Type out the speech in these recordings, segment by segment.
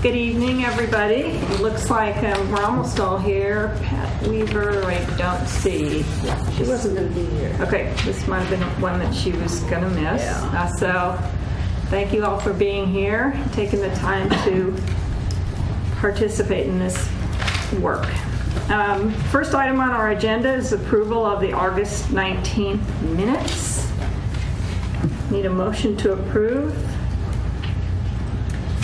Good evening, everybody. It looks like we're almost all here. Pat Weaver, I don't see. She wasn't going to be here. Okay, this might have been one that she was going to miss. Yeah. So thank you all for being here, taking the time to participate in this work. First item on our agenda is approval of the August 19th minutes. Need a motion to approve.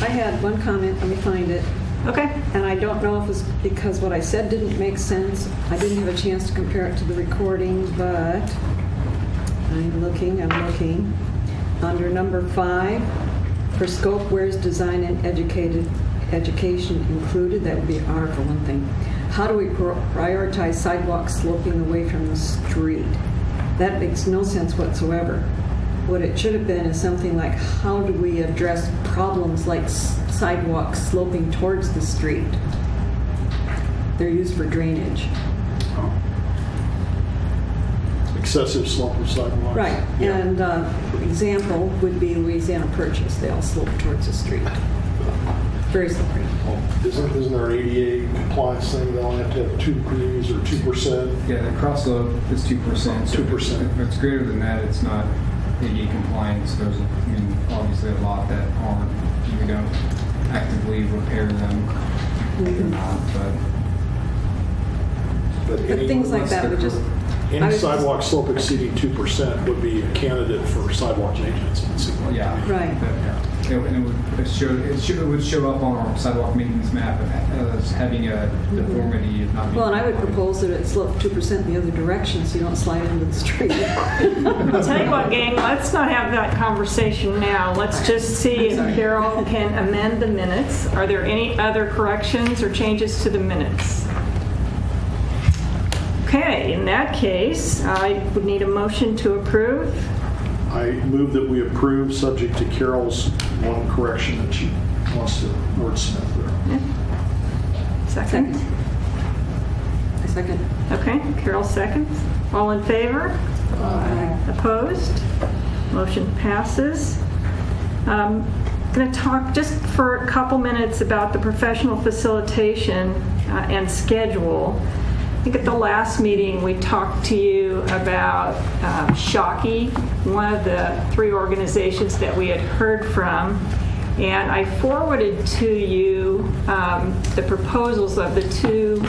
I had one comment, let me find it. Okay. And I don't know if it's because what I said didn't make sense. I didn't have a chance to compare it to the recording, but I'm looking. Under number 5, for scope, where's design and education included? That would be R for one thing. How do we prioritize sidewalks sloping away from the street? That makes no sense whatsoever. What it should have been is something like, how do we address problems like sidewalks sloping towards the street? They're used for drainage. Excessive slope of sidewalks. Right, Yeah. and example would be Louisiana Purchase. They all slope towards the street. Very slippery. Isn't there an ADA compliance thing? They only have to have 2 degrees or 2%? Yeah, the cross slope is 2%. So 2%. If it's greater than that, it's not ADA compliance. There's, obviously a lot that aren't. We don't actively repair them. They're not, But things like that would just... Any sidewalk slope exceeding 2% would be a candidate for sidewalk maintenance. It seems like. Yeah. Right. And it would show up on our sidewalk maintenance map as having a deformity of not being. Well, and I would compliant. propose that it slope 2% the other direction so you don't slide into the street. I'll tell you what, gang, let's not have that conversation now. Let's just see if Carol can amend the minutes. Are there any other corrections or changes to the minutes? Okay, in that case, I would need a motion to approve. I move that we approve, subject to Carol's one correction that she wants to wordsmith there. Second? A second. Okay, Carol seconds. All in favor? Opposed? Motion passes. I'm going to talk just for a couple minutes about the professional facilitation and schedule. I think at the last meeting we talked to you about Shockey, one of the 3 organizations that we had heard from, and I forwarded to you the proposals of the 2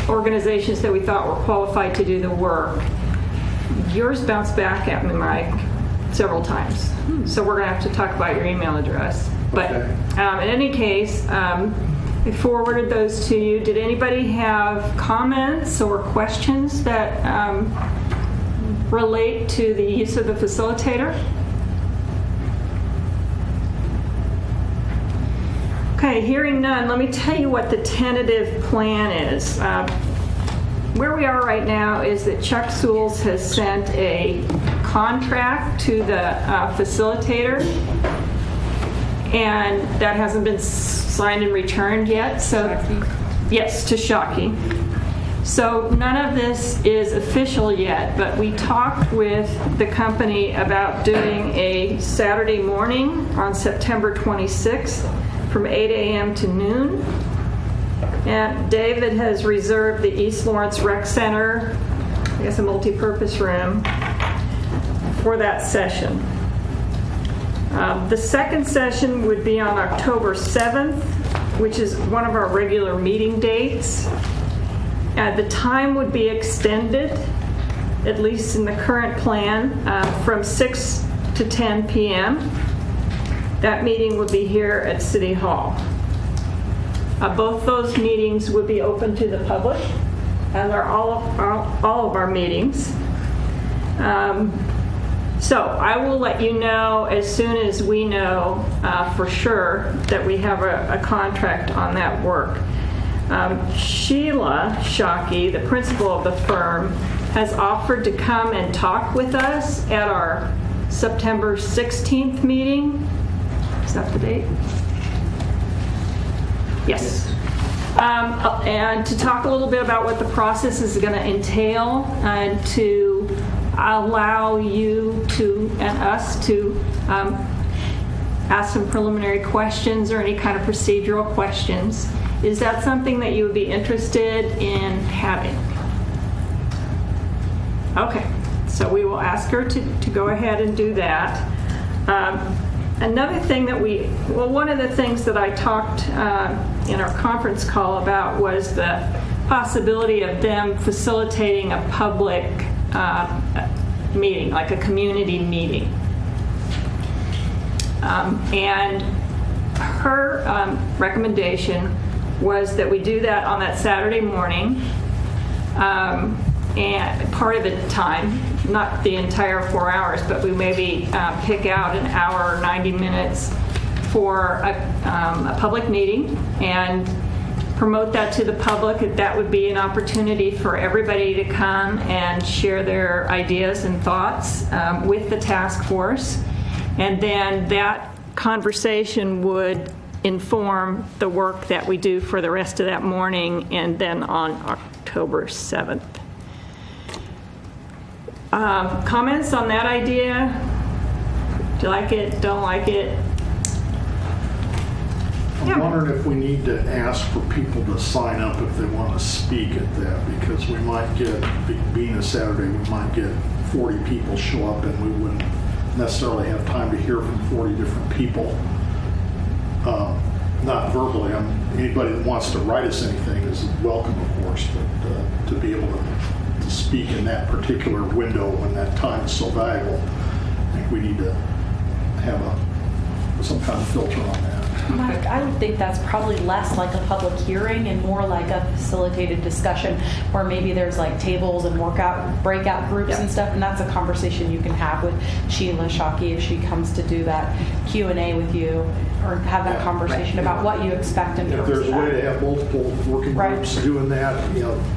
organizations that we thought were qualified to do the work. Yours bounced back at me, Mike, several times. So we're going to have to talk about your email address. But Okay. In any case, I forwarded those to you. Did anybody have comments or questions that relate to the use of the facilitator? Okay, hearing none, let me tell you what the tentative plan is. Where we are right now is that Chuck Sewells has sent a contract to the facilitator, and that hasn't been signed and returned yet. So, yes, to Shockey. So none of this is official yet, but we talked with the company about doing a Saturday morning on September 26th from 8 a.m. to noon. And David has reserved the East Lawrence Rec Center, I guess a multi-purpose room, for that session. The second session would be on October 7th, which is one of our regular meeting dates. The time would be extended, at least in the current plan, from 6 to 10 p.m. That meeting would be here at City Hall. Both those meetings would be open to the public, and are all of our meetings. So I will let you know as soon as we know for sure that we have a contract on that work. Sheila Shockey, the principal of the firm, has offered to come and talk with us at our September 16th meeting. Is that the date? Yes. And to talk a little bit about what the process is going to entail and to allow you to and us to ask some preliminary questions or any kind of procedural questions. Is that something that you would be interested in having? Okay, so we will ask her to go ahead and do that. Another thing that one of the things that I talked in our conference call about was the possibility of them facilitating a public meeting, like a community meeting. And her recommendation was that we do that on that Saturday morning, and part of the time, not the entire 4 hours, but we maybe pick out an hour or 90 minutes for a public meeting and promote that to the public. That would be an opportunity for everybody to come and share their ideas and thoughts with the task force. And then that conversation would inform the work that we do for the rest of that morning and then on October 7th. Comments on that idea? Do you like it? Don't like it? I'm wondering if we need to ask for people to sign up if they want to speak at that, because we might get, being a Saturday, we might get 40 people show up and we wouldn't necessarily have time to hear from 40 different people. Not verbally. Anybody that wants to write us anything is welcome, of course, but to be able to speak in that particular window when that time is so valuable, I think we need to have some kind of filter on that. I would think that's probably less like a public hearing and more like a facilitated discussion where maybe there's like tables and breakout groups and stuff, and that's a conversation you can have with Sheila Shockey if she comes to do that Q&A with you or have that conversation about what you expect in If terms there's of a way that. to have multiple working groups doing that,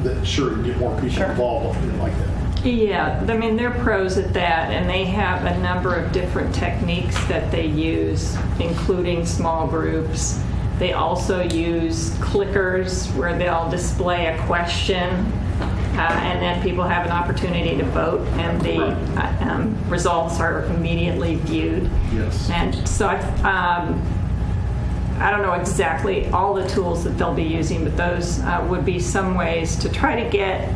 that sure, you can get more people involved like that. Yeah, I mean, they're pros at that, and they have a number of different techniques that they use, including small groups. They also use clickers where they'll display a question, and then people have an opportunity to vote, and the results are immediately viewed. Yes. And so I don't know exactly all the tools that they'll be using, but those would be some ways to try to get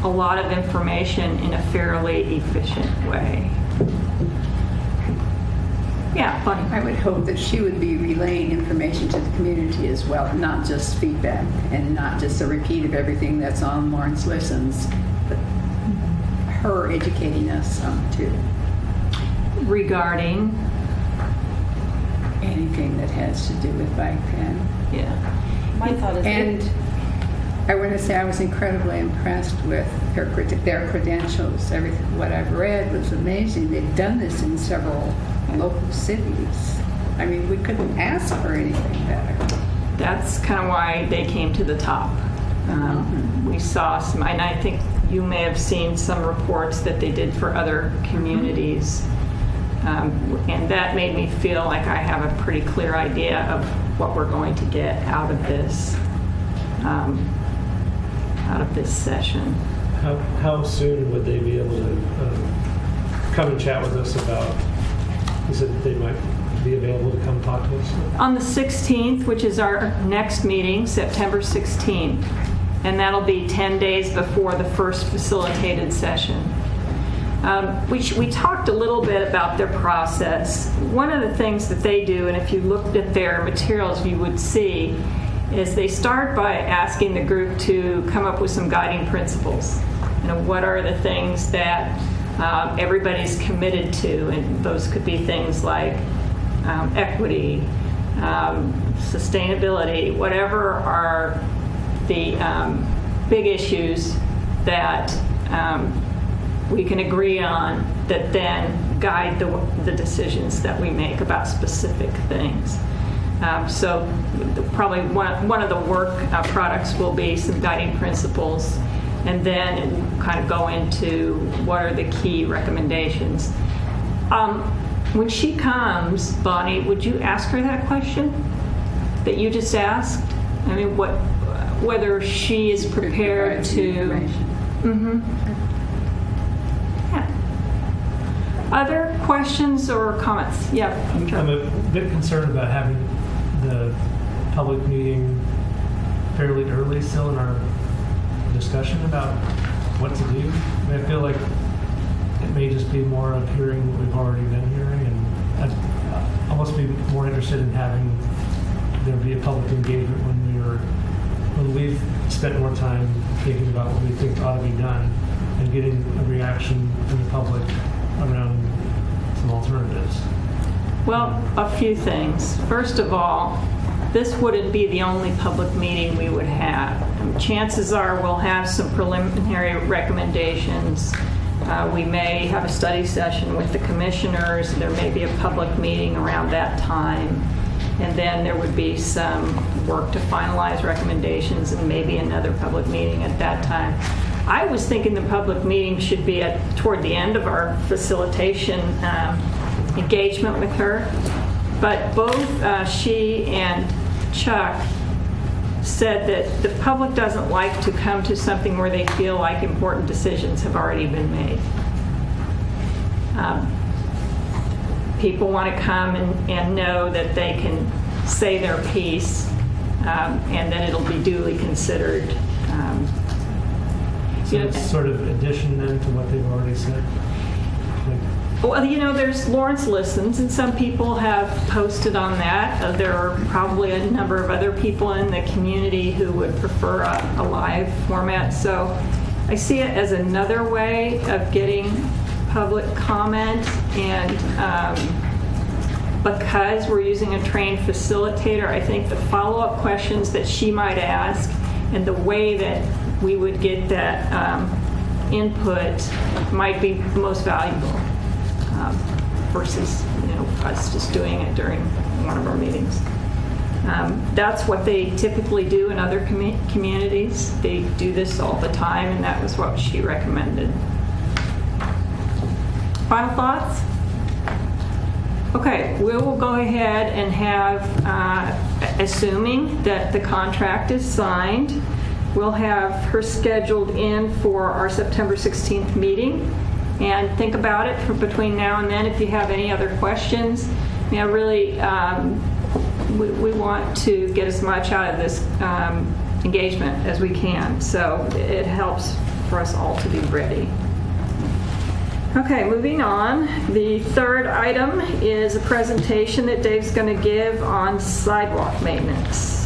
a lot of information in a fairly efficient way. Yeah, Bonnie. I would hope that she would be relaying information to the community as well, not just feedback and not just a repeat of everything that's on Lawrence Listens, but her educating us too. Regarding? Anything that has to do with bike pen. Yeah. My thought is And I want to say I was incredibly impressed with their credentials. Everything, what I've read was amazing. They've done this in several local cities. I mean, we couldn't ask for anything better. That's kind of why they came to the top. We saw some, and I think you may have seen some reports that they did for other communities. And that made me feel like I have a pretty clear idea of what we're going to get out of this session. How soon would they be able to come and chat with us about, you said that they might be available to come talk to us? On the 16th, which is our next meeting, September 16th, and that'll be 10 days before the first facilitated session. We talked a little bit about their process. One of the things that they do, and if you looked at their materials you would see, is they start by asking the group to come up with some guiding principles. What are the things that everybody's committed to? And those could be things like equity, sustainability, whatever are the big issues that we can agree on that then guide the decisions that we make about specific things. So probably one of the work products will be some guiding principles, and then it will kind of go into what are the key recommendations. When she comes, Bonnie, would you ask her that question that you just asked? I mean, whether she is prepared to... Mm-hmm. Yeah. Other questions or comments? Yeah. I'm a bit concerned about having the public meeting fairly early still in our discussion about what to do. I mean, I feel like it may just be more of hearing what we've already been hearing, and I'd almost be more interested in having there be a public engagement when we've spent more time thinking about what we think ought to be done and getting a reaction from the public around some alternatives. Well, a few things. First of all, this wouldn't be the only public meeting we would have. Chances are we'll have some preliminary recommendations. We may have a study session with the commissioners. There may be a public meeting around that time. And then there would be some work to finalize recommendations and maybe another public meeting at that time. I was thinking the public meeting should be toward the end of our facilitation engagement with her. But both she and Chuck said that the public doesn't like to come to something where they feel like important decisions have already been made. People want to come and know that they can say their piece and that it'll be duly considered. So it's sort of addition then to what they've already said? Well, there's Lawrence Listens, and some people have posted on that. There are probably a number of other people in the community who would prefer a live format. So I see it as another way of getting public comment, and because we're using a trained facilitator, I think the follow-up questions that she might ask and the way that we would get that input might be the most valuable versus us just doing it during one of our meetings. That's what they typically do in other communities. They do this all the time, and that was what she recommended. Final thoughts? Okay, we will go ahead and have, assuming that the contract is signed, we'll have her scheduled in for our September 16th meeting. And think about it for between now and then. If you have any other questions, really, we want to get as much out of this engagement as we can. So it helps for us all to be ready. Okay, moving on. The third item is a presentation that Dave's going to give on sidewalk maintenance.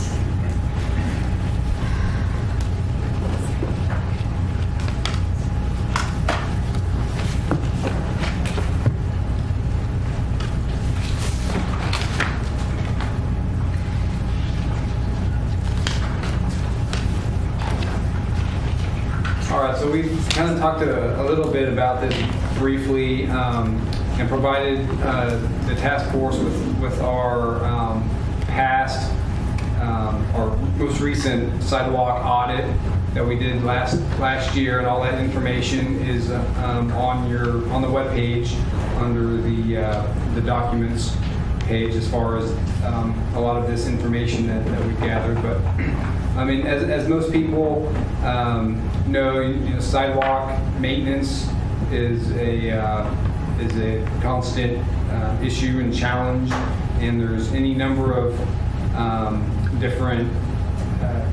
All right, so we kind of talked a little bit about this briefly and provided the task force with our past, our most recent sidewalk audit that we did last year, and all that information is on the web page under the documents page as far as a lot of this information that we've gathered. But I mean, as most people know, sidewalk maintenance is a constant issue and challenge, and there's any number of different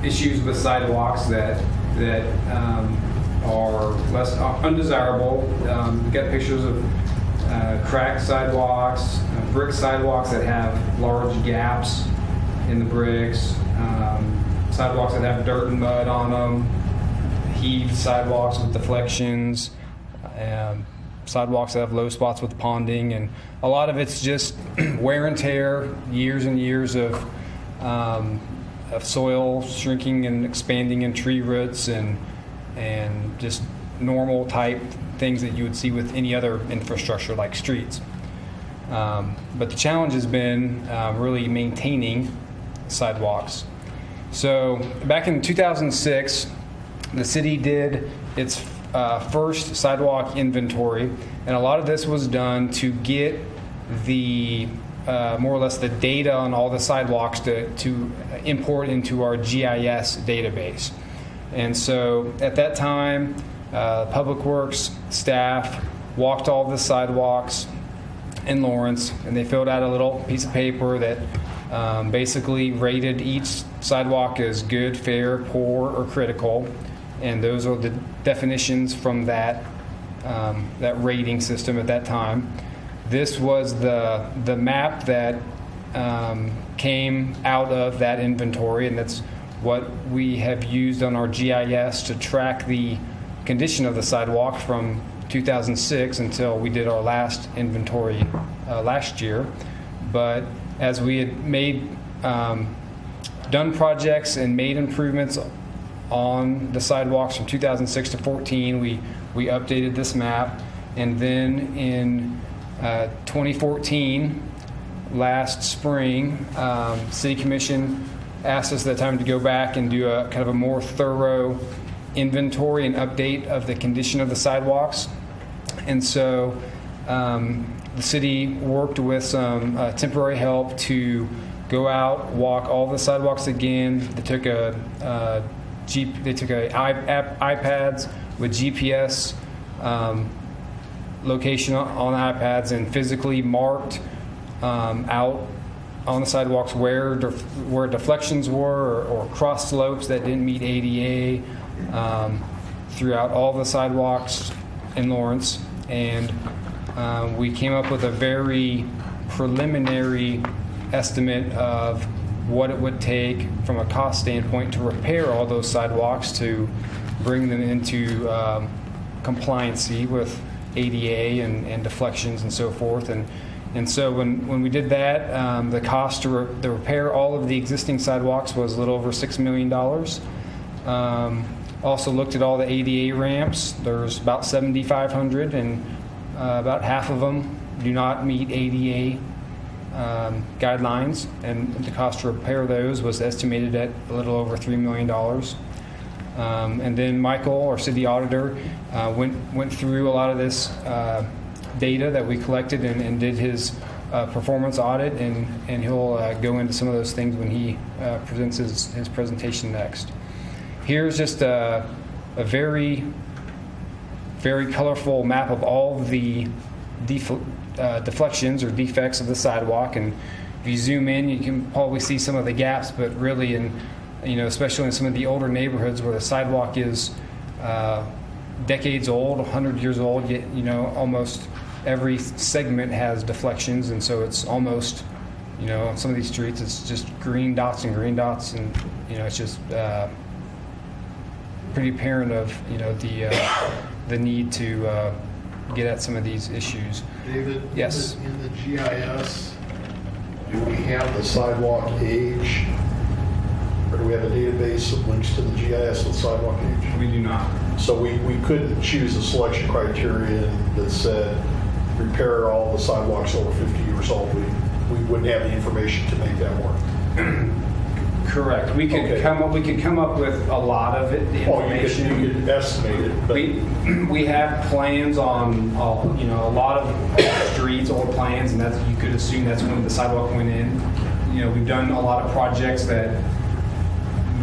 issues with sidewalks that are less undesirable. We've got pictures of cracked sidewalks, brick sidewalks that have large gaps in the bricks, sidewalks that have dirt and mud on them, heaved sidewalks with deflections, sidewalks that have low spots with ponding, and a lot of it's just wear and tear, years and years of soil shrinking and expanding in tree roots, and just normal type things that you would see with any other infrastructure like streets. But the challenge has been really maintaining sidewalks. So back in 2006, the city did its first sidewalk inventory, and a lot of this was done to get the more or less the data on all the sidewalks to import into our GIS database. And so at that time, Public Works staff walked all the sidewalks in Lawrence, and they filled out a little piece of paper that basically rated each sidewalk as good, fair, poor, or critical. And those are the definitions from that rating system at that time. This was the map that came out of that inventory, and that's what we have used on our GIS to track the condition of the sidewalk from 2006 until we did our last inventory last year. But as we had done projects and made improvements on the sidewalks from 2006 to 14, we updated this map. And then in 2014, last spring, City Commission asked us at that time to go back and do a kind of a more thorough inventory and update of the condition of the sidewalks. And so the city worked with some temporary help to go out, walk all the sidewalks again. They took iPads with GPS location on iPads and physically marked out on the sidewalks where deflections were or cross slopes that didn't meet ADA throughout all the sidewalks in Lawrence. And we came up with a very preliminary estimate of what it would take from a cost standpoint to repair all those sidewalks to bring them into compliancy with ADA and deflections and so forth. And so when we did that, the cost to repair all of the existing sidewalks was a little over $6 million. Also looked at all the ADA ramps. There's about 7,500, and about half of them do not meet ADA guidelines, and the cost to repair those was estimated at a little over $3 million. And then Michael, our city auditor, went through a lot of this data that we collected and did his performance audit, and he'll go into some of those things when he presents his presentation next. Here's just a very, very colorful map of all the deflections or defects of the sidewalk, and if you zoom in, you can probably see some of the gaps. But really, especially in some of the older neighborhoods where the sidewalk is decades old, 100 years old, yet almost every segment has deflections, and so it's almost on some of these streets it's just green dots, and it's just pretty apparent of the need to get at some of these issues. David, yes. In the GIS, do we have the sidewalk age? Or do we have a database that links to the GIS with sidewalk age? We do not. So we couldn't choose a selection criterion that said repair all the sidewalks over 50 years old. We wouldn't have the information to make that work. Correct. We could come up with a lot of it. The information. You could estimate it. But We have plans on a lot of streets, old plans, and that's, you could assume that's when the sidewalk went in. We've done a lot of projects that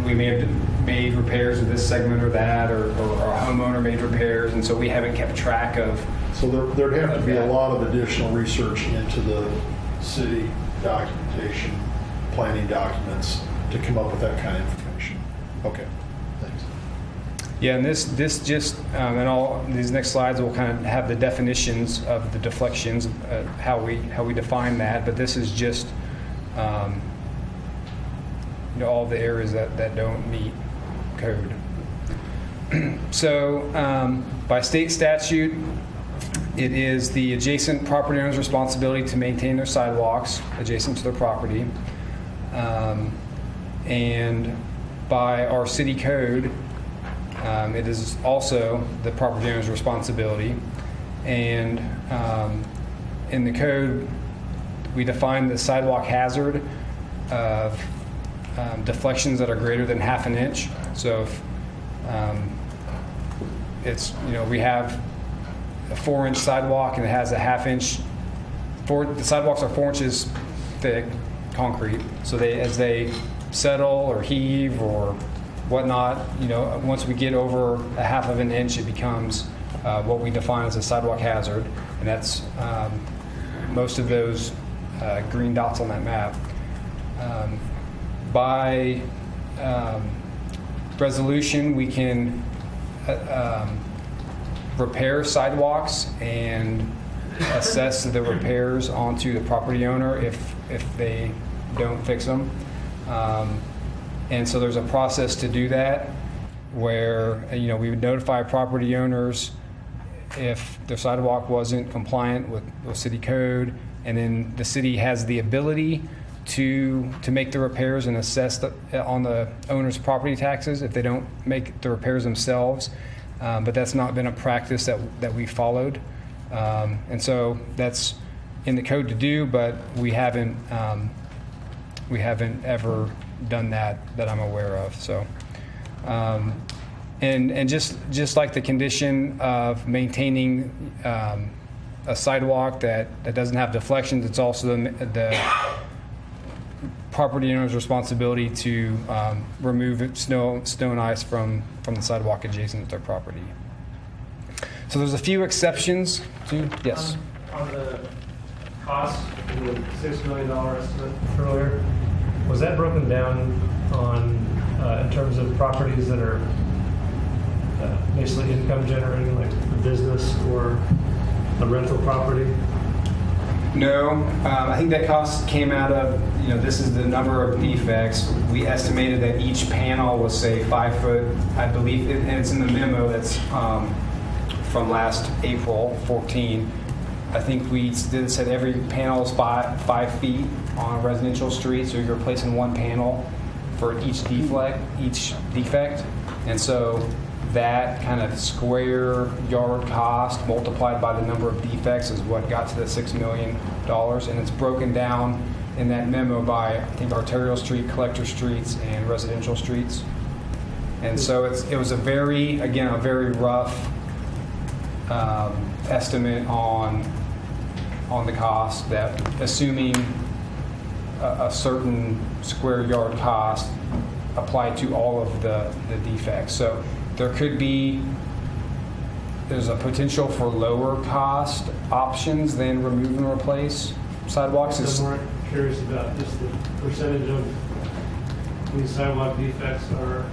we may have made repairs of this segment or that, or a homeowner made repairs, and so we haven't kept track of. So there'd have to be a lot of additional research into the city documentation, planning documents to come up with that kind of information. Okay, thanks. Yeah, and this just and all these next slides will kind of have the definitions of the deflections, how we define that. But this is just all the areas that don't meet code. So by state statute, it is the adjacent property owner's responsibility to maintain their sidewalks adjacent to their property. And by our city code, it is also the property owner's responsibility. And in the code, we define the sidewalk hazard of deflections that are greater than half an inch. So if it's, we have a 4-inch sidewalk and it has a half-inch, the sidewalks are 4 inches thick, concrete. So as they settle or heave or whatnot, once we get over a half of an inch, it becomes what we define as a sidewalk hazard, and that's most of those green dots on that map. By resolution, we can repair sidewalks and assess the repairs onto the property owner if they don't fix them. And so there's a process to do that where, we would notify property owners if their sidewalk wasn't compliant with city code, and then the city has the ability to make the repairs and assess on the owner's property taxes if they don't make the repairs themselves. But that's not been a practice that we followed. And so that's in the code to do, but we haven't ever done that I'm aware of. So, and just like the condition of maintaining a sidewalk that doesn't have deflections, it's also the property owner's responsibility to remove snow and ice from the sidewalk adjacent to their property. So there's a few exceptions to, yes. On the cost, the $6 million estimate earlier, was that broken down on in terms of properties that are basically income generating, like a business or a rental property? No, I think that cost came out of, this is the number of defects. We estimated that each panel was, say, 5 foot, I believe, and it's in the memo that's from last April 14. I think we said every panel is 5 feet on a residential street, so you're replacing one panel for each defect. And so that kind of square yard cost multiplied by the number of defects is what got to the $6 million. And it's broken down in that memo by, I think, arterial street, collector streets, and residential streets. And so it was a very rough estimate on the cost, that assuming a certain square yard cost applied to all of the defects. So there's a potential for lower cost options than remove and replace sidewalks. I'm more curious about just the percentage of these sidewalk defects are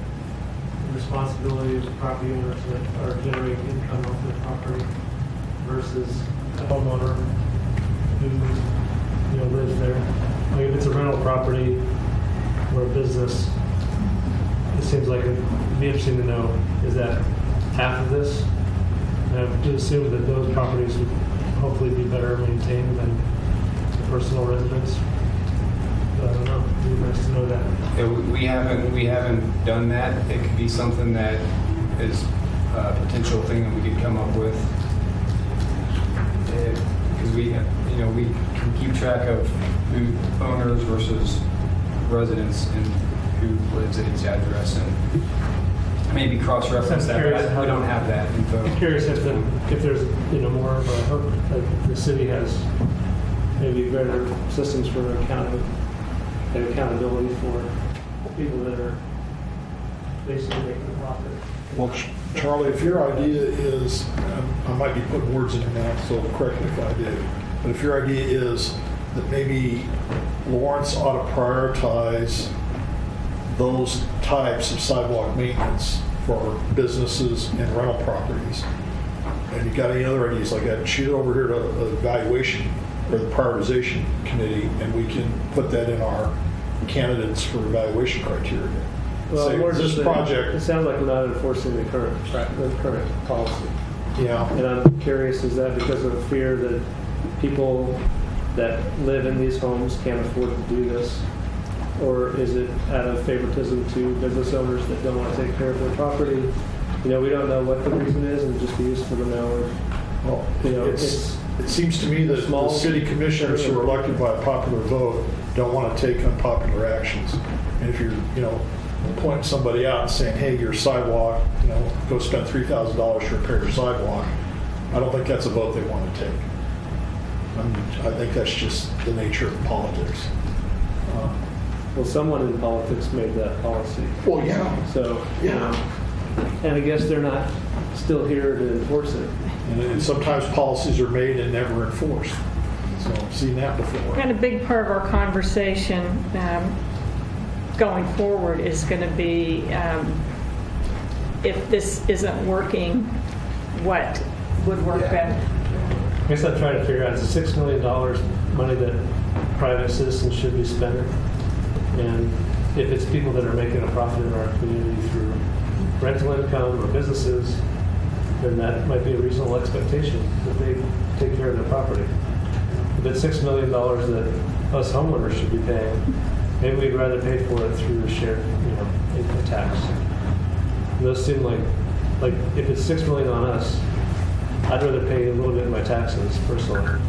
the responsibility of the property owners that are generating income off the property versus a homeowner who lives there. Like if it's a rental property or a business, it seems like it'd be interesting to know, is that half of this? And I would assume that those properties would hopefully be better maintained than the personal residence. But I don't know. It'd be nice to know that. We haven't done that. It could be something that is a potential thing that we could come up with, because we can keep track of who owners versus residents and who lives at each address, and maybe cross-reference that. But we don't have that info. I'm curious if there's more of a hope, like the city has maybe better systems for accountability for people that are basically making a profit. Well, Charlie, if your idea is, I might be putting words in your mouth, so correct me if I do, but if your idea is that maybe Lawrence ought to prioritize those types of sidewalk maintenance for businesses and rental properties, and you got any other ideas like that, shoot it over here to the evaluation or the prioritization committee, and we can put that in our candidates for evaluation criteria. Well, Say, more this just project, it sounds like we're not enforcing the current policy. yeah. And I'm curious, is that because of fear that people that live in these homes can't afford to do this? Or is it out of favoritism to business owners that don't want to take care of their property? We don't know what the reason is, and it'd just be useful to know. Well, it seems to me that the small city commissioners who are elected by a popular vote don't want to take unpopular actions. And if you're, pointing somebody out and saying, hey, your sidewalk, go spend $3,000 to repair your sidewalk, I don't think that's a vote they want to take. I think that's just the nature of politics. Well, someone in politics made that policy. Well, yeah. So, Yeah. and I guess they're not still here to enforce it. And sometimes policies are made and never enforced. So I've seen that before. And a big part of our conversation going forward is going to be if this isn't working, what would work better? I guess I'm trying to figure out, is it $6 million money that private citizens should be spending? And if it's people that are making a profit in our community through rental income or businesses, then that might be a reasonable expectation that they take care of their property. If it's $6 million that us homeowners should be paying, maybe we'd rather pay for it through the shared, income tax. And those seem like if it's $6 million on us, I'd rather pay a little bit in my taxes personally.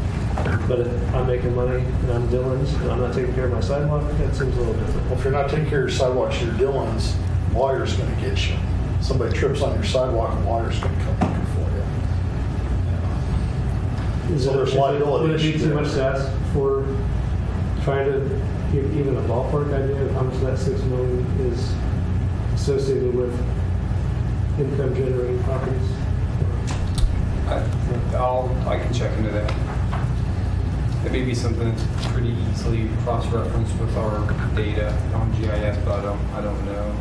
But if I'm making money and I'm Dylan's and I'm not taking care of my sidewalk, that seems a little different. Well, if you're not taking care of your sidewalks, you're Dillon's, lawyer's going to get you. Somebody trips on your sidewalk, and lawyer's going to come looking for you. So there's liability. Would it be issues too there. much to ask for trying to give even a ballpark idea of how much of that $6 million is associated with income generating properties? I can check into that. It may be something that's pretty easily cross-referenced with our data on GIS, but I don't know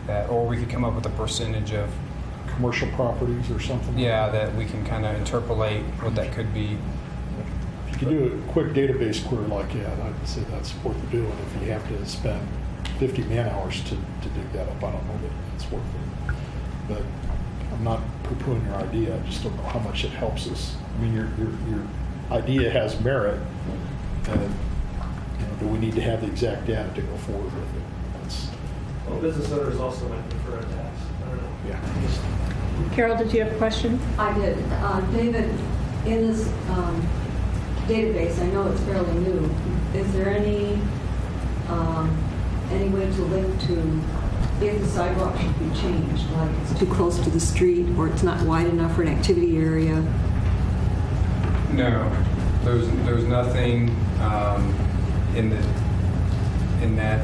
that. Or we could come up with a percentage of, Commercial properties or something. yeah, that we can kind of interpolate what that could be. If you could do a quick database query like that, I'd say that's worth doing. If you have to spend 50 man-hours to dig that up, I don't know that it's worth it. But I'm not poo-pooing your idea, I just don't know how much it helps us. I mean, your idea has merit, and do we need to have the exact data to go forward with it? Well, business owners also might prefer a tax. I don't know. Yeah. Carol, did you have a question? I did. David, in this database, I know it's fairly new. Is there any way to link to if the sidewalk should be changed, like it's too close to the street or it's not wide enough for an activity area? No, there's nothing in that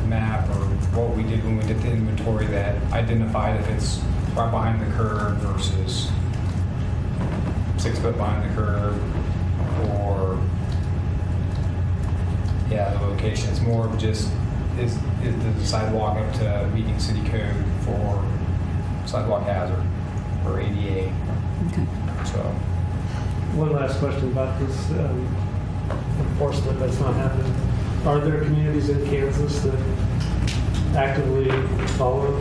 map or what we did when we did the inventory that identified if it's right behind the curb versus 6 foot behind the curb or the location. It's more of just is the sidewalk up to meeting city code for sidewalk hazard or ADA. Okay. So. One last question about this enforcement that's not happening. Are there communities in Kansas that actively follow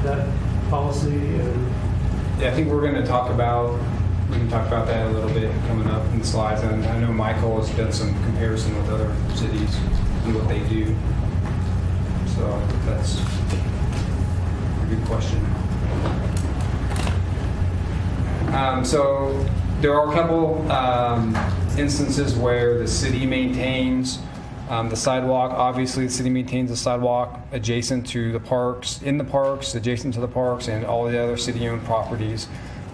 that policy? And Yeah, I think we can talk about that a little bit coming up in the slides. And I know Michael has done some comparison with other cities and what they do. So that's a good question. So there are a couple instances where the city maintains the sidewalk. Obviously, the city maintains the sidewalk adjacent to the parks, in the parks, adjacent to the parks, and all the other city-owned properties.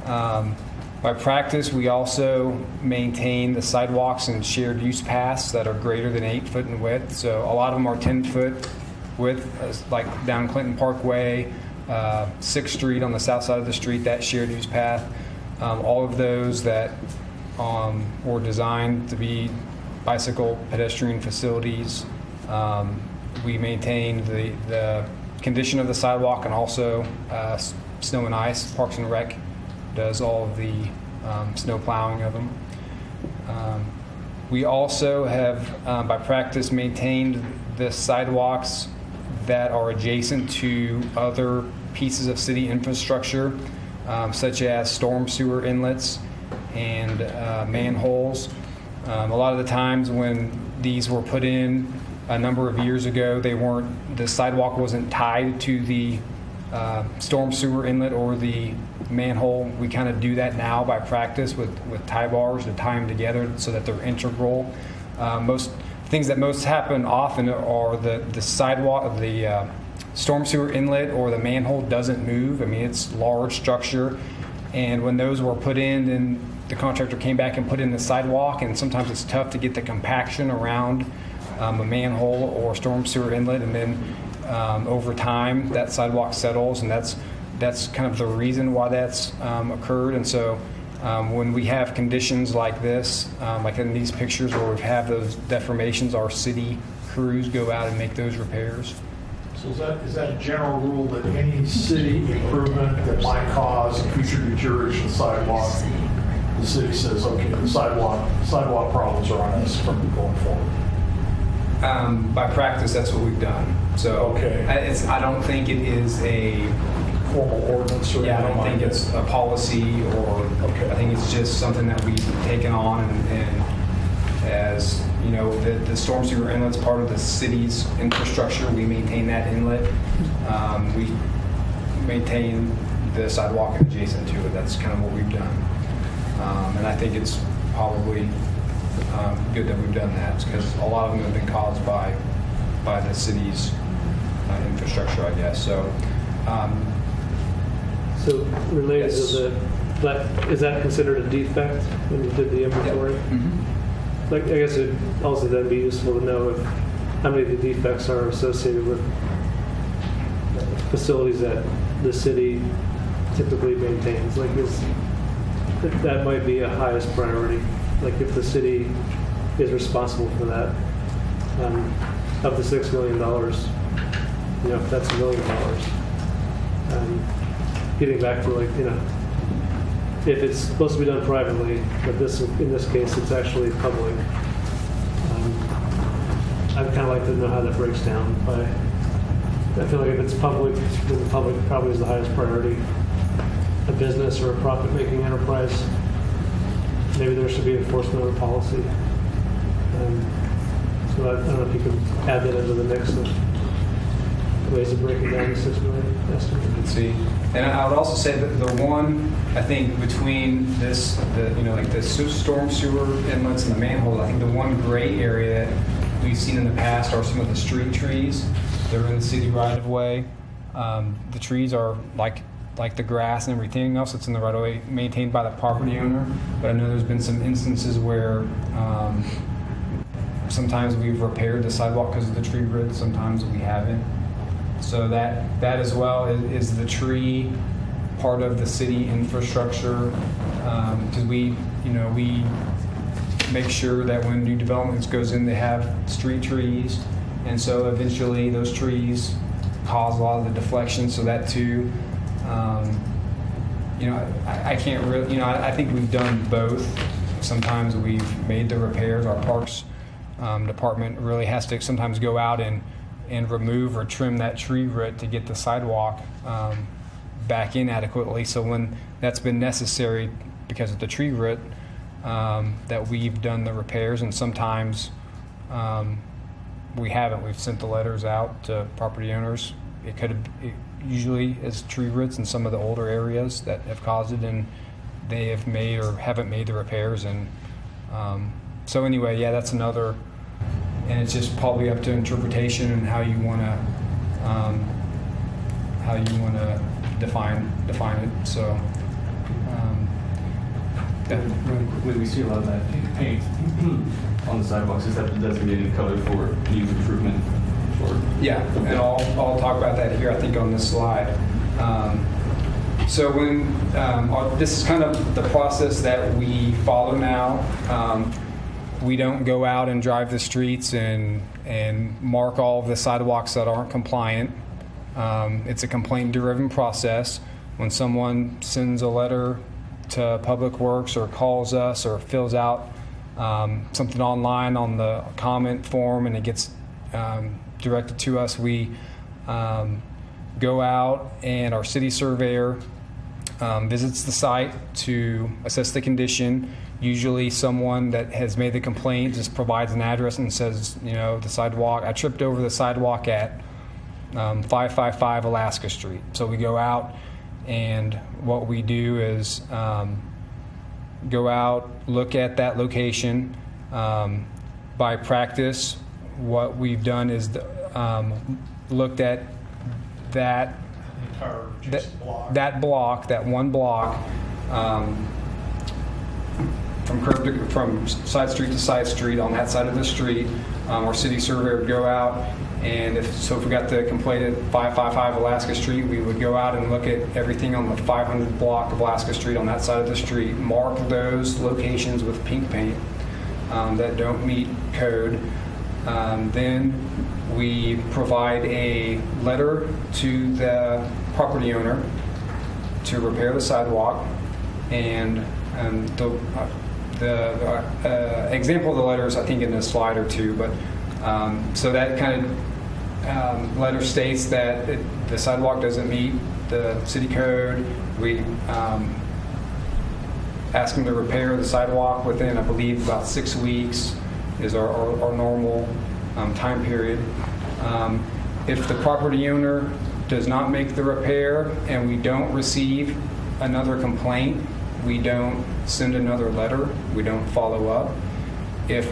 By practice, we also maintain the sidewalks and shared use paths that are greater than 8 foot in width. So a lot of them are 10 foot width, like down Clinton Parkway, 6th Street on the south side of the street, that shared use path. All of those that were designed to be bicycle pedestrian facilities. We maintain the condition of the sidewalk and also snow and ice. Parks and Rec does all of the snow plowing of them. We also have, by practice, maintained the sidewalks that are adjacent to other pieces of city infrastructure, such as storm sewer inlets and manholes. A lot of the times when these were put in a number of years ago, the sidewalk wasn't tied to the storm sewer inlet or the manhole. We kind of do that now by practice with tie bars to tie them together so that they're integral. Most things that most happen often are the sidewalk, the storm sewer inlet or the manhole doesn't move. I mean, it's large structure, and when those were put in, then the contractor came back and put in the sidewalk, and sometimes it's tough to get the compaction around a manhole or storm sewer inlet, and then over time that sidewalk settles, and that's kind of the reason why that's occurred. And so When we have conditions like this, like in these pictures where we have those deformations, our city crews go out and make those repairs. So is that a general rule that any city improvement that might cause future deterioration of the sidewalk, the city says, okay, the sidewalk problems are on us from going forward? By practice, that's what we've done. So Okay. I don't think it is a Formal ordinance or Yeah, I anything don't like think that? it's a policy or, Okay. I think it's just something that we've taken on and as, you know, the storm sewer inlet's part of the city's infrastructure. We maintain that inlet. We maintain the sidewalk adjacent to it. That's kind of what we've done. And I think it's probably good that we've done that because a lot of them have been caused by the city's infrastructure, I guess. So, So related Yes. to is that considered a defect when you did the inventory? Like, I guess it'd also then be useful to know how many of the defects are associated with facilities that the city typically maintains. Like, that might be a highest priority. Like, if the city is responsible for that, of the $6 million, you know, if that's $1 million. Getting back to, like, you know, if it's supposed to be done privately, but in this case it's actually public, I'd kind of like to know how that breaks down. I feel like if it's public, then the public probably is the highest priority. A business or a profit-making enterprise, maybe there should be enforcement of the policy. So I don't know if you can add that into the mix of ways of breaking down the $6 million estimate. let's see. And I would also say that the one, I think, between like the storm sewer inlets and the manhole, I think the one gray area that we've seen in the past are some of the street trees. They're in the city right of way. The trees are like the grass and everything else that's in the right of way, maintained by the property owner. But I know there's been some instances where sometimes we've repaired the sidewalk because of the tree root, sometimes we haven't. So that as well is the tree part of the city infrastructure, because we make sure that when new developments goes in, they have street trees, and so eventually those trees cause a lot of the deflection. So that too, I can't really, I think we've done both. Sometimes we've made the repairs. Our parks department really has to sometimes go out and remove or trim that tree root to get the sidewalk back in adequately. So when that's been necessary because of the tree root, that we've done the repairs, and sometimes we haven't. We've sent the letters out to property owners. It usually is tree roots in some of the older areas that have caused it, and they have made or haven't made the repairs. And so anyway, yeah, that's another. And it's just probably up to interpretation and how you want to define it. So, Really quickly, we see a lot of that paint on the sidewalks. Is that the designated color for needs improvement? yeah, and I'll talk about that here, I think, on this slide. So when this is kind of the process that we follow now. We don't go out and drive the streets and mark all of the sidewalks that aren't compliant. It's a complaint-driven process. When someone sends a letter to Public Works or calls us or fills out something online on the comment form and it gets directed to us, we go out and our city surveyor visits the site to assess the condition. Usually someone that has made the complaint just provides an address and says, the sidewalk, I tripped over the sidewalk at 555 Alaska Street. So we go out, and what we do is go out, look at that location. By practice, what we've done is looked at that one block, from side street to side street on that side of the street, our city surveyor would go out, and if we got the complaint at 555 Alaska Street, we would go out and look at everything on the 500 block of Alaska Street on that side of the street, mark those locations with pink paint that don't meet code. Then we provide a letter to the property owner to repair the sidewalk, and the example of the letter is, I think, in the slide or two, but so that kind of letter states that the sidewalk doesn't meet the city code. We ask them to repair the sidewalk within, I believe, about 6 weeks is our normal time period. If the property owner does not make the repair and we don't receive another complaint, we don't send another letter, we don't follow up. If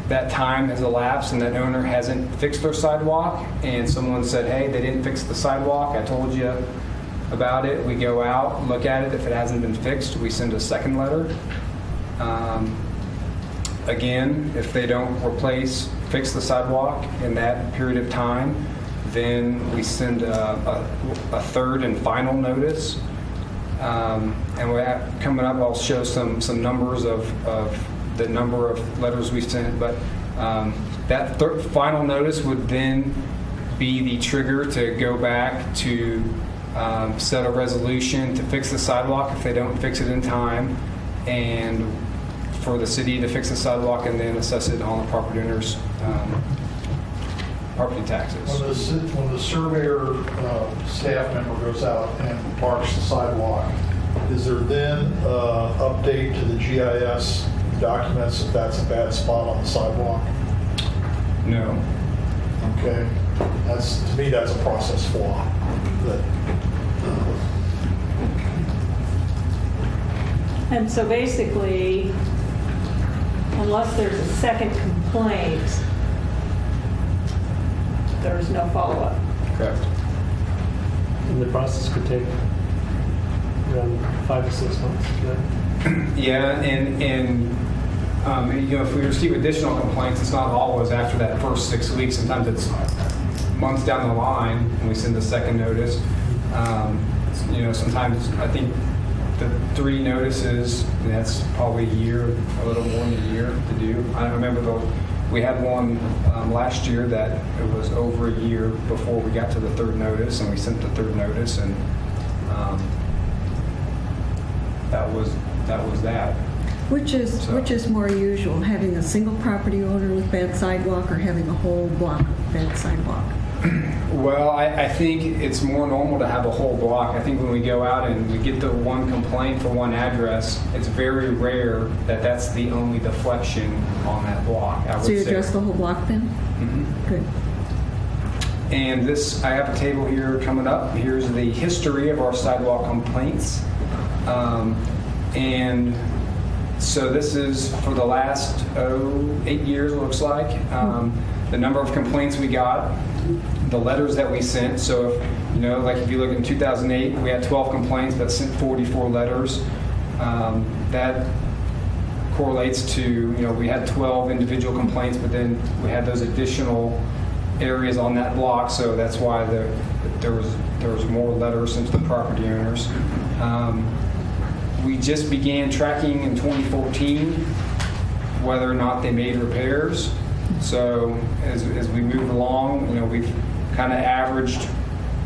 that time has elapsed and that owner hasn't fixed their sidewalk and someone said, hey, they didn't fix the sidewalk, I told you about it, we go out, look at it. If it hasn't been fixed, we send a second letter. Again, if they don't fix the sidewalk in that period of time, then we send a third and final notice. And we're coming up, I'll show some numbers of the number of letters we sent, but that final notice would then be the trigger to go back to set a resolution to fix the sidewalk if they don't fix it in time, and for the city to fix the sidewalk and then assess it on the property owner's property taxes. When the surveyor staff member goes out and marks the sidewalk, is there then update to the GIS documents if that's a bad spot on the sidewalk? No. Okay, to me that's a process flaw. And so basically, unless there's a second complaint, there's no follow-up. Correct. And the process could take around 5 to 6 months. Right? Yeah, and if we receive additional complaints, it's not always after that first 6 weeks. Sometimes it's months down the line, and we send a second notice. Sometimes I think the 3 notices, that's probably a year, a little more than a year to do. I remember we had one last year that it was over a year before we got to the 3rd notice, and we sent the 3rd notice, and that was that. Which is more usual, having a single property owner with bad sidewalk or having a whole block of bad sidewalk? Well, I think it's more normal to have a whole block. I think when we go out and we get the one complaint for one address, it's very rare that that's the only deflection on that block. I would So you say. address the whole block then? Mhm. Good. And I have a table here coming up. Here's the history of our sidewalk complaints. And so this is for the last 8 years, it looks like. The number of complaints we got, the letters that we sent. So, if you look in 2008, we had 12 complaints, but sent 44 letters. That correlates to, we had 12 individual complaints, but then we had those additional areas on that block, so that's why there was more letters sent to the property owners. We just began tracking in 2014 whether or not they made repairs. So as we move along, we've kind of averaged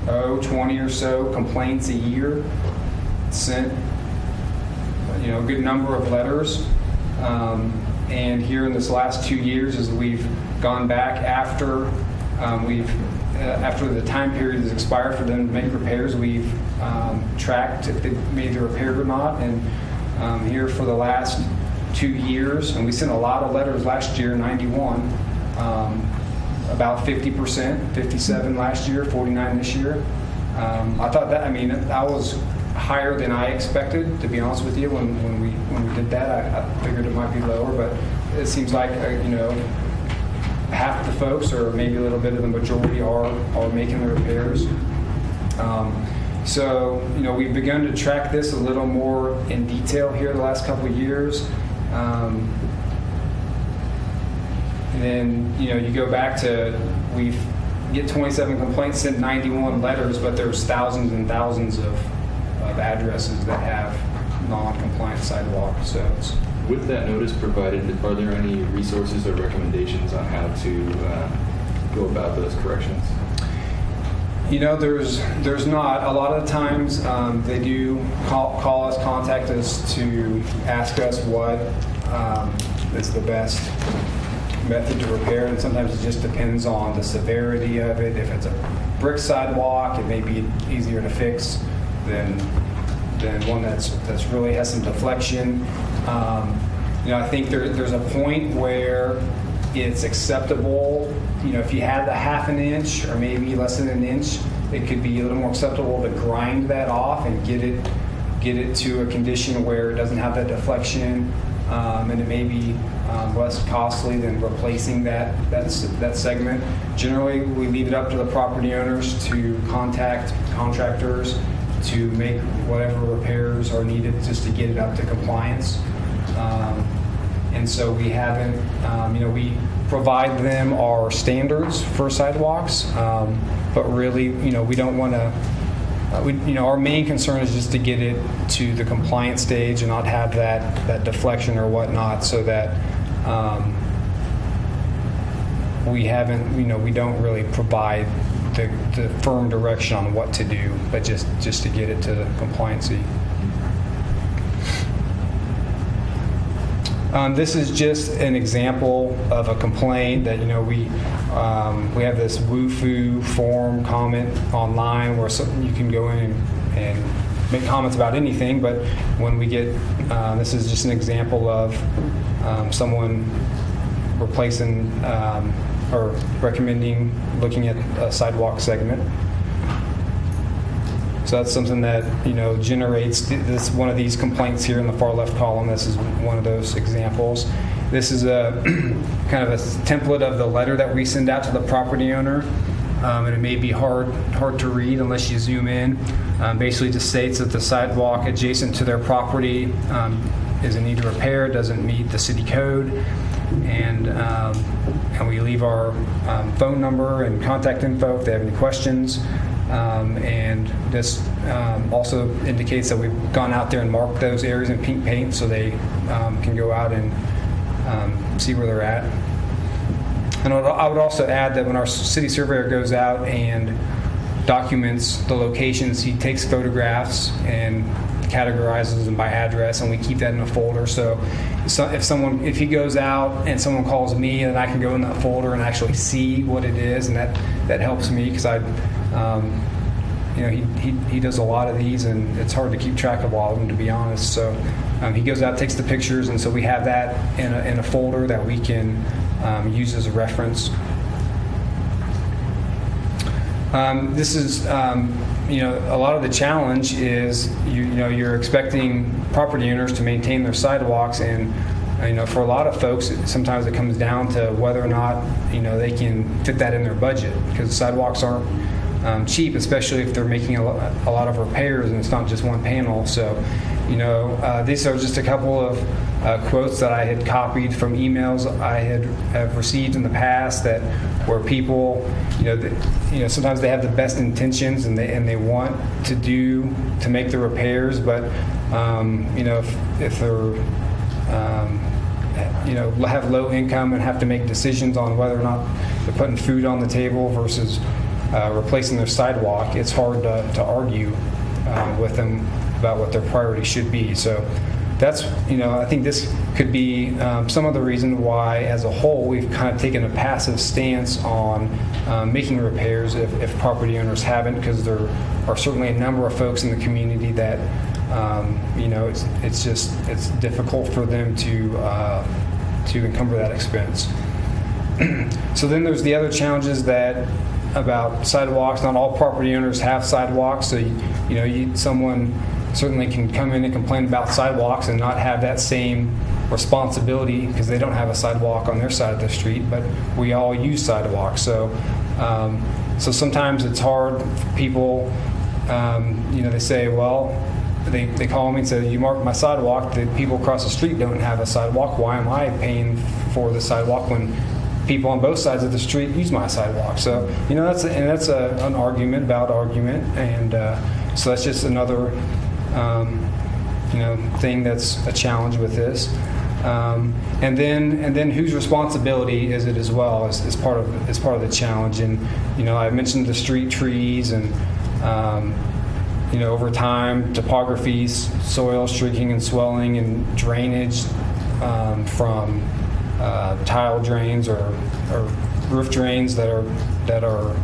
20 or so complaints a year, sent a good number of letters. And here in this last 2 years, as we've gone back after the time period has expired for them to make repairs, we've tracked if they made the repair or not. And here for the last 2 years, and we sent a lot of letters last year, 91, about 50%, 57 last year, 49 this year. I thought that was higher than I expected, to be honest with you. When we did that, I figured it might be lower, but it seems like half the folks, or maybe a little bit of the majority, are making the repairs. So we've begun to track this a little more in detail here the last couple of years. And then, you go back to, we get 27 complaints, sent 91 letters, but there's thousands and thousands of addresses that have non-compliant sidewalks. So it's, With that notice provided, are there any resources or recommendations on how to go about those corrections? there's not. A lot of the times they do call us, contact us to ask us what is the best method to repair, and sometimes it just depends on the severity of it. If it's a brick sidewalk, it may be easier to fix than one that's really has some deflection. I think there's a point where it's acceptable. If you have a half an inch or maybe less than an inch, it could be a little more acceptable to grind that off and get it to a condition where it doesn't have that deflection, and it may be less costly than replacing that segment. Generally, we leave it up to the property owners to contact contractors to make whatever repairs are needed just to get it up to compliance. And so we haven't, we provide them our standards for sidewalks, but really, we don't want to, our main concern is just to get it to the compliance stage and not have that deflection or whatnot, so that we don't really provide the firm direction on what to do, but just to get it to compliancy. This is just an example of a complaint that we have this woo-foo form comment online where you can go in and make comments about anything. But when we get this is just an example of someone replacing or recommending looking at a sidewalk segment. So that's something that generates this one of these complaints here in the far left column. This is one of those examples. This is a kind of a template of the letter that we send out to the property owner, and it may be hard to read unless you zoom in. Basically, just states that the sidewalk adjacent to their property is in need of repair, doesn't meet the city code, and we leave our phone number and contact info if they have any questions. And this also indicates that we've gone out there and marked those areas in pink paint so they can go out and see where they're at. And I would also add that when our city surveyor goes out and documents the locations, he takes photographs and categorizes them by address, and we keep that in a folder. So if he goes out and someone calls me, then I can go in that folder and actually see what it is, and that helps me because he does a lot of these, and it's hard to keep track of all of them, to be honest. So he goes out, takes the pictures, and so we have that in a folder that we can use as a reference. This is, a lot of the challenge is you're expecting property owners to maintain their sidewalks, and for a lot of folks, sometimes it comes down to whether or not they can fit that in their budget, because sidewalks aren't cheap, especially if they're making a lot of repairs and it's not just one panel. So, these are just a couple of quotes that I had copied from emails I have received in the past that where people, sometimes they have the best intentions and they want to make the repairs, but if they're have low income and have to make decisions on whether or not they're putting food on the table versus replacing their sidewalk, it's hard to argue with them about what their priority should be. So that's, I think this could be some of the reason why, as a whole, we've kind of taken a passive stance on making repairs if property owners haven't, because there are certainly a number of folks in the community that, it's difficult for them to encumber that expense. So then there's the other challenges about sidewalks. Not all property owners have sidewalks, so someone certainly can come in and complain about sidewalks and not have that same responsibility because they don't have a sidewalk on their side of the street, but we all use sidewalks. So sometimes it's hard for people, they say, well, they call me and say, you marked my sidewalk, the people across the street don't have a sidewalk, why am I paying for the sidewalk when people on both sides of the street use my sidewalk. So, that's an argument, valid argument, and so that's just another, thing that's a challenge with this. And then whose responsibility is it as well as part of the challenge. And I mentioned the street trees and over time, topography, soil streaking and swelling, and drainage from tile drains or roof drains that are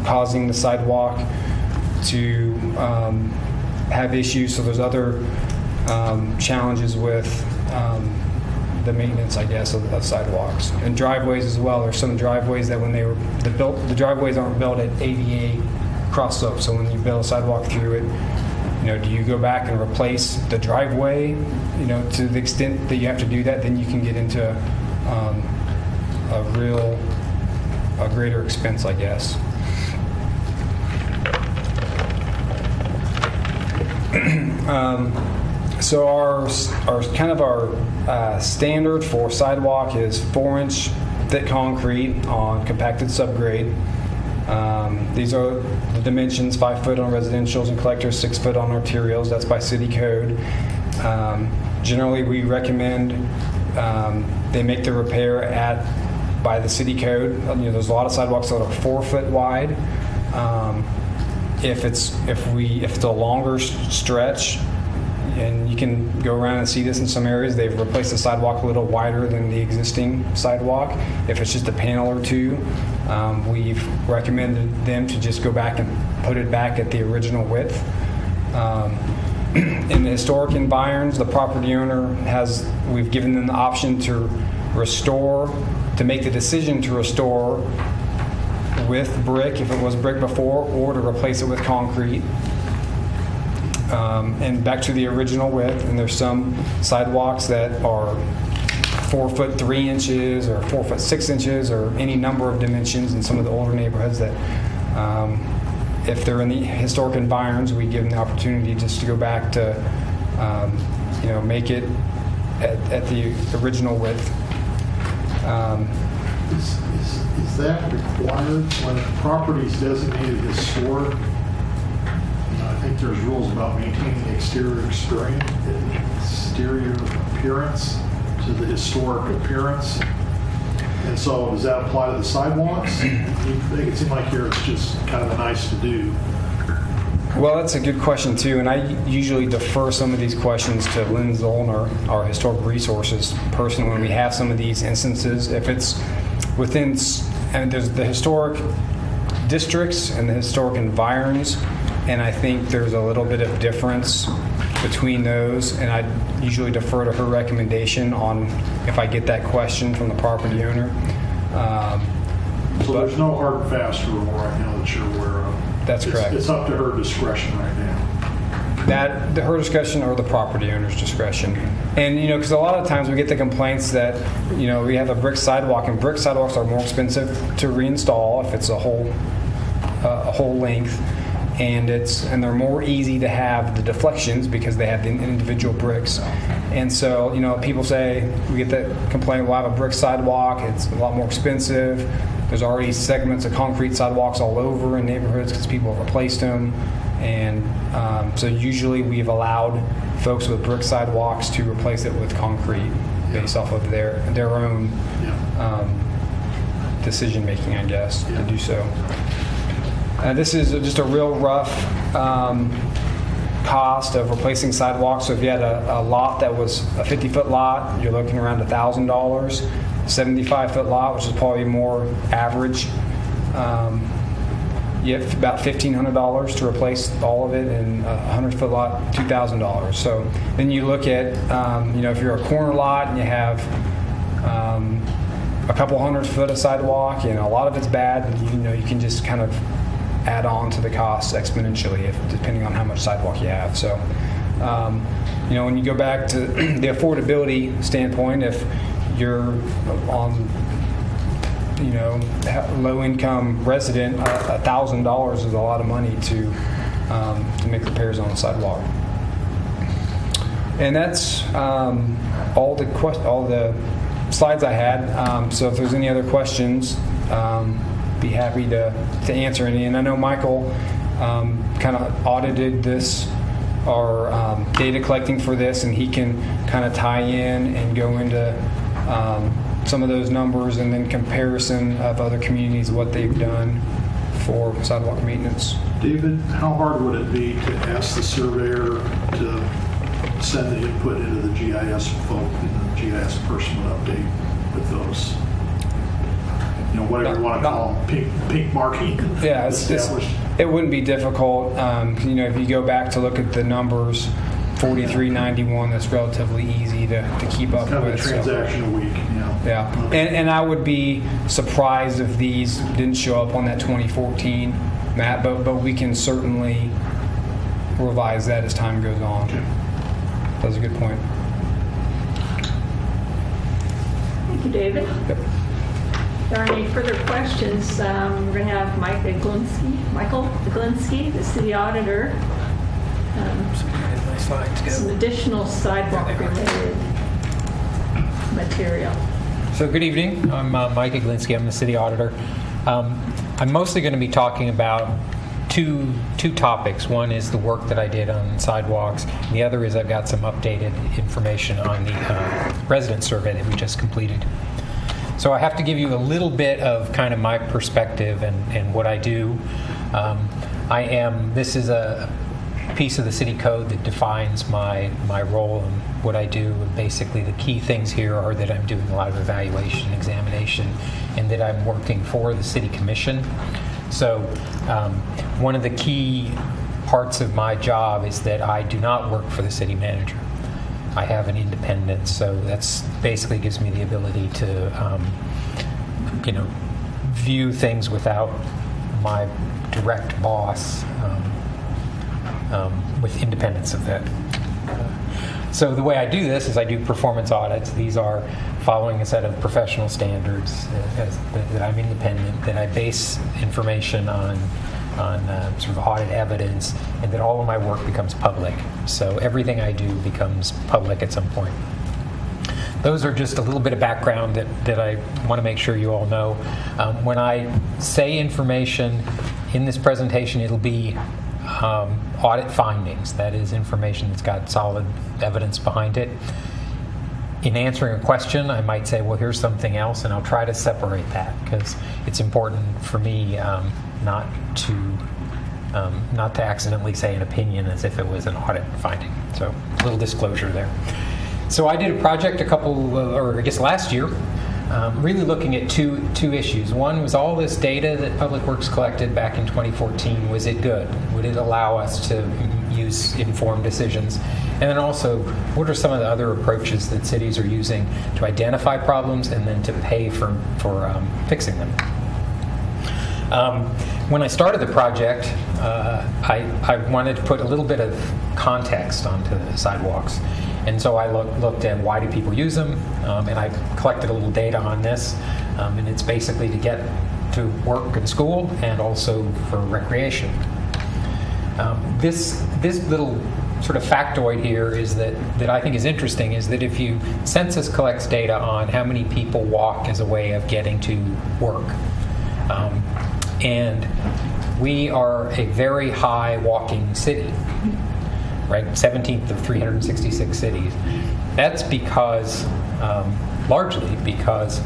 causing the sidewalk to have issues. So there's other challenges with the maintenance, I guess, of sidewalks and driveways as well. There's some driveways that when they were built, the driveways aren't built at ADA cross slope. So when you build a sidewalk through it, do you go back and replace the driveway? To the extent that you have to do that, then you can get into a greater expense, I guess. So our standard for sidewalk is 4-inch thick concrete on compacted subgrade. These are the dimensions: 5 foot on residentials and collectors, 6 foot on arterials. That's by city code. Generally, we recommend they make the repair by the city code. There's a lot of sidewalks that are 4 foot wide. If it's a longer stretch, and you can go around and see this in some areas, they've replaced the sidewalk a little wider than the existing sidewalk. If it's just a panel or two, we've recommended them to just go back and put it back at the original width. In the historic environs, the property owner we've given them the option to make the decision to restore with brick if it was brick before, or to replace it with concrete. And back to the original width. And there's some sidewalks that are 4 foot 3 inches or 4 foot 6 inches or any number of dimensions in some of the older neighborhoods that if they're in the historic environs, we give them the opportunity just to go back to make it at the original width. Is that required when a property is designated historic? I think there's rules about maintaining the exterior appearance to the historic appearance. And so does that apply to the sidewalks? You think it seemed like here it's just kind of a nice to do. Well, that's a good question too, and I usually defer some of these questions to Lynn Zollner, our historic resources person, when we have some of these instances. If it's within, and there's the historic districts and the historic environs, and I think there's a little bit of difference between those, and I usually defer to her recommendation on if I get that question from the property owner. So there's no hard and fast rule right now that you're aware of? That's correct. It's up to her discretion right now. Her discretion or the property owner's discretion. And, because a lot of times we get the complaints that, we have a brick sidewalk, and brick sidewalks are more expensive to reinstall if it's a whole length. And they're more easy to have the deflections because they have the individual bricks. And so, people say, we get that complaint, we'll have a brick sidewalk, it's a lot more expensive. There's already segments of concrete sidewalks all over in neighborhoods because people have replaced them. And so usually we've allowed folks with brick sidewalks to replace it with concrete based off of their own decision making, I guess, to do so. This is just a real rough cost of replacing sidewalks. So if you had a lot that was a 50-foot lot, you're looking around $1,000. 75-foot lot, which is probably more average, you have about $1,500 to replace all of it, and a 100-foot lot, $2,000. So then you look at, if you're a corner lot and you have a couple 100 foot of sidewalk, and a lot of it's bad, you can just kind of add on to the cost exponentially depending on how much sidewalk you have. So, when you go back to the affordability standpoint, if you're on, low-income resident, $1,000 is a lot of money to make repairs on the sidewalk. And that's all the slides I had. So if there's any other questions, be happy to answer any. And I know Michael kind of audited this, our data collecting for this, and he can kind of tie in and go into some of those numbers and then comparison of other communities, what they've done for sidewalk maintenance. David, how hard would it be to ask the surveyor to send the input into the GIS folk and the GIS person would update with those? You know, whatever you want to call them, pink marking. Yeah, established. it wouldn't be difficult. You know, if you go back to look at the numbers, 4391, that's relatively easy to keep up Kind of a with. transaction a week, you know. Yeah, and I would be surprised if these didn't show up on that 2014 map, but we can certainly revise that as time goes on. Okay. That's a good point. Thank you, David. Yep. If there are any further questions, we're going to have Michael Aglinski, the city auditor, some additional sidewalk-related material. So good evening. I'm Mike Aglinski. I'm the city auditor. I'm mostly going to be talking about two topics. One is the work that I did on sidewalks. And the other is I've got some updated information on the resident survey that we just completed. So I have to give you a little bit of kind of my perspective and what I do. This is a piece of the city code that defines my role and what I do. And basically the key things here are that I'm doing a lot of evaluation, examination, and that I'm working for the city commission. So one of the key parts of my job is that I do not work for the city manager. I have an independence, so that's basically gives me the ability to, view things without my direct boss, with independence of that. So the way I do this is I do performance audits. These are following a set of professional standards that I'm independent, that I base information on sort of audit evidence, and that all of my work becomes public. So everything I do becomes public at some point. Those are just a little bit of background that I want to make sure you all know. When I say information in this presentation, it'll be audit findings. That is information that's got solid evidence behind it. In answering a question, I might say, well, here's something else, and I'll try to separate that because it's important for me not to accidentally say an opinion as if it was an audit finding. So a little disclosure there. So I did a project last year, really looking at two issues. One was all this data that Public Works collected back in 2014. Was it good? Would it allow us to use informed decisions? And then also, what are some of the other approaches that cities are using to identify problems and then to pay for fixing them? When I started the project, I wanted to put a little bit of context onto the sidewalks. And so I looked at why do people use them, and I collected a little data on this. And it's basically to get to work and school and also for recreation. This little sort of factoid here is that I think is interesting is that if you census collects data on how many people walk as a way of getting to work, and we are a very high walking city, right? 17th of 366 cities. That's because, largely because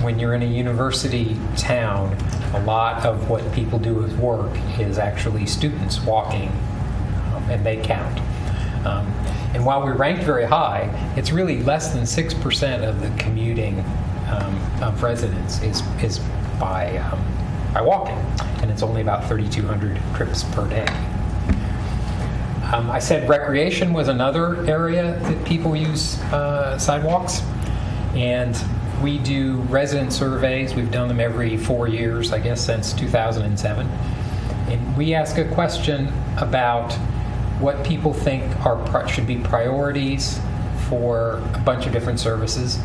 when you're in a university town, a lot of what people do as work is actually students walking, and they count. And while we're ranked very high, it's really less than 6% of the commuting of residents is by walking, and it's only about 3,200 trips per day. I said recreation was another area that people use sidewalks, and we do resident surveys. We've done them every 4 years, I guess, since 2007. And we ask a question about what people think should be priorities for a bunch of different services.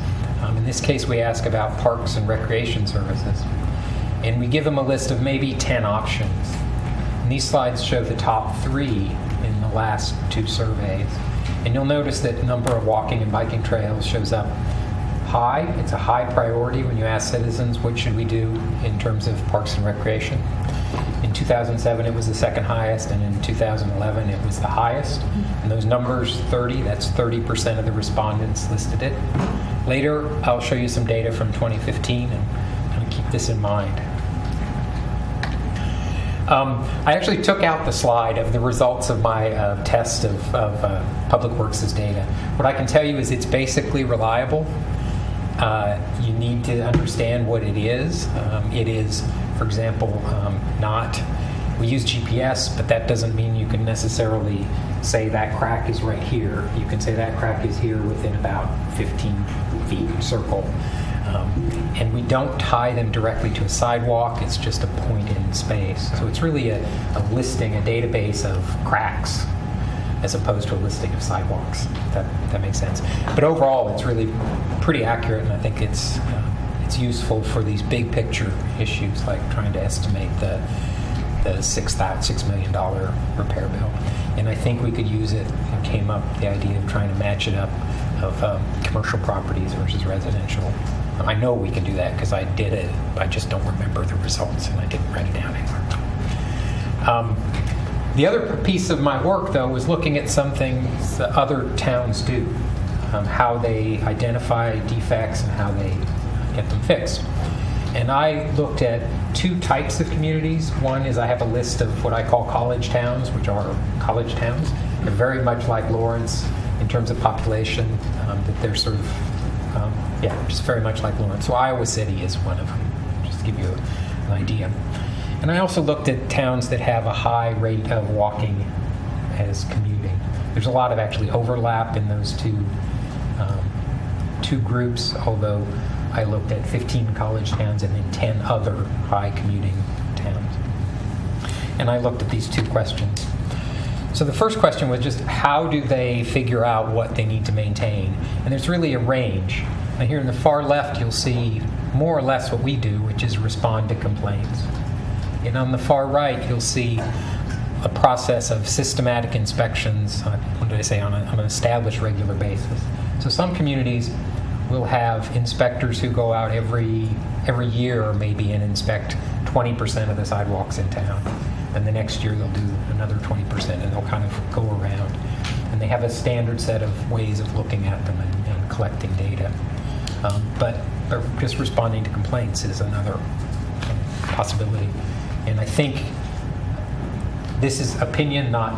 In this case, we ask about parks and recreation services. And we give them a list of maybe 10 options. And these slides show the top 3 in the last 2 surveys. And you'll notice that the number of walking and biking trails shows up high. It's a high priority when you ask citizens what should we do in terms of parks and recreation. In 2007, it was the second highest, and in 2011, it was the highest. And those numbers, 30, that's 30% of the respondents listed it. Later, I'll show you some data from 2015, and kind of keep this in mind. I actually took out the slide of the results of my test of Public Works' data. What I can tell you is it's basically reliable. You need to understand what it is. It is, for example, we use GPS, but that doesn't mean you can necessarily say that crack is right here. You can say that crack is here within about 15 feet circle. And we don't tie them directly to a sidewalk. It's just a point in space. So it's really a listing, a database of cracks, as opposed to a listing of sidewalks. That makes sense. But overall, it's really pretty accurate, and I think it's useful for these big picture issues, like trying to estimate the $6 million repair bill. And I think we could use it. It came up the idea of trying to match it up of commercial properties versus residential. I know we can do that because I did it. I just don't remember the results, and I didn't write it down anywhere. The other piece of my work, though, was looking at some things that other towns do, how they identify defects and how they get them fixed. And I looked at two types of communities. One is I have a list of what I call college towns, which are college towns. They're very much like Lawrence in terms of population, that they're sort of, just very much like Lawrence. So Iowa City is one of them, just to give you an idea. And I also looked at towns that have a high rate of walking as commuting. There's a lot of actually overlap in those two groups, although I looked at 15 college towns and then 10 other high commuting towns. And I looked at these two questions. So the first question was just how do they figure out what they need to maintain? And there's really a range. Now here in the far left, you'll see more or less what we do, which is respond to complaints. And on the far right, you'll see a process of systematic inspections, on an established regular basis. So some communities will have inspectors who go out every year maybe and inspect 20% of the sidewalks in town. And the next year they'll do another 20%, and they'll kind of go around. And they have a standard set of ways of looking at them and collecting data. But just responding to complaints is another possibility. And I think this is opinion, not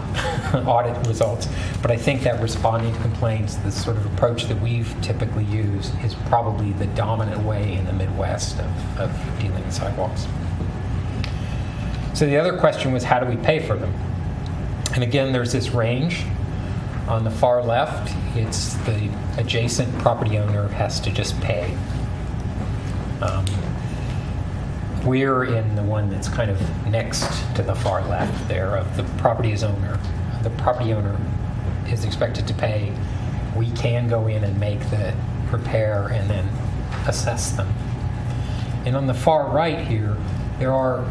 audit results, but I think that responding to complaints, the sort of approach that we've typically used, is probably the dominant way in the Midwest of dealing with sidewalks. So the other question was, how do we pay for them? And again, there's this range. On the far left, it's the adjacent property owner has to just pay. We're in the one that's kind of next to the far left there of the property owner. The property owner is expected to pay. We can go in and make the repair and then assess them. And on the far right here, there are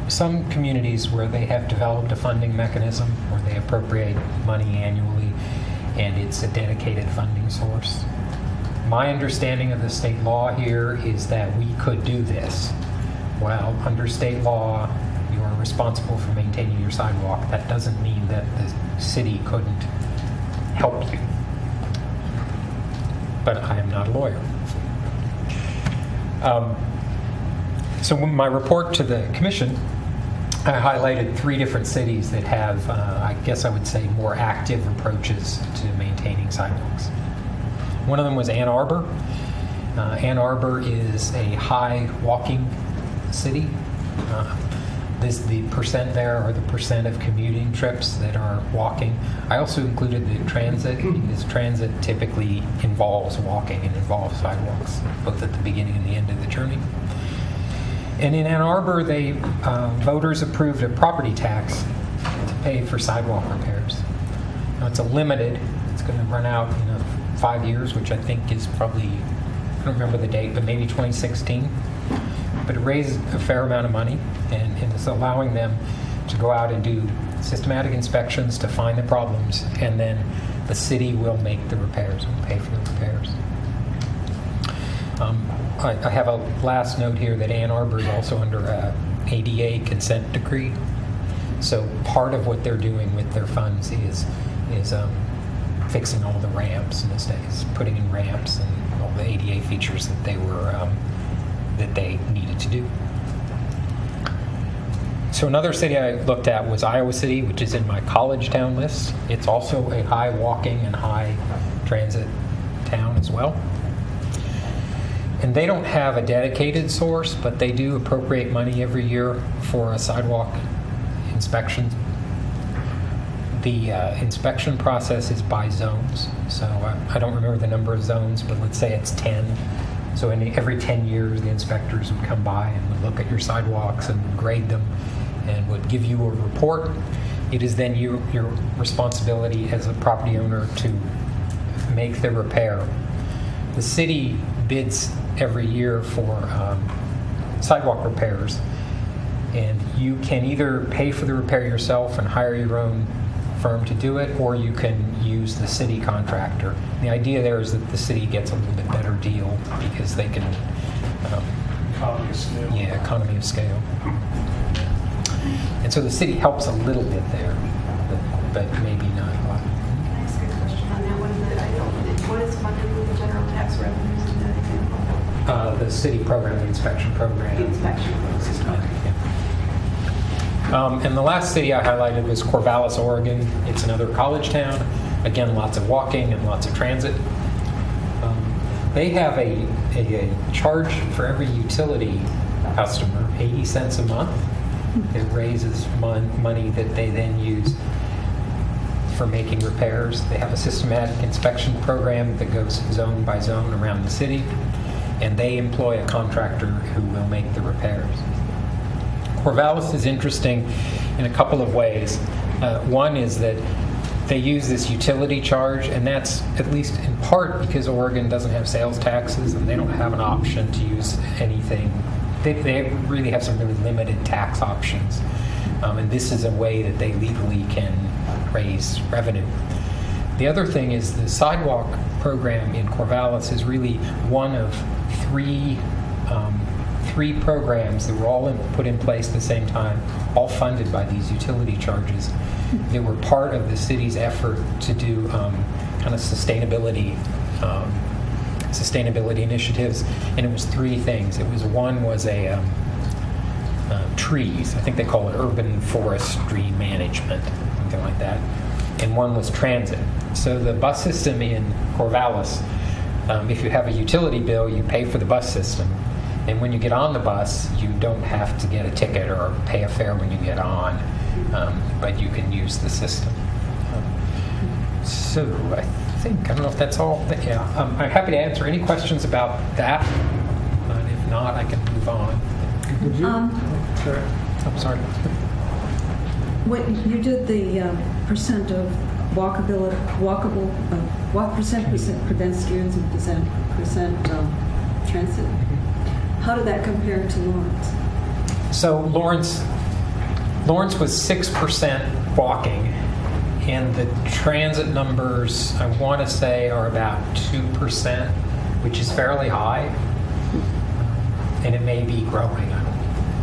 some communities where they have developed a funding mechanism where they appropriate money annually, and it's a dedicated funding source. My understanding of the state law here is that we could do this. Well, under state law, you are responsible for maintaining your sidewalk. That doesn't mean that the city couldn't help you. But I am not a lawyer. So in my report to the commission, I highlighted 3 different cities that have, I guess I would say, more active approaches to maintaining sidewalks. One of them was Ann Arbor. Ann Arbor is a high walking city. The percent there are the percent of commuting trips that are walking. I also included the transit, because transit typically involves walking and involves sidewalks, both at the beginning and the end of the journey. And in Ann Arbor, voters approved a property tax to pay for sidewalk repairs. Now it's it's going to run out in 5 years, which I think is probably, I don't remember the date, but maybe 2016. But it raised a fair amount of money, and it's allowing them to go out and do systematic inspections to find the problems, and then the city will make the repairs, will pay for the repairs. I have a last note here that Ann Arbor is also under a ADA consent decree. So part of what they're doing with their funds is fixing all the ramps in the states, putting in ramps and all the ADA features that they needed to do. So another city I looked at was Iowa City, which is in my college town list. It's also a high walking and high transit town as well. And they don't have a dedicated source, but they do appropriate money every year for a sidewalk inspection. The inspection process is by zones. So I don't remember the number of zones, but let's say it's 10. So every 10 years, the inspectors would come by and would look at your sidewalks and grade them and would give you a report. It is then your responsibility as a property owner to make the repair. The city bids every year for sidewalk repairs, and you can either pay for the repair yourself and hire your own firm to do it, or you can use the city contractor. The idea there is that the city gets a little bit better deal because they can Economy of scale. yeah, economy of scale. And so the city helps a little bit there, but maybe not a lot. Can I ask a question on that one? What is funded with the general tax revenues in that example? The city program, the inspection program. The inspection program. Yeah. And the last city I highlighted was Corvallis, Oregon. It's another college town. Again, lots of walking and lots of transit. They have a charge for every utility customer, 80 cents a month. It raises money that they then use for making repairs. They have a systematic inspection program that goes zone by zone around the city, and they employ a contractor who will make the repairs. Corvallis is interesting in a couple of ways. One is that they use this utility charge, and that's at least in part because Oregon doesn't have sales taxes and they don't have an option to use anything. They really have some really limited tax options, and this is a way that they legally can raise revenue. The other thing is the sidewalk program in Corvallis is really one of three programs that were all put in place at the same time, all funded by these utility charges. They were part of the city's effort to do kind of sustainability initiatives, and it was three things. One was trees. I think they call it urban forestry management, something like that. And one was transit. So the bus system in Corvallis, if you have a utility bill, you pay for the bus system. And when you get on the bus, you don't have to get a ticket or pay a fare when you get on, but you can use the system. So I don't know if that's all. Yeah, I'm happy to answer any questions about that. But if not, I can move on. Would you? Sure. I'm sorry. When you did the percent of what percent pedestrians and percent transit? How did that compare to Lawrence? So Lawrence was 6% walking, and the transit numbers, I want to say, are about 2%, which is fairly high, and it may be growing.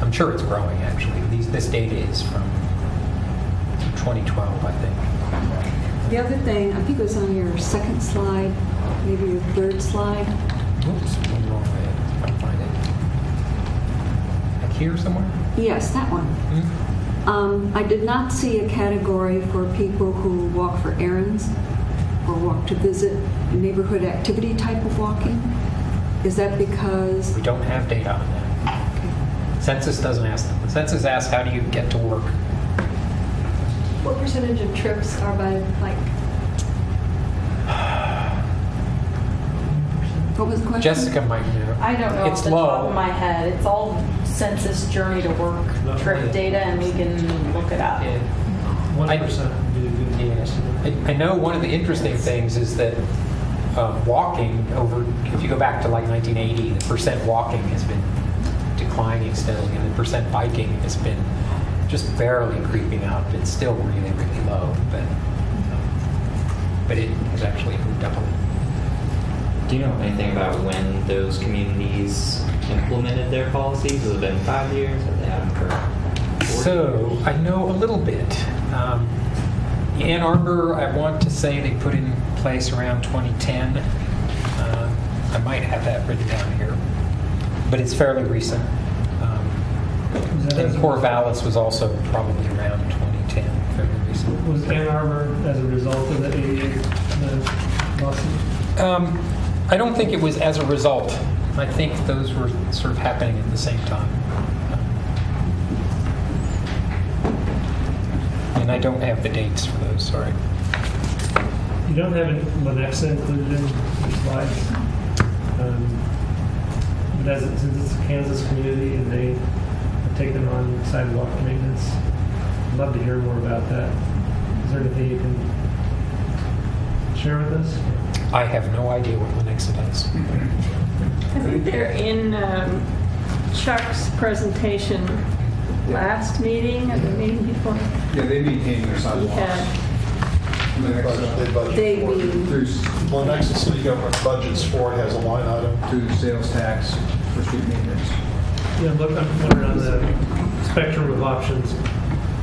I'm sure it's growing, actually. This data is from 2012, I think. The other thing, I think it was on your second slide, maybe your third slide. Oops, one wrong way. I'll find it. Like here somewhere? Yes, that one. Mm-hmm. I did not see a category for people who walk for errands or walk to visit neighborhood activity type of walking. Is that because? We don't have data on that. Okay. Census doesn't ask them. The census asks, how do you get to work? What percentage of trips are by, like, What was the question? Jessica might know. I don't know It's off the top low. of my head. It's all census journey to work trip data, and we can look it up. Yeah. 1% would be a good Yeah. estimate. I know one of the interesting things is that walking over, if you go back to like 1980, the percent walking has been declining steadily, and the percent biking has been just barely creeping up. It's still really, really low, but it has actually moved up a little. Do you know anything about when those communities implemented their policies? Has it been 5 years? Have they had them for 4 So years? I know a little bit. Ann Arbor, I want to say they put in place around 2010. I might have that written down here, but it's fairly recent. And Corvallis was also probably around 2010, fairly recent. Was Ann Arbor as a result of the 88 lawsuit? I don't think it was as a result. I think those were sort of happening at the same time. And I don't have the dates for those, sorry. You don't have Lenexa included in your slides. But since it's a Kansas community and they have taken on sidewalk maintenance, I'd love to hear more about that. Is there anything you can share with us? I have no idea what Lenexa does. I think they're in Chuck's presentation last meeting, or the meeting before. Yeah, they maintain their He sidewalks. had, They mean, Through, Well, next, the city government budgets for it has a line item. through sales tax for street maintenance. Yeah, look, I'm wondering on the spectrum of options,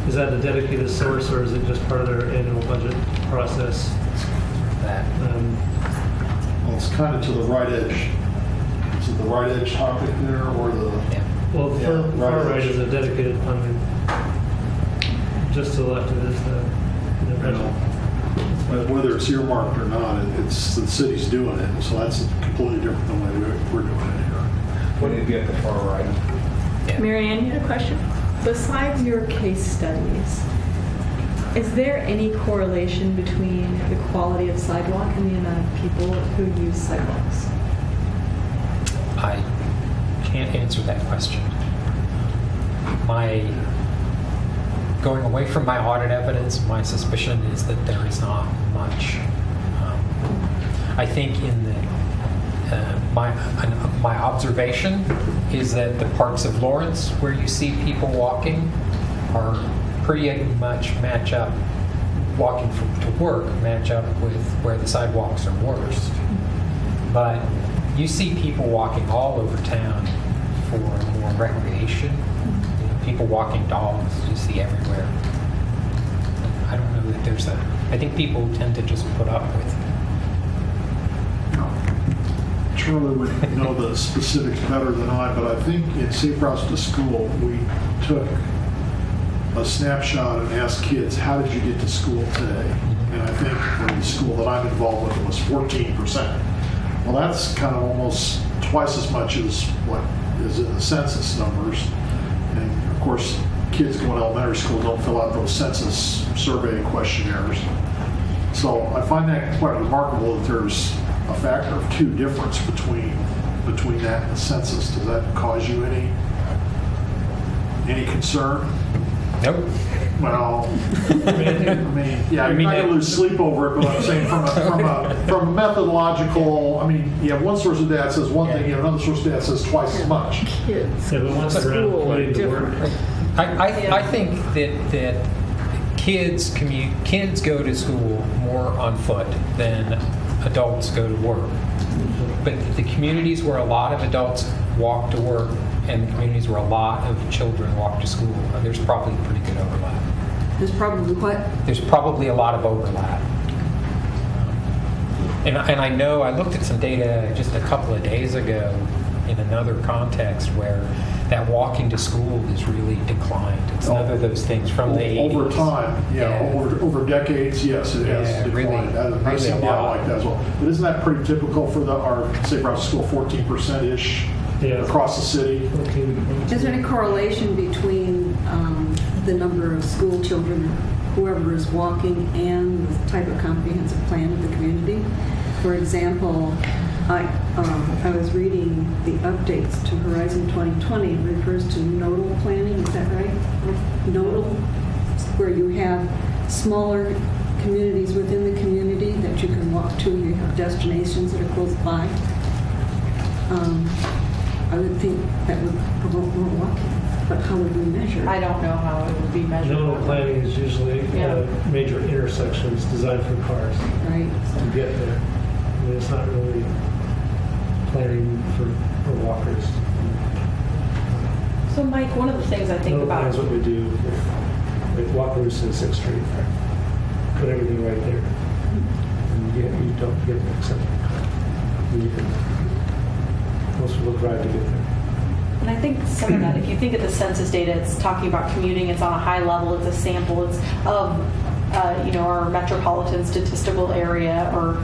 is that a dedicated source or is it just part of their annual budget process? That. Well, it's kind of to the right edge. Is it the right edge topic there, or the? Yeah. Well, the Yeah, far right. right is a dedicated funding. Just to the left of it is the budget. But whether it's earmarked or not, it's the city's doing it, so that's completely different than the way we're doing it here. What did you get the far right? Yeah. Mary Ann, you had a question? Besides your case studies, is there any correlation between the quality of sidewalk and the amount of people who use sidewalks? I can't answer that question. Going away from my audit evidence, my suspicion is that there is not much. I think in my observation is that the parts of Lawrence where you see people walking are pretty much match up, walking to work match up with where the sidewalks are worst. But you see people walking all over town for more recreation. You know, people walking dogs you see everywhere. I don't know that there's I think people tend to just put up with. Charlie would know the specifics better than I, but I think in Safe Routes to School, we took a snapshot and asked kids, how did you get to school today? And I think for the school that I'm involved with, it was 14%. Well, that's kind of almost twice as much as what is in the census numbers. And of course, kids going to elementary school don't fill out those census survey questionnaires. So I find that quite remarkable that there's a factor of 2 difference between that and the census. Does that cause you any concern? Nope. Well, I mean, yeah, you're not going to lose sleep over it, but I'm saying from a methodological, I mean, you have one source of data says one thing, you have another source of data says twice as much. Kids. Yeah, but once they're around School, putting to work. I think that kids go to school more on foot than adults go to work. But the communities where a lot of adults walk to work and the communities where a lot of children walk to school, there's probably pretty good overlap. There's probably what? There's probably a lot of overlap. And I know I looked at some data just a couple of days ago in another context where that walking to school has really declined. It's another of those things from the 80s. Over time, over decades, yes, it has declined. Really I've seen a data lot. like that as well. But isn't that pretty typical for our Safe Routes to School, 14%-ish across the city? Is there any correlation between the number of school children, whoever is walking, and the type of comprehensive plan of the community? For example, I was reading the updates to Horizon 2020. It refers to nodal planning, is that right? Nodal, where you have smaller communities within the community that you can walk to. You have destinations that are close by. I would think that would promote more walking, but how would we measure? I don't know how it would be measured. Nodal planning is usually major intersections designed for cars Right. to get there. I mean, it's not really planning for walkers. So Mike, one of the things I think No, about. that's what we do with walkers in 6th Street. Put everything right there. And you don't get an exception. You can, most people drive to get there. And I think some of that, if you think of the census data, it's talking about commuting, it's on a high level, it's a sample, it's of our metropolitan statistical area, or,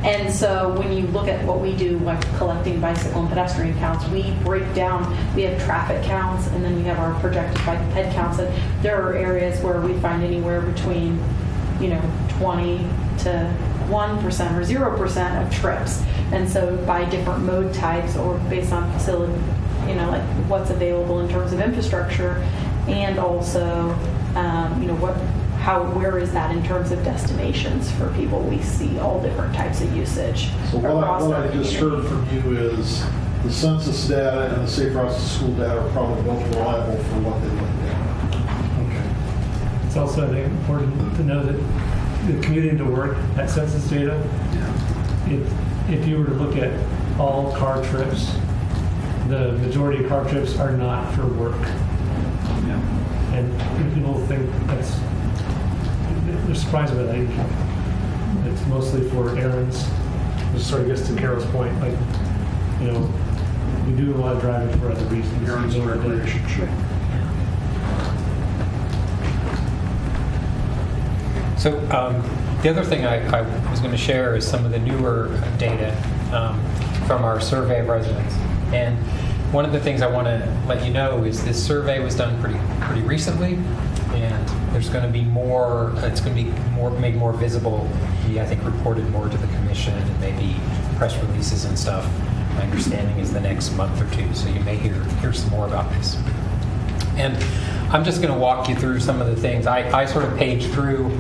and so when you look at what we do, like collecting bicycle and pedestrian counts, we break down, we have traffic counts, and then we have our projected bike ped counts, and there are areas where we find anywhere between, 20 to 1% or 0% of trips. And so by different mode types or based on facility, like what's available in terms of infrastructure, and also, where is that in terms of destinations for people? We see all different types of usage. So across what our I just community. heard from you is the census data and the Safe Routes to School data are probably both reliable for what they looked at. Okay. It's also, I think, important to know that the commuting to work, that census data, if you were to look at all car trips, the majority of car trips are not for work. And people think they're surprised by that. It's mostly for errands, which sort of gets to Carol's point. Like, we do a lot of driving for other reasons. Errands and recreation. Sure. So the other thing I was going to share is some of the newer data from our survey of residents. And one of the things I want to let you know is this survey was done pretty recently, and there's going to be more. It's going to be made more visible. I think reported more to the commission, and maybe press releases and stuff. My understanding is the next month or two, so you may hear some more about this. And I'm just going to walk you through some of the things. I sort of paged through.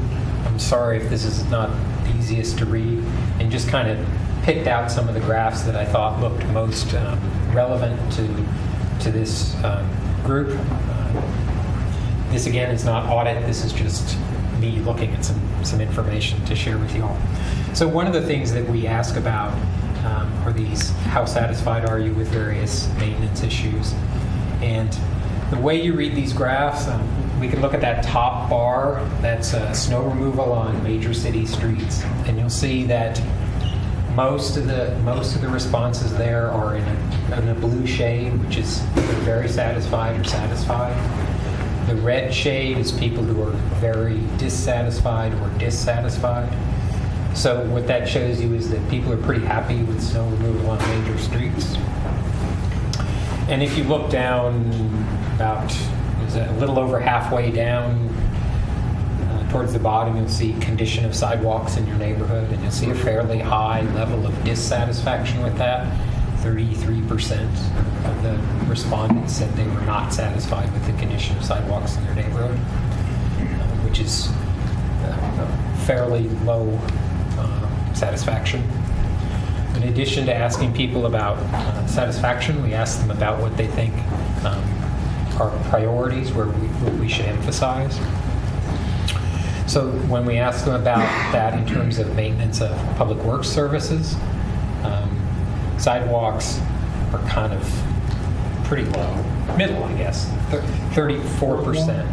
I'm sorry if this is not the easiest to read, and just kind of picked out some of the graphs that I thought looked most relevant to this group. This again is not audit. This is just me looking at some information to share with you all. So one of the things that we ask about are these: how satisfied are you with various maintenance issues? And the way you read these graphs, we can look at that top bar. That's snow removal on major city streets, and you'll see that most of the responses there are in a blue shade, which is very satisfied or satisfied. The red shade is people who are very dissatisfied or dissatisfied. So what that shows you is that people are pretty happy with snow removal on major streets. And if you look down about a little over halfway down towards the bottom, you'll see condition of sidewalks in your neighborhood, and you'll see a fairly high level of dissatisfaction with that. 33% of the respondents said they were not satisfied with the condition of sidewalks in their neighborhood, which is fairly low satisfaction. In addition to asking people about satisfaction, we ask them about what they think are priorities, where we should emphasize. So when we ask them about that in terms of maintenance of public works services, sidewalks are kind of pretty low, middle, I guess, 34%.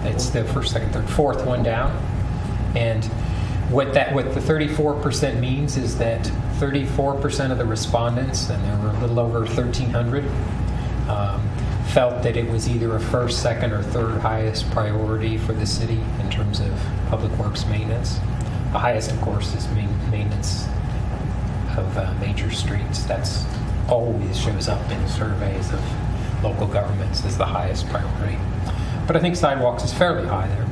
It's the first, second, third, fourth one down. And what the 34% means is that 34% of the respondents, and there were a little over 1,300, felt that it was either a first, second, or third highest priority for the city in terms of public works maintenance. The highest, of course, is maintenance of major streets. That's always shows up in surveys of local governments as the highest priority. But I think sidewalks is fairly high there.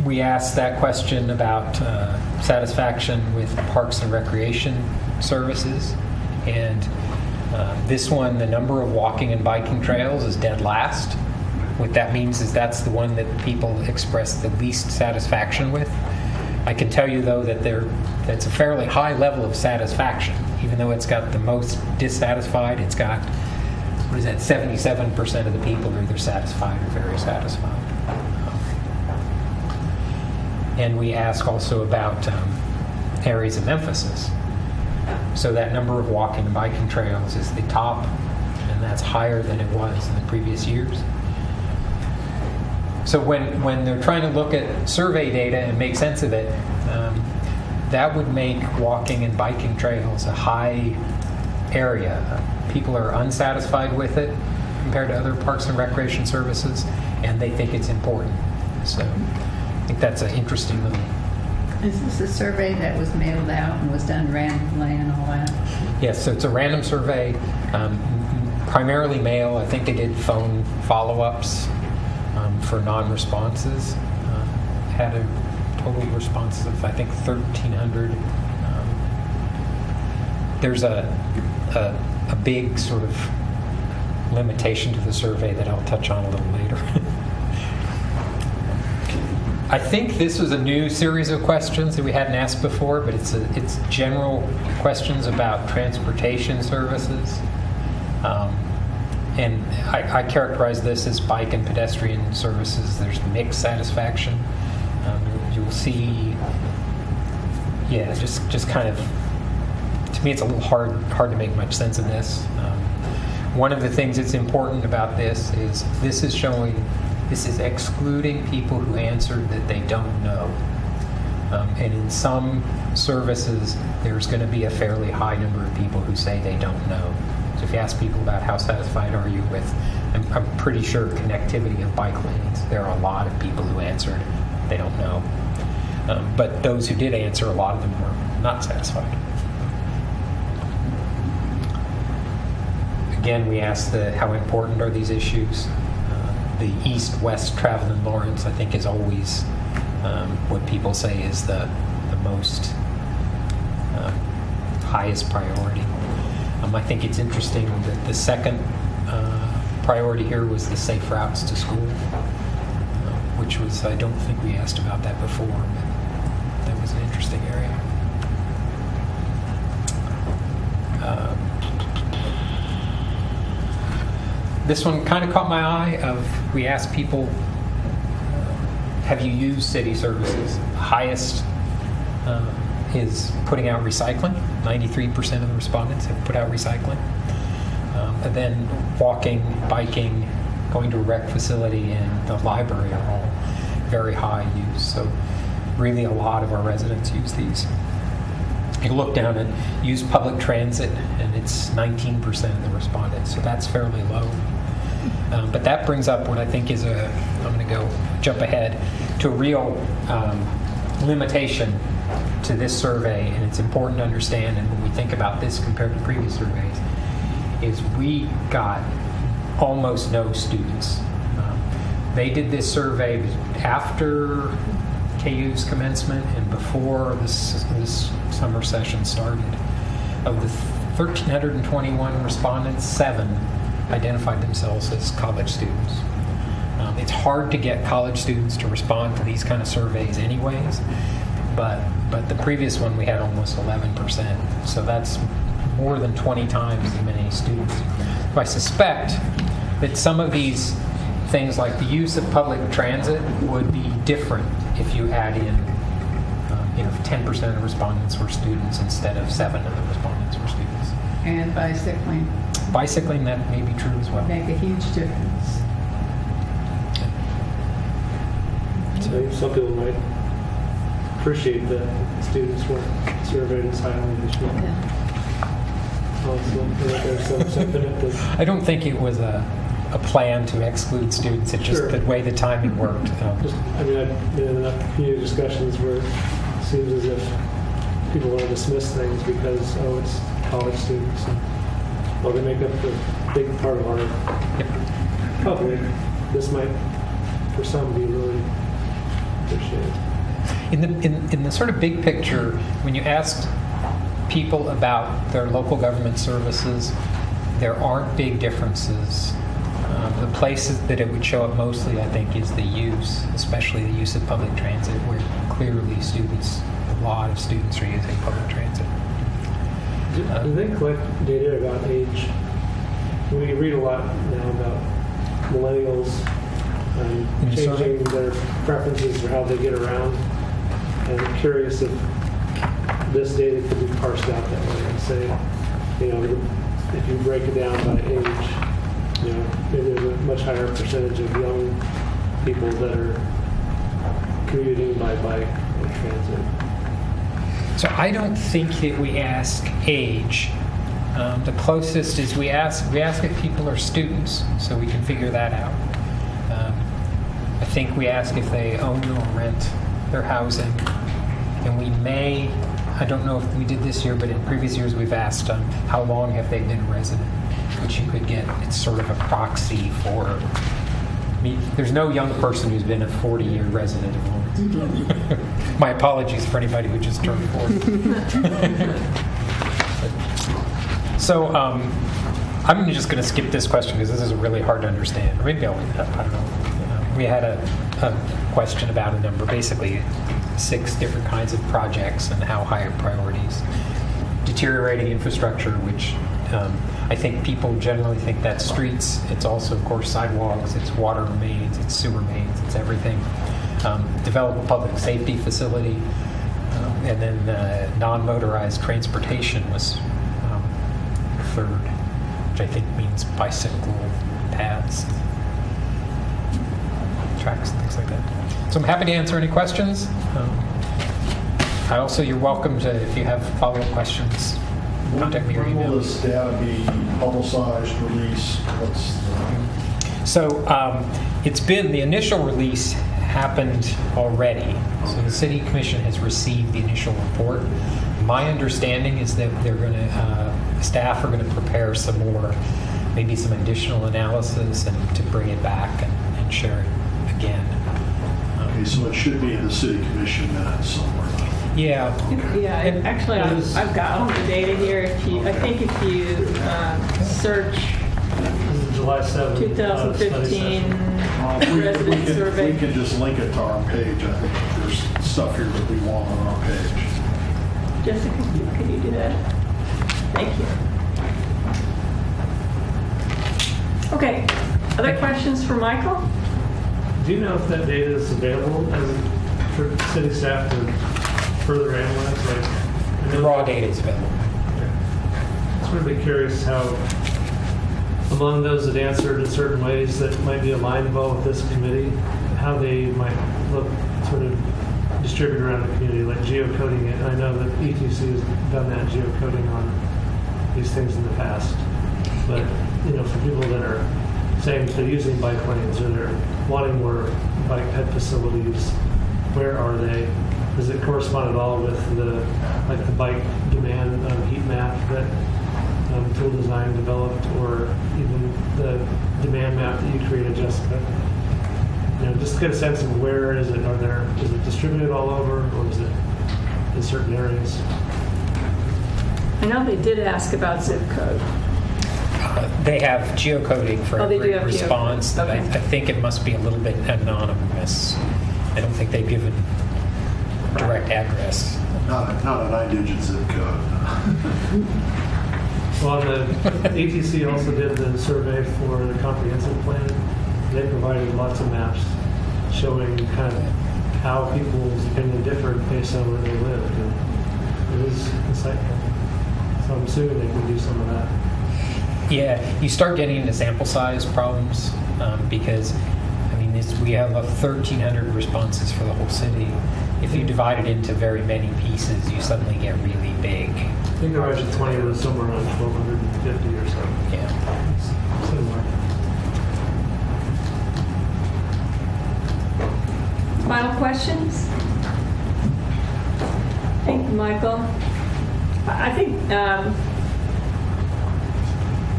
We asked that question about satisfaction with parks and recreation services, and this one, the number of walking and biking trails is dead last. What that means is that's the one that people express the least satisfaction with. I can tell you, though, that that's a fairly high level of satisfaction. Even though it's got the most dissatisfied, it's got, 77% of the people are either satisfied or very satisfied. And we ask also about areas of emphasis. So that number of walking and biking trails is the top, and that's higher than it was in the previous years. So when they're trying to look at survey data and make sense of it, that would make walking and biking trails a high area. People are unsatisfied with it compared to other parks and recreation services, and they think it's important. So I think that's an interesting little... Is this a survey that was mailed out and was done randomly and all that? Yes, so it's a random survey, primarily mail. I think they did phone follow-ups for non-responses. Had a total responses of, I think, 1,300. There's a big sort of limitation to the survey that I'll touch on a little later. I think this was a new series of questions that we hadn't asked before, but it's general questions about transportation services. And I characterize this as bike and pedestrian services. There's mixed satisfaction. You'll see, just kind of, to me it's a little hard to make much sense of this. One of the things that's important about this is showing, this is excluding people who answered that they don't know. And in some services, there's going to be a fairly high number of people who say they don't know. So if you ask people about how satisfied are you with, I'm pretty sure connectivity of bike lanes, there are a lot of people who answered they don't know. But those who did answer, a lot of them were not satisfied. Again, we asked how important are these issues. The east-west travel in Lawrence, I think, is always what people say is the most highest priority. I think it's interesting that the second priority here was the safe routes to school, which was, I don't think we asked about that before, but that was an interesting area. This one kind of caught my eye. We asked people, have you used city services? Highest is putting out recycling. 93% of the respondents have put out recycling. And then walking, biking, going to a rec facility, and the library are all very high use. So really a lot of our residents use these. You look down at use public transit, and it's 19% of the respondents. So that's fairly low. But that brings up what I think is I'm going to jump ahead to a real limitation to this survey, and it's important to understand, and when we think about this compared to previous surveys, is we got almost no students. They did this survey after KU's commencement and before this summer session started. Of the 1,321 respondents, 7 identified themselves as college students. It's hard to get college students to respond to these kind of surveys anyways, but the previous one we had almost 11%, so that's more than 20 times as many students. I suspect that some of these things like the use of public transit would be different if you add in 10% of the respondents were students instead of 7 of the respondents were students. And bicycling. Bicycling, that may be true as well. Make a huge difference. So some people might appreciate that students weren't surveyed as highly this year. There's some sentiment that I don't think it was a plan to exclude students. It's just the way the timing worked. I've been in enough community discussions where it seems as if people want to dismiss things because, it's college students. Well, they make up a big part of our public. This might, for some, be really appreciated. In the sort of big picture, when you asked people about their local government services, there aren't big differences. The places that it would show up mostly, I think, is the use, especially the use of public transit, where clearly a lot of students are using public transit. Do they collect data about age? We read a lot now about millennials changing their preferences for how they get around. And I'm curious if this data could be parsed out that way and say, if you break it down by age, maybe there's a much higher percentage of young people that are commuting by bike or transit. So I don't think that we ask age. The closest is we ask if people are students, so we can figure that out. I think we ask if they own or rent their housing, and we may, I don't know if we did this year, but in previous years we've asked how long have they been resident, which you could get. It's sort of a proxy for. There's no young person who's been a 40-year resident of Lawrence. My apologies for anybody who just turned 40. So I'm just going to skip this question because this is really hard to understand. Or maybe I don't know. We had a question about a number, basically 6 different kinds of projects and how high are priorities. Deteriorating infrastructure, which I think people generally think that's streets. It's also, of course, sidewalks, it's water mains, it's sewer mains, it's everything. Develop a public safety facility. And then non-motorized transportation was third, which I think means bicycle paths, tracks, and things like that. So I'm happy to answer any questions. You're welcome to, if you have follow-up questions, contact me or When email. will this data be publicized, released? So it's been, the initial release happened already. So the City Commission has received the initial report. My understanding is that they're going to, staff are going to prepare some more, maybe some additional analysis and to bring it back and share it again. Okay, so it should be in the City Commission minutes somewhere. Yeah. Yeah, actually, I've got all the data here. I think if you search This is July 7th. 2015 We resident survey. can just link it to our page. I think there's stuff here that we want on our page. Jessica, can you do that? Thank you. Okay, other questions for Michael? Do you know if that data is available for city staff to further analyze? The raw data is available. I'm sort of curious how, among those that answered in certain ways that might be aligned well with this committee, how they might look sort of distributed around the community, like geocoding it. And I know that ETC has done that geocoding on these things in the past. But, for people that are saying they're using bike lanes or they're wanting more bike ped facilities, where are they? Does it correspond at all with the bike demand heat map that Tool Design developed, or even the demand map that you created, Jessica? Just to get a sense of where is it? Is it distributed all over, or is it in certain areas? I know they did ask about zip code. They have geocoding for They do every have response. geocoding. Okay. I think it must be a little bit anonymous. I don't think they've given direct address. Not a 9-digit zip code. Well, the ETC also did the survey for the comprehensive plan. They provided lots of maps showing kind of how people's opinion differed based on where they lived. And it is insightful. So I'm assuming they can do some of that. Yeah, you start getting into sample size problems because, we have 1,300 responses for the whole city. If you divide it into very many pieces, you suddenly get really big. I think the Horizon 20 was somewhere around 1,250 or so. Yeah. It's similar. Final questions? Thank you, Michael. I think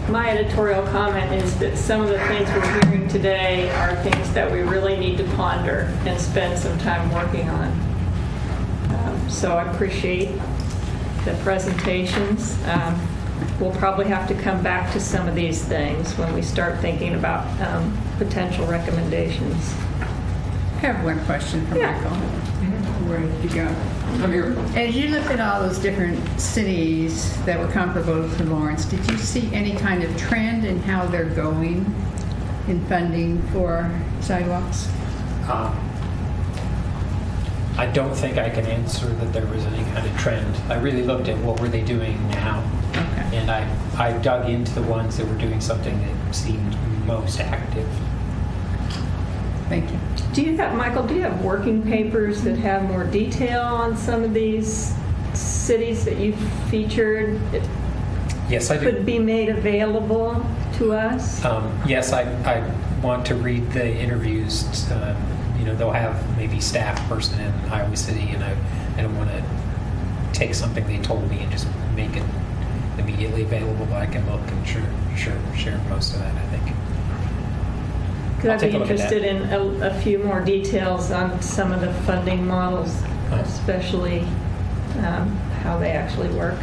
my editorial comment is that some of the things we're hearing today are things that we really need to ponder and spend some time working on. So I appreciate the presentations. We'll probably have to come back to some of these things when we start thinking about potential recommendations. I have one question for Yeah. Michael. Where did you go? As you look at all those different cities that were comparable to Lawrence, did you see any kind of trend in how they're going in funding for sidewalks? I don't think I can answer that there was any kind of trend. I really looked at what were they doing now, Okay. and I dug into the ones that were doing something that seemed most active. Thank you. Do you have, Michael, do you have working papers that have more detail on some of these cities that you've featured that Yes, I do. could be made available to us? Yes, I want to read the interviews. They'll have maybe staff person in Iowa City, and I don't want to take something they told me and just make it immediately available. But I can look and share most of that, I think. Could I I'll take be a look at that. interested in a few more details on some of the funding models, especially how they actually work?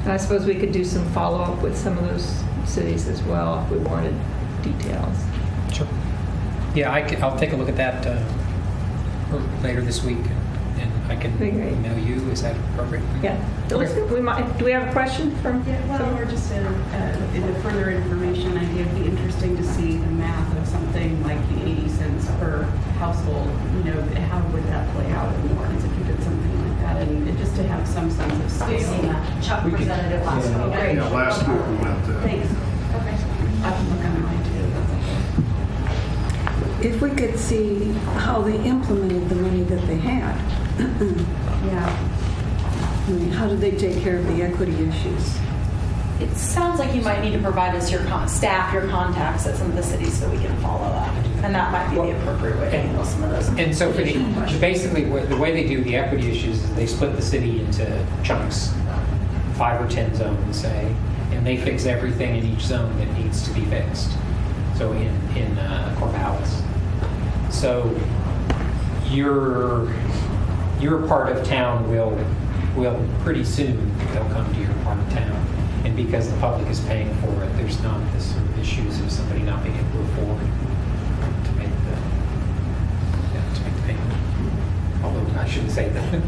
And I suppose we could do some follow-up with some of those cities as well if we wanted details. Sure. Yeah, I'll take a look at that later this week, and I can That'd be great. email you. Is that appropriate? Yeah. Okay. Do we have a question from? Yeah, well, or just in the further information, I think it'd be interesting to see the math of something like the 80 cents per household. How would that play out in warrants if you did something like that, and just to have some sense of scale. Chuck presented it last week. Great. Yeah, last week we went there. Thanks. Okay. I can look on mine too. If we could see how they implemented the money that they had. Yeah. I mean, how did they take care of the equity issues? It sounds like you might need to provide us your staff, your contacts at some of the cities so we can follow up. And that might be the appropriate way to handle some of those. And so for additional questions. basically the way they do the equity issues is they split the city into chunks, 5 or 10 zones, say, and they fix everything in each zone that needs to be fixed. So in Corvallis. So your part of town will pretty soon they'll come to your part of town, and because the public is paying for it, there's not this sort of issues of somebody not being able to afford to make the payment. Although I shouldn't say that the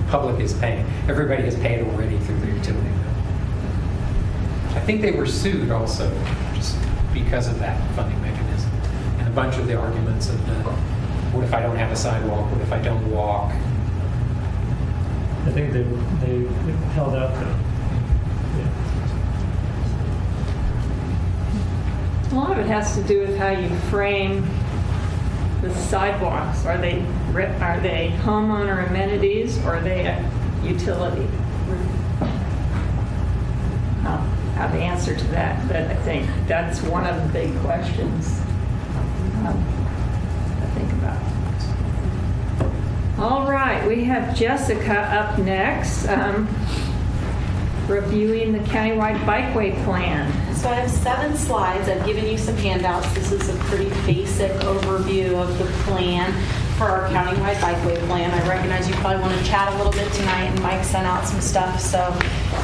public is paying. Everybody has paid already through their utility bill. I think they were sued also just because of that funding mechanism, and a bunch of the arguments of what if I don't have a sidewalk? What if I don't walk? I think they held out though. A lot of it has to do with how you frame the sidewalks. Are they homeowner amenities or are they a utility? I'll have the answer to that, but I think that's one of the big questions to think about. All right, we have Jessica up next, reviewing the countywide bikeway plan. So I have 7 slides. I've given you some handouts. This is a pretty basic overview of the plan for our countywide bikeway plan. I recognize you probably want to chat a little bit tonight, and Mike sent out some stuff, so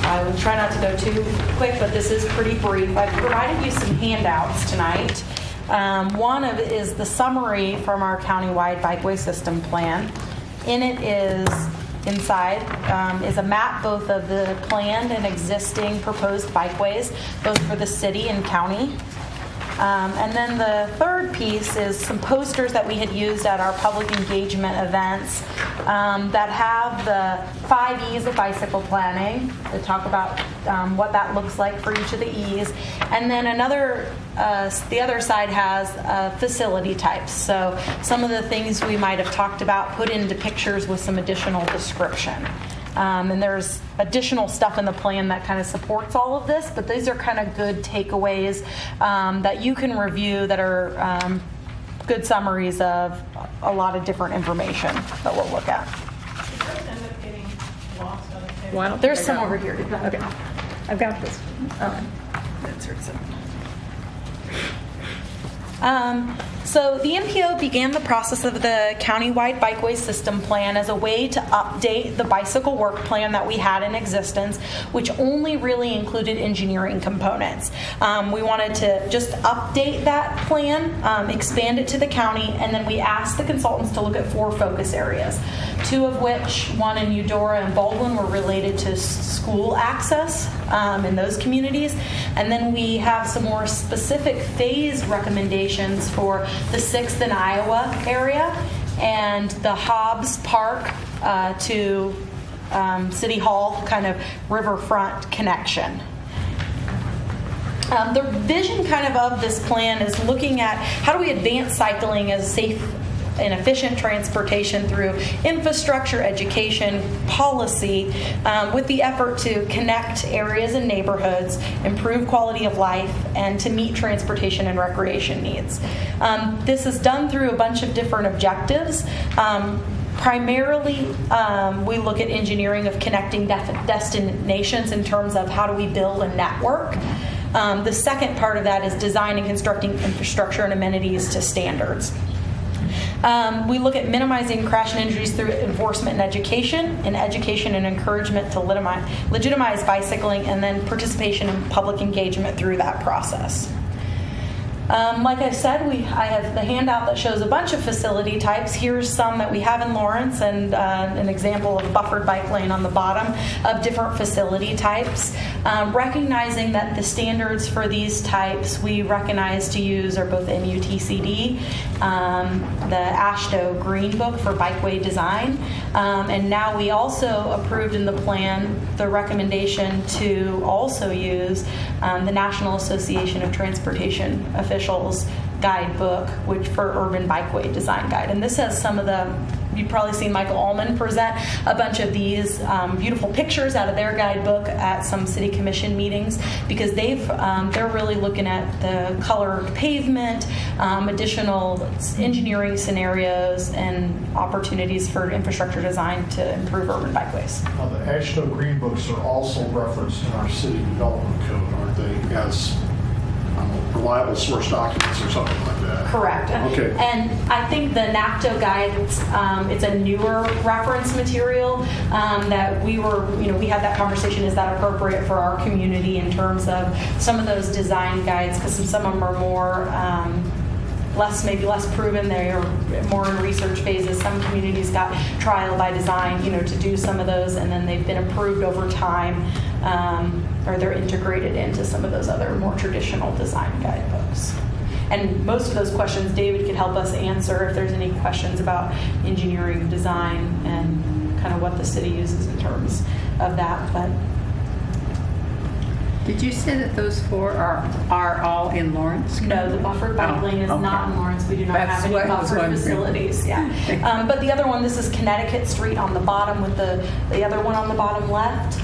I will try not to go too quick, but this is pretty brief. I've provided you some handouts tonight. One of it is the summary from our countywide bikeway system plan. In it is inside is a map both of the planned and existing proposed bikeways, both for the city and county. And then the third piece is some posters that we had used at our public engagement events that have the 5 E's of bicycle planning that talk about what that looks like for each of the E's. And then the other side has facility types. So some of the things we might have talked about put into pictures with some additional description. And there's additional stuff in the plan that kind of supports all of this, but these are kind of good takeaways that you can review that are good summaries of a lot of different information that we'll look at. There's some over here. Okay, I've got this. Okay. So the MPO began the process of the countywide bikeway system plan as a way to update the bicycle work plan that we had in existence, which only really included engineering components. We wanted to just update that plan, expand it to the county, and then we asked the consultants to look at 4 focus areas, 2 of which, one in Eudora and Baldwin, were related to school access in those communities. And then we have some more specific phase recommendations for the 6th and Iowa area. and the Hobbs Park to City Hall kind of riverfront connection. The vision kind of this plan is looking at how do we advance cycling as safe and efficient transportation through infrastructure, education, policy, with the effort to connect areas and neighborhoods, improve quality of life, and to meet transportation and recreation needs. This is done through a bunch of different objectives. Primarily, we look at engineering of connecting destinations in terms of how do we build a network. The second part of that is design and constructing infrastructure and amenities to standards. We look at minimizing crash and injuries through enforcement and education and encouragement to legitimize bicycling, and then participation in public engagement through that process. Like I said, I have the handout that shows a bunch of facility types. Here's some that we have in Lawrence, and an example of buffered bike lane on the bottom of different facility types. Recognizing that the standards for these types we recognize to use are both MUTCD, the AASHTO Green Book for bikeway design, and now we also approved in the plan the recommendation to also use the National Association of Transportation Officials guidebook, which for urban bikeway design guide. And this has some of you've probably seen Michael Allman present a bunch of these beautiful pictures out of their guidebook at some city commission meetings, because they're really looking at the colored pavement, additional engineering scenarios, and opportunities for infrastructure design to improve urban bikeways. The AASHTO Green Books are also referenced in our city development code, aren't they, as reliable source documents or something like that? Correct. Okay. And I think the NAPTO guide, it's a newer reference material that we had that conversation, is that appropriate for our community in terms of some of those design guides, because some of them are more less proven. They are more in research phases. Some communities got trial by design, to do some of those, and then they've been approved over time, or they're integrated into some of those other more traditional design guidebooks. And most of those questions David could help us answer if there's any questions about engineering, design, and kind of what the city uses in terms of that. But did you say that those four are all in Lawrence? no, the buffered bike lane is not in Lawrence. We do not That's have any what I was buffered wondering. facilities. Yeah, but the other one, this is Connecticut Street on the bottom, with the other one on the bottom left,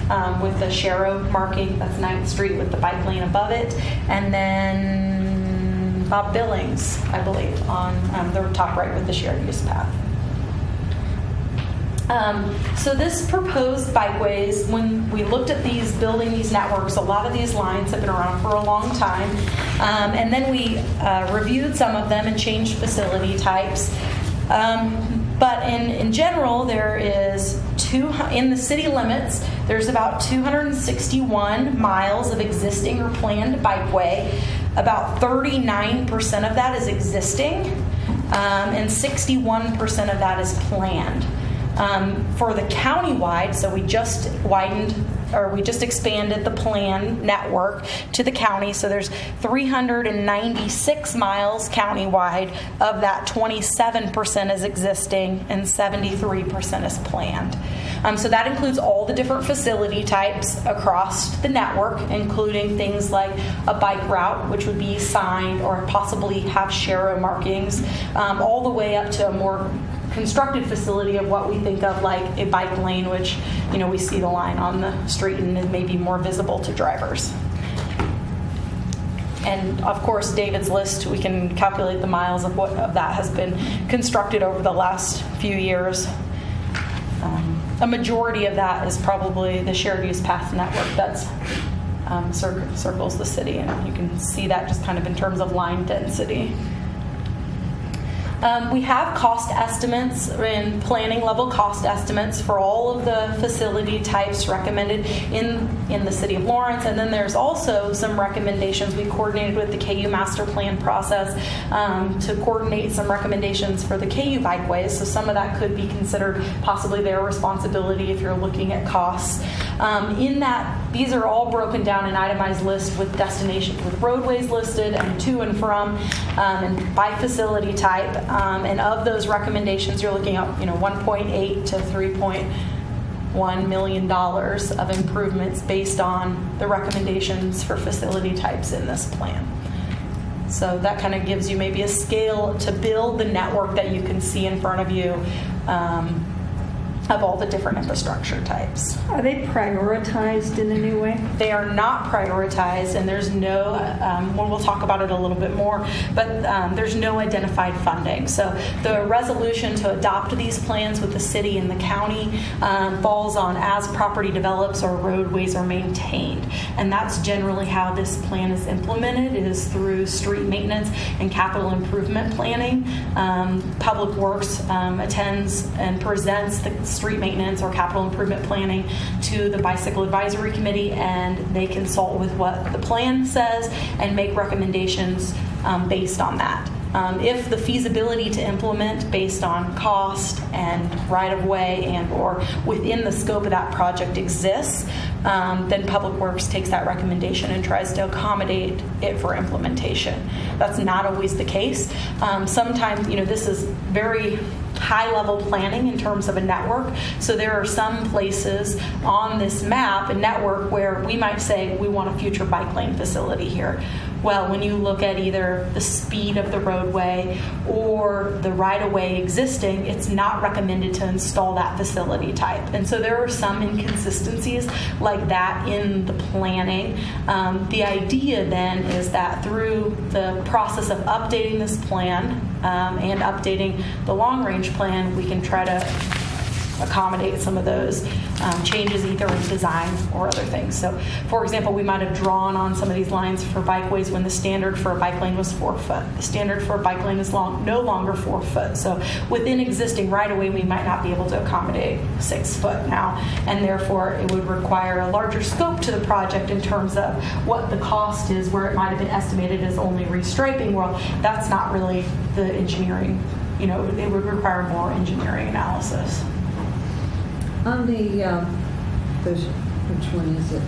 with the Sharrow marking. That's 9th Street with the bike lane above it, and then Bob Billings, I believe, on the top right with the shared use path. So this proposed bikeways, when we looked at building these networks, a lot of these lines have been around for a long time. And then we reviewed some of them and changed facility types. But in general, there is in the city limits, there's about 261 miles of existing or planned bikeway. About 39% of that is existing, and 61% of that is planned. For the countywide, so we just expanded the plan network to the county, so there's 396 miles countywide. Of that, 27% is existing and 73% is planned. So that includes all the different facility types across the network, including things like a bike route, which would be signed or possibly have Sharrow markings, all the way up to a more constructed facility of what we think of like a bike lane, which we see the line on the street and it may be more visible to drivers. And of course, David's list, we can calculate the miles of what of that has been constructed over the last few years. A majority of that is probably the shared use path network that's circles the city, and you can see that just kind of in terms of line density. We have cost estimates and planning level cost estimates for all of the facility types recommended in the city of Lawrence, and then there's also some recommendations. We coordinated with the KU master plan process to coordinate some recommendations for the KU bikeways, so some of that could be considered possibly their responsibility if you're looking at costs. In that, these are all broken down in itemized lists with destinations, with roadways listed and to and from, and by facility type. And of those recommendations, you're looking at 1.8 to 3.1 million dollars of improvements based on the recommendations for facility types in this plan. So that kind of gives you maybe a scale to build the network that you can see in front of you of all the different infrastructure types. Are they prioritized in any way? They are not prioritized, and there's no, well, we'll talk about it a little bit more, but there's no identified funding. So the resolution to adopt these plans with the city and the county falls on as property develops or roadways are maintained. And that's generally how this plan is implemented, is through street maintenance and capital improvement planning. Public Works attends and presents the street maintenance or capital improvement planning to the Bicycle Advisory Committee, and they consult with what the plan says and make recommendations based on that. If the feasibility to implement based on cost and right-of-way and or within the scope of that project exists, then Public Works takes that recommendation and tries to accommodate it for implementation. That's not always the case. Sometimes, this is very high-level planning in terms of a network. So there are some places on this map, a network, where we might say we want a future bike lane facility here. Well, when you look at either the speed of the roadway or the right-of-way existing, it's not recommended to install that facility type. And so there are some inconsistencies like that in the planning. The idea then is that through the process of updating this plan and updating the long-range plan, we can try to accommodate some of those changes either in design or other things. So, for example, we might have drawn on some of these lines for bikeways when the standard for a bike lane was 4 foot. The standard for a bike lane is no longer 4 foot. So within existing right-of-way, we might not be able to accommodate 6 foot now, and therefore it would require a larger scope to the project in terms of what the cost is, where it might have been estimated as only restriping. Well, that's not really the engineering. It would require more engineering analysis. On the, which one is it?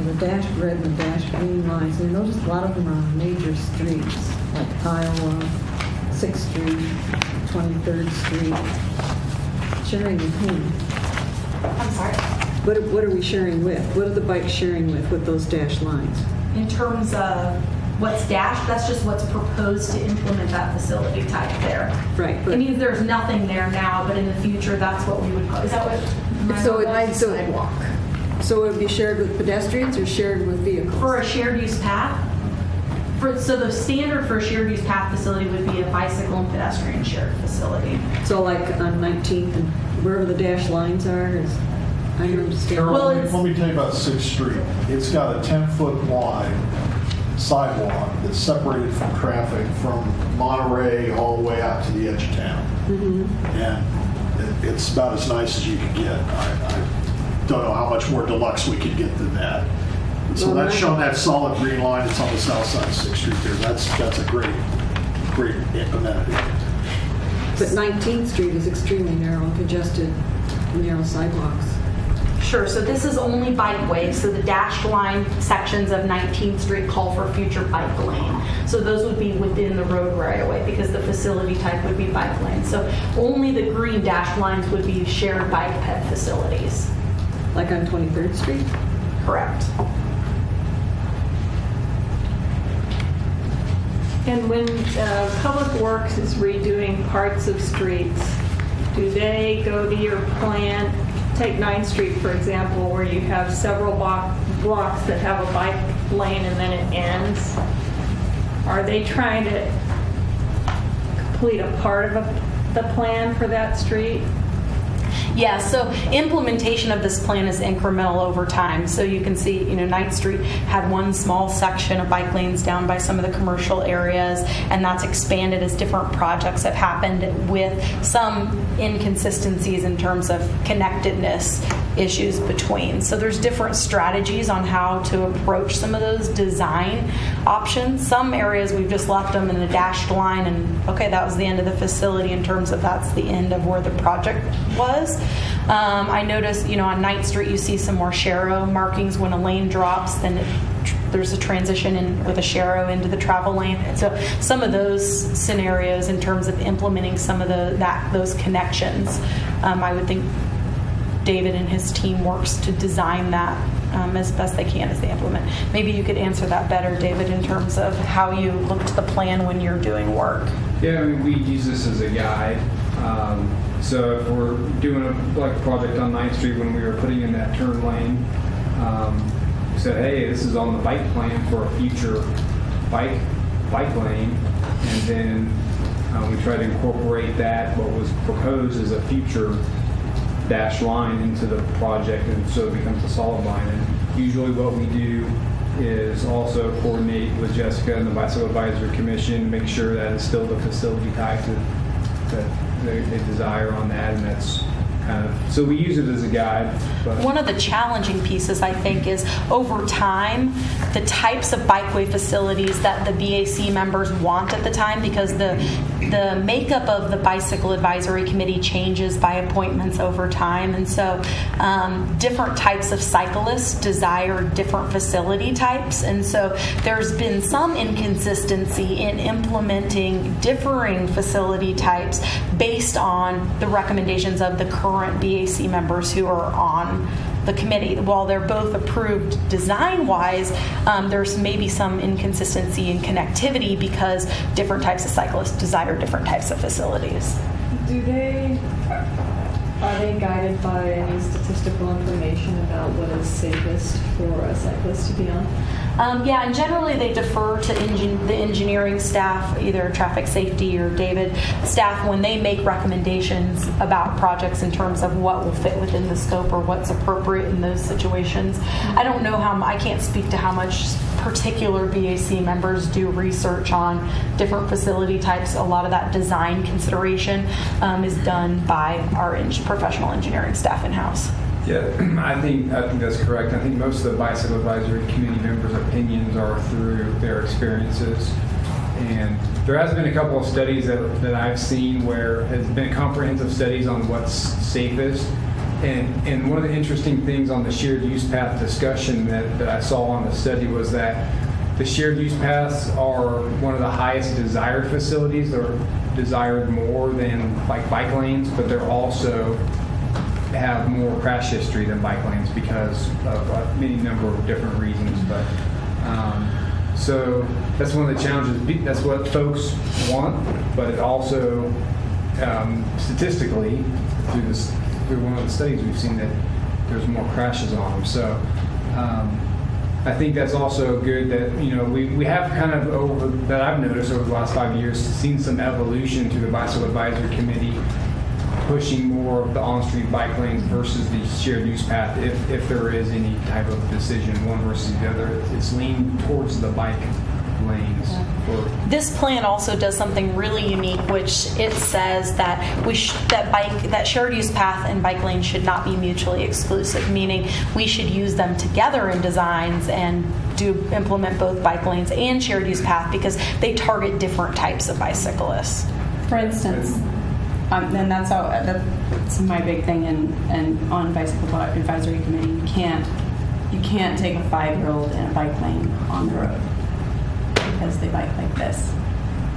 The dash red and the dash green lines. I noticed a lot of them are on major streets, like Iowa, 6th Street, 23rd Street. Sharing with whom? I'm sorry? What are we sharing with? What are the bikes sharing with those dash lines? In terms of what's dashed, that's just what's proposed to implement that facility type there. Right. It means there's nothing there now, but in the future, that's what we would call. Is that what? Sidewalk. So it would be shared with pedestrians or shared with vehicles? For a shared use path. So the standard for a shared use path facility would be a bicycle and pedestrian shared facility. So like on 19th and wherever the dash lines are, I understand. Carol, let me tell you about 6th Street. It's got a 10-foot wide sidewalk that's separated from traffic from Monterey all the way out to the edge of town. Mm-hmm. And it's about as nice as you can get. I don't know how much more deluxe we could get than that. So that's showing that solid green line that's on the south side of 6th Street there. That's a great amenity. But 19th Street is extremely narrow and congested, narrow sidewalks. Sure, so this is only bikeways, so the dashed line sections of 19th Street call for future bike lane. So those would be within the road right-of-way because the facility type would be bike lane. So only the green dashed lines would be shared bike ped facilities. Like on 23rd Street? Correct. And when Public Works is redoing parts of streets, do they go to your plan? Take 9th Street, for example, where you have several blocks that have a bike lane and then it ends. Are they trying to complete a part of the plan for that street? Yeah, so implementation of this plan is incremental over time. So you can see, 9th Street had one small section of bike lanes down by some of the commercial areas, and that's expanded as different projects have happened with some inconsistencies in terms of connectedness issues between. So there's different strategies on how to approach some of those design options. Some areas we've just left them in a dashed line and okay, that was the end of the facility in terms of that's the end of where the project was. I noticed, on 9th Street, you see some more Sharrow markings when a lane drops, then there's a transition in with a Sharrow into the travel lane. And so some of those scenarios in terms of implementing some of those connections, I would think David and his team works to design that as best they can as they implement. Maybe you could answer that better, David, in terms of how you look to the plan when you're doing work. Yeah, I mean, we use this as a guide. So if we're doing a project on 9th Street when we were putting in that turn lane, we said, hey, this is on the bike plan for a future bike lane, and then we try to incorporate that, what was proposed as a future dash line into the project, and so it becomes a solid line. And usually what we do is also coordinate with Jessica and the Bicycle Advisory Commission to make sure that it's still the facility type that they desire on that, and that's kind of, so we use it as a guide. But one of the challenging pieces, I think, is over time, the types of bikeway facilities that the BAC members want at the time, because the makeup of the Bicycle Advisory Committee changes by appointments over time. And so different types of cyclists desire different facility types. And so there's been some inconsistency in implementing differing facility types based on the recommendations of the current BAC members who are on the committee. While they're both approved design-wise, there's maybe some inconsistency in connectivity because different types of cyclists desire different types of facilities. Are they guided by any statistical information about what is safest for a cyclist to be on? Yeah, and generally they defer to the engineering staff, either traffic safety or David staff, when they make recommendations about projects in terms of what will fit within the scope or what's appropriate in those situations. I don't know I can't speak to how much particular BAC members do research on different facility types. A lot of that design consideration is done by our professional engineering staff in-house. yeah, I think that's correct. I think most of the Bicycle Advisory Committee members' opinions are through their experiences. And there has been a couple of studies that I've seen where has been comprehensive studies on what's safest. And one of the interesting things on the shared use path discussion that I saw on the study was that the shared use paths are one of the highest desired facilities. They're desired more than like bike lanes, but they're also have more crash history than bike lanes because of many number of different reasons. But so that's one of the challenges. That's what folks want, but it also statistically through one of the studies we've seen that there's more crashes on them. So I think that's also good that we have kind of that I've noticed over the last 5 years seen some evolution to the Bicycle Advisory Committee pushing more of the on-street bike lanes versus the shared use path if there is any type of decision one versus the other. It's leaned towards the bike lanes. This plan also does something really unique, which it says that that shared use path and bike lane should not be mutually exclusive, meaning we should use them together in designs and implement both bike lanes and shared use path because they target different types of bicyclists. For instance, and that's my big thing and on Bicycle Advisory Committee, you can't take a 5-year-old in a bike lane on the road because they bike like this.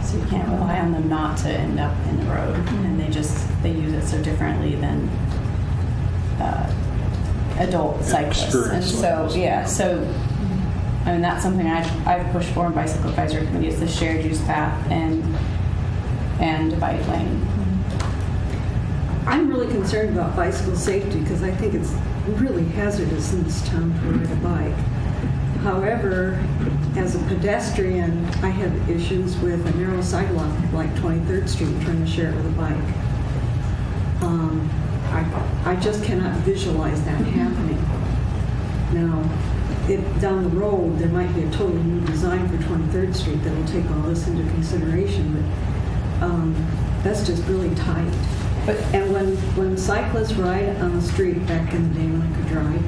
So you can't rely on them not to end up in the road, and they use it so differently than adult cyclists. And so I mean that's something I've pushed for in Bicycle Advisory Committee is the shared use path and a bike lane. I'm really concerned about bicycle safety because I think it's really hazardous in this town to ride a bike. However, as a pedestrian, I have issues with a narrow sidewalk like 23rd Street trying to share it with a bike. I just cannot visualize that happening. Now, down the road, there might be a totally new design for 23rd Street that will take all this into consideration, but that's just really tight. And when cyclists ride on the street back in the day when I could drive,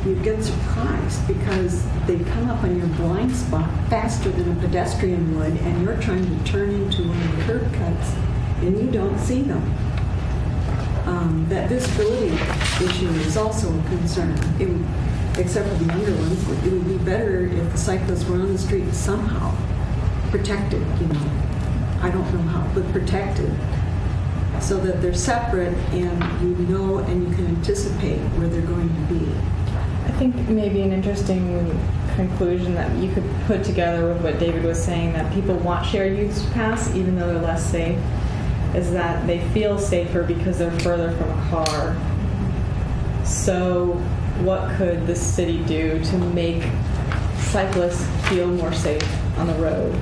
you get surprised because they come up on your blind spot faster than a pedestrian would, and you're trying to turn into one of the curb cuts, and you don't see them. that visibility issue is also a concern. Except for the younger ones, it would be better if the cyclists were on the street somehow, protected, I don't know how, but protected, so that they're separate and and you can anticipate where they're going to be. I think maybe an interesting conclusion that you could put together with what David was saying, that people want shared use paths even though they're less safe, is that they feel safer because they're further from a car. So what could the city do to make cyclists feel more safe on the road,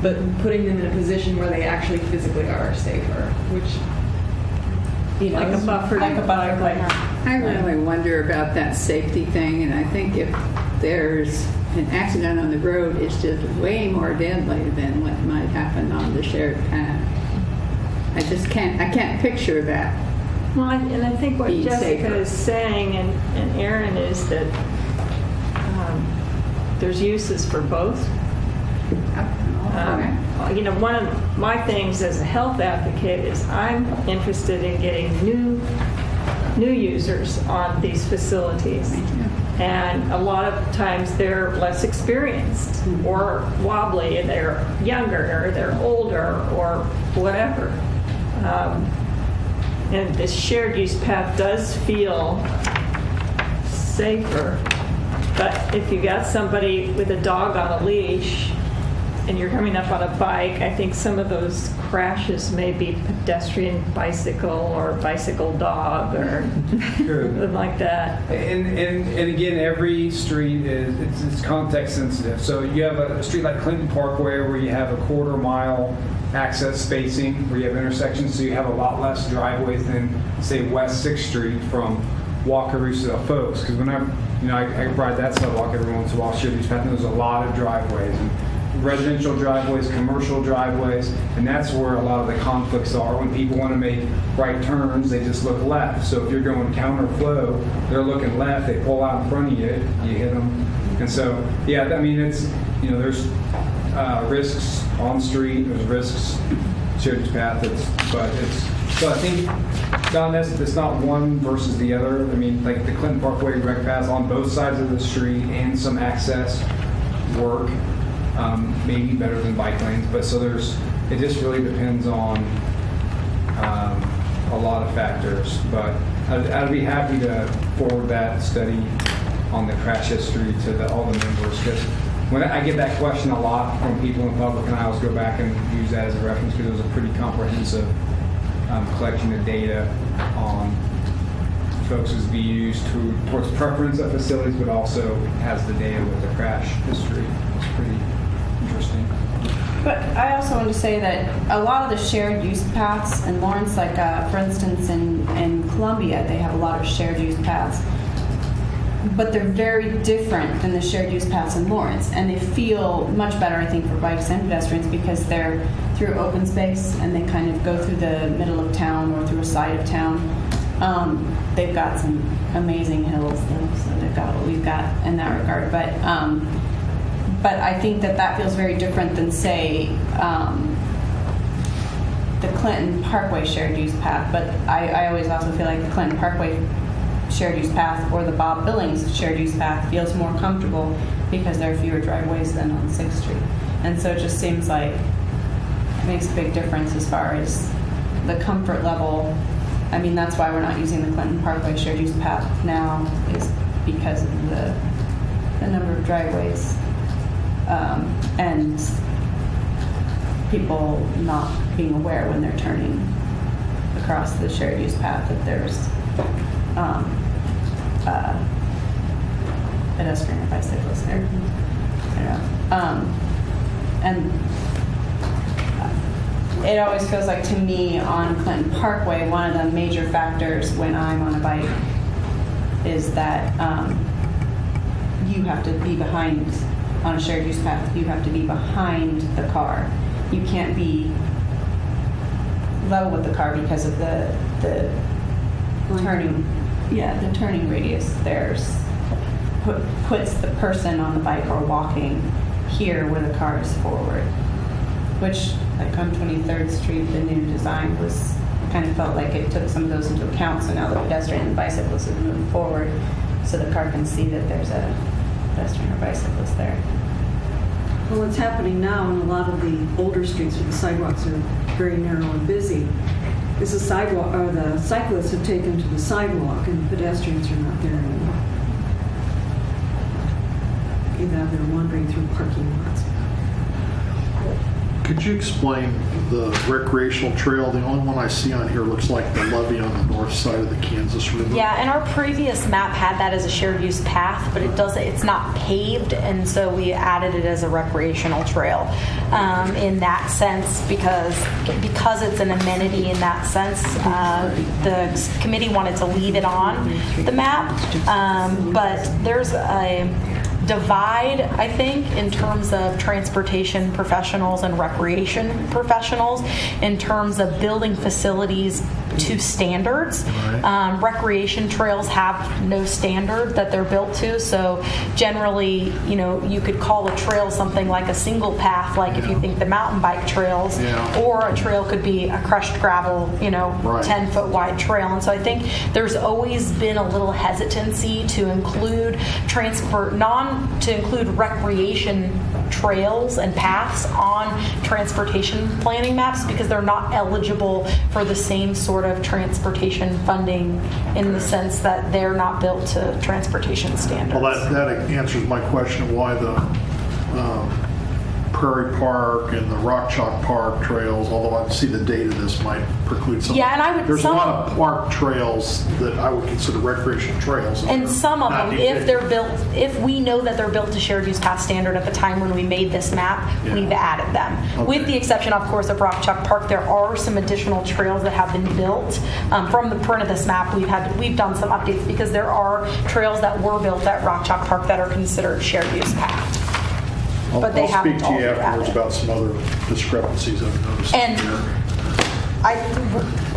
but putting them in a position where they actually physically are safer, which, Like a buffer. Like a buffer. I really wonder about that safety thing, and I think if there's an accident on the road, it's just way more deadly than what might happen on the shared path. I can't picture that. Well, and I think what Being Jessica safer. is saying, and Aaron, is that there's uses for both. One of my things as a health advocate is I'm interested in getting new users on these facilities. And a lot of times they're less experienced or wobbly, and they're younger or they're older or whatever. And this shared use path does feel safer. But if you got somebody with a dog on a leash and you're coming up on a bike, I think some of those crashes may be pedestrian-bicycle or bicycle dog or something like that. And again, every street it's context sensitive. So you have a street like Clinton Parkway where you have a quarter-mile access spacing, where you have intersections, so you have a lot less driveways than, say, West 6th Street from Walkeroos to Folks. Because when I ride that sidewalk every once in a while, share these paths, and there's a lot of driveways. And residential driveways, commercial driveways, and that's where a lot of the conflicts are. When people want to make right turns, they just look left. So if you're going counter flow, they're looking left, they pull out in front of you, you hit them. And so, yeah, I mean, it's, there's risks on street, there's risks shared use path, so I think it's not one versus the other. I mean, like the Clinton Parkway rec paths on both sides of the street and some access work. Maybe better than bike lanes, but it just really depends on a lot of factors. But I'd be happy to forward that study on the crash history to all the members, because when I get that question a lot from people in public, and I always go back and use that as a reference because it was a pretty comprehensive collection of data on folks' views towards preference of facilities, but also has the data with the crash history. It's pretty interesting. But I also want to say that a lot of the shared use paths in Lawrence, like for instance in Columbia, they have a lot of shared use paths. But they're very different than the shared use paths in Lawrence. And they feel much better, I think, for bikes and pedestrians because they're through open space and they kind of go through the middle of town or through a side of town. They've got some amazing hills, though, so they've got what we've got in that regard. But I think that feels very different than, say, the Clinton Parkway shared use path. But I always also feel like the Clinton Parkway shared use path or the Bob Billings shared use path feels more comfortable because there are fewer driveways than on 6th Street. And so it just seems like it makes a big difference as far as the comfort level. I mean, that's why we're not using the Clinton Parkway shared use path now, is because of the number of driveways and people not being aware when they're turning across the shared use path that there's pedestrian or bicyclists there. And it always feels like, to me, on Clinton Parkway, one of the major factors when I'm on a bike is that you have to be behind, on a shared use path, you have to be behind the car. You can't be level with the car because of the turning, the turning radius puts the person on the bike or walking here where the car is forward, which, like on 23rd Street, the new design was kind of felt like it took some of those into account. So now the pedestrian and bicyclists have moved forward so the car can see that there's a pedestrian or bicyclist there. Well, what's happening now in a lot of the older streets where the sidewalks are very narrow and busy is the sidewalk, or the cyclists have taken to the sidewalk and the pedestrians are not there anymore. Either they're wandering through parking lots. Could you explain the recreational trail? The only one I see on here looks like the levee on the north side of the Kansas River. Yeah, and our previous map had that as a shared use path, but it's not paved, and so we added it as a recreational trail in that sense because it's an amenity in that sense. The committee wanted to leave it on the map, but there's a divide, I think, in terms of transportation professionals and recreation professionals in terms of building facilities to standards. Right. Recreation trails have no standard that they're built to, so generally, you could call a trail something like a single path, like if you think the mountain bike trails, or a trail could be a crushed gravel, Right. 10-foot wide trail. And so I think there's always been a little hesitancy to include recreation trails and paths on transportation planning maps because they're not eligible for the same sort of transportation funding in the sense that they're not built to transportation standards. Well, that answers my question of why the Prairie Park and the Rock Chalk Park trails, although I see the date of this might preclude some. Yeah, and I would. There's a lot of park trails that I would consider recreational trails. And some of not them, if depicted. they're built, if we know that they're built to shared use path standard at the time when we made this map, we've added them. Okay. With the exception, of course, of Rock Chalk Park, there are some additional trails that have been built. From the print of this map, we've done some updates because there are trails that were built at Rock Chalk Park that are considered shared use path. But they I'll speak haven't to all you been afterwards added. about some other discrepancies I've noticed And here.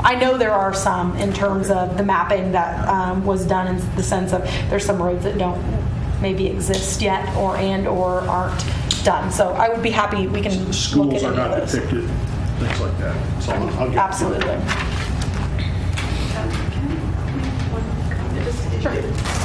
I know there are some in terms of the mapping that was done in the sense of there's some roads that don't maybe exist yet or aren't done. So I would be happy we can look Schools at are not any of those. depicted, things like that. So I'll get Absolutely.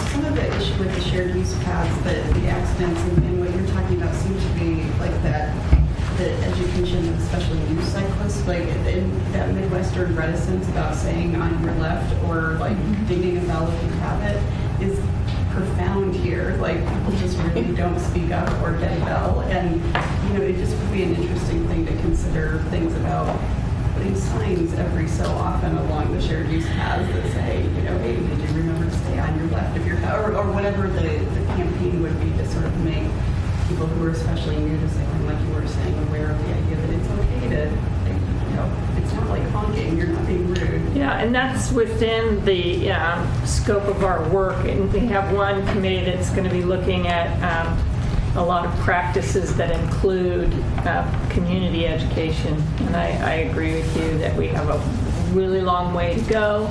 Some of the issue with the shared use paths, the accidents and what you're talking about seem to be like the education of special use cyclists, like in that Midwestern reticence about saying on your left or like dinging a bell if you have it is profound here. Like people just really don't speak up or get a bell, and it just would be an interesting thing to consider things about putting signs every so often along the shared use paths that say, hey, did you remember to stay on your left of your car, or whatever the campaign would be to sort of make people who are especially new to cycling, like you were saying, aware of the idea that it's okay to, it's not like honking, you're not being rude. Yeah, and that's within the scope of our work. And we have one committee that's going to be looking at a lot of practices that include community education. And I agree with you that we have a really long way to go,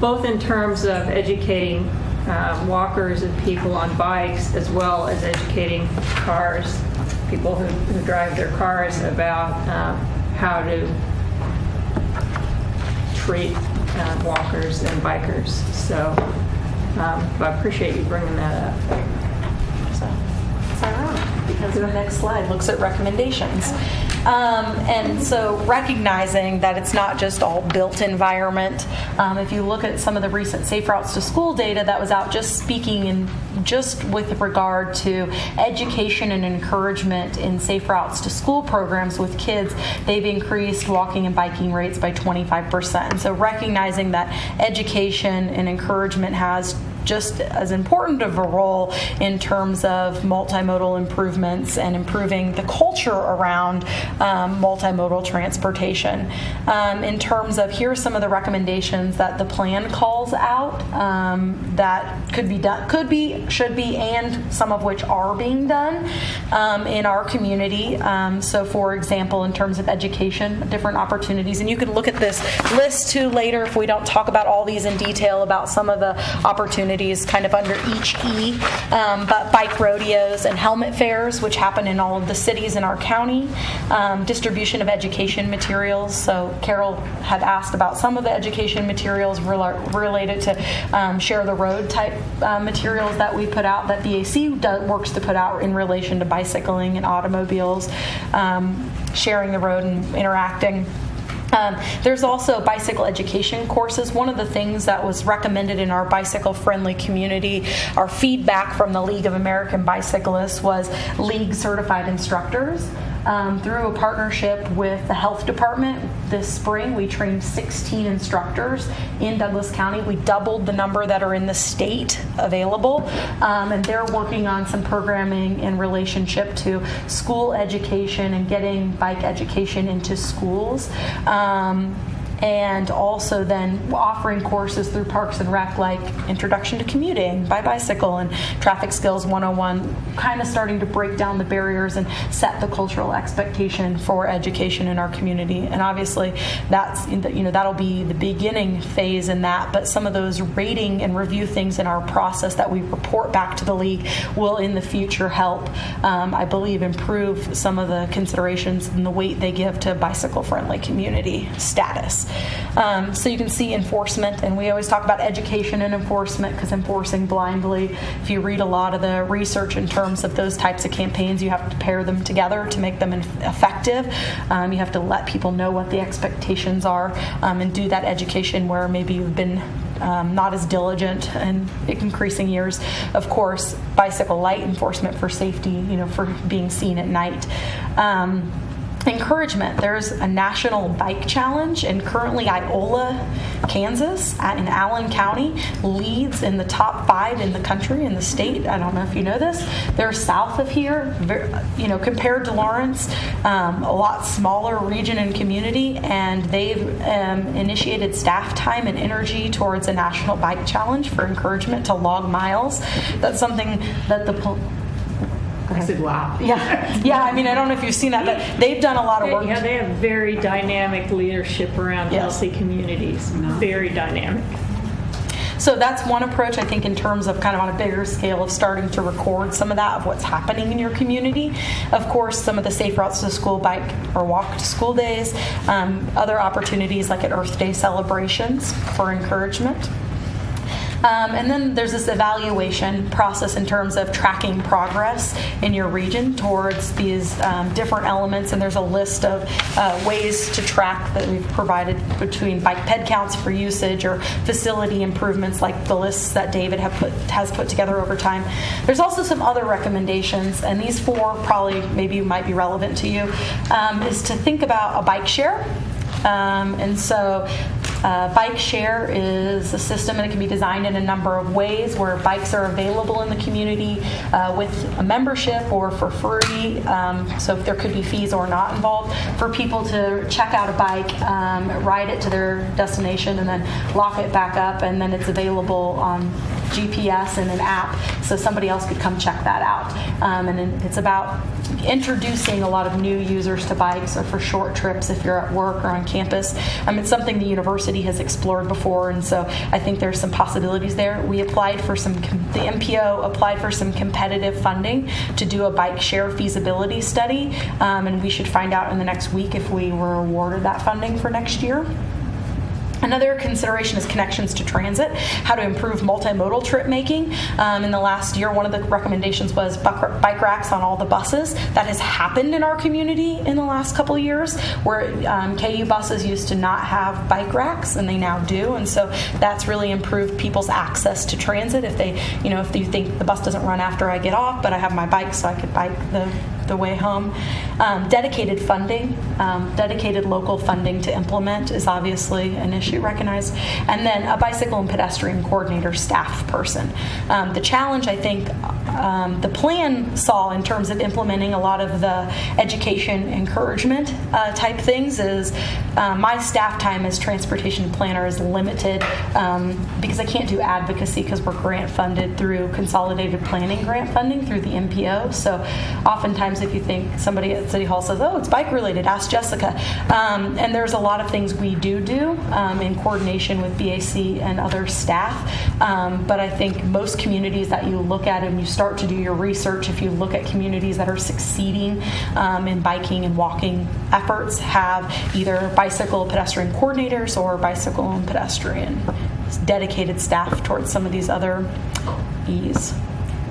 both in terms of educating walkers and people on bikes, as well as educating people who drive their cars about how to treat walkers and bikers. So I appreciate you bringing that up. Because the next slide looks at recommendations. And so recognizing that it's not just all built environment, if you look at some of the recent Safe Routes to School data that was out just speaking in just with regard to education and encouragement in Safe Routes to School programs with kids, they've increased walking and biking rates by 25%. And so recognizing that education and encouragement has just as important of a role in terms of multimodal improvements and improving the culture around multimodal transportation. In terms of, here are some of the recommendations that the plan calls out that could be done, should be, and some of which are being done in our community. So for example, in terms of education, different opportunities, and you can look at this list too later if we don't talk about all these in detail about some of the opportunities communities kind of under each E, but bike rodeos and helmet fairs, which happen in all of the cities in our county, distribution of education materials. So Carol had asked about some of the education materials related to share the road type materials that we put out, that BAC works to put out in relation to bicycling and automobiles, sharing the road and interacting. There's also bicycle education courses. One of the things that was recommended in our bicycle-friendly community, our feedback from the League of American Bicyclists, was league certified instructors. Through a partnership with the health department this spring, we trained 16 instructors in Douglas County. We doubled the number that are in the state available, and they're working on some programming in relationship to school education and getting bike education into schools. And also then offering courses through Parks and Rec, like Introduction to Commuting by Bicycle and Traffic Skills 101, kind of starting to break down the barriers and set the cultural expectation for education in our community. And obviously that's, that'll be the beginning phase in that, but some of those rating and review things in our process that we report back to the league will in the future help, I believe, improve some of the considerations and the weight they give to bicycle-friendly community status. So you can see enforcement, and we always talk about education and enforcement, because enforcing blindly, if you read a lot of the research in terms of those types of campaigns, you have to pair them together to make them effective. You have to let people know what the expectations are, and do that education where maybe you've been not as diligent in increasing years. Of course, bicycle light enforcement for safety, for being seen at night. Encouragement. There's a national bike challenge, and currently Iola, Kansas, in Allen County, leads in the top 5 in the country, in the state. I don't know if you know this. They're south of here, compared to Lawrence, a lot smaller region and community, and they've initiated staff time and energy towards a national bike challenge for encouragement to log miles. That's something that I said, wow. Yeah. I mean, I don't know if you've seen that, but they've done a lot of work. Yeah, they have very dynamic leadership around healthy communities. Very dynamic. So that's one approach, I think, in terms of kind of on a bigger scale of starting to record some of that, of what's happening in your community. Of course, some of the safe routes to school, bike or walk to school days, other opportunities like at Earth Day celebrations for encouragement. And then there's this evaluation process in terms of tracking progress in your region towards these different elements. And there's a list of ways to track that we've provided between bike ped counts for usage or facility improvements, like the lists that David has put together over time. There's also some other recommendations, and these 4 probably maybe might be relevant to you, is to think about a bike share. And so bike share is a system, and it can be designed in a number of ways where bikes are available in the community with a membership or for free. So if there could be fees or not involved, for people to check out a bike, ride it to their destination, and then lock it back up, and then it's available on GPS and an app, so somebody else could come check that out. And it's about introducing a lot of new users to bikes, or for short trips if you're at work or on campus. It's something the university has explored before, and so I think there's some possibilities there. We applied for the MPO applied for some competitive funding to do a bike share feasibility study, and we should find out in the next week if we were awarded that funding for next year. Another consideration is connections to transit, how to improve multimodal trip making. In the last year, one of the recommendations was bike racks on all the buses. That has happened in our community in the last couple of years, where KU buses used to not have bike racks, and they now do. And so that's really improved people's access to transit. If you think the bus doesn't run after I get off, but I have my bike, so I could bike the way home. Dedicated funding, dedicated local funding to implement is obviously an issue recognized. And then a bicycle and pedestrian coordinator staff person. The challenge, I think, the plan saw in terms of implementing a lot of the education encouragement type things is my staff time as transportation planner is limited because I can't do advocacy because we're grant funded through consolidated planning grant funding through the MPO. So oftentimes if you think somebody at City Hall says, oh, it's bike related, ask Jessica. And there's a lot of things we do in coordination with BAC and other staff. But I think most communities that you look at and you start to do your research, if you look at communities that are succeeding in biking and walking efforts, have either bicycle pedestrian coordinators or bicycle and pedestrian dedicated staff towards some of these other E's.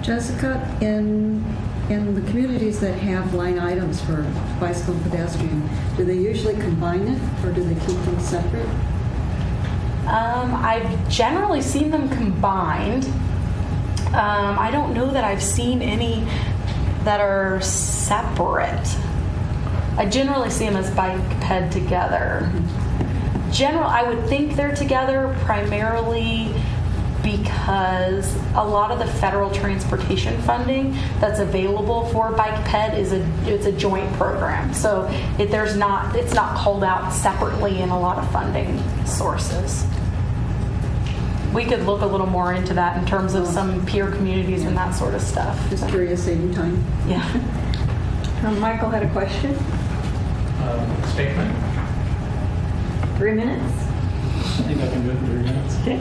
Jessica, in the communities that have line items for bicycle and pedestrian, do they usually combine it or do they keep them separate? I've generally seen them combined. I don't know that I've seen any that are separate. I generally see them as bike ped together. I would think they're together primarily because a lot of the federal transportation funding that's available for bike ped it's a joint program. So it's not called out separately in a lot of funding sources. We could look a little more into that in terms of some peer communities and that sort of stuff. Just curious, saving time. Yeah. Michael had a question. Statement? 3 minutes. I think I can do it in 3 minutes. Okay.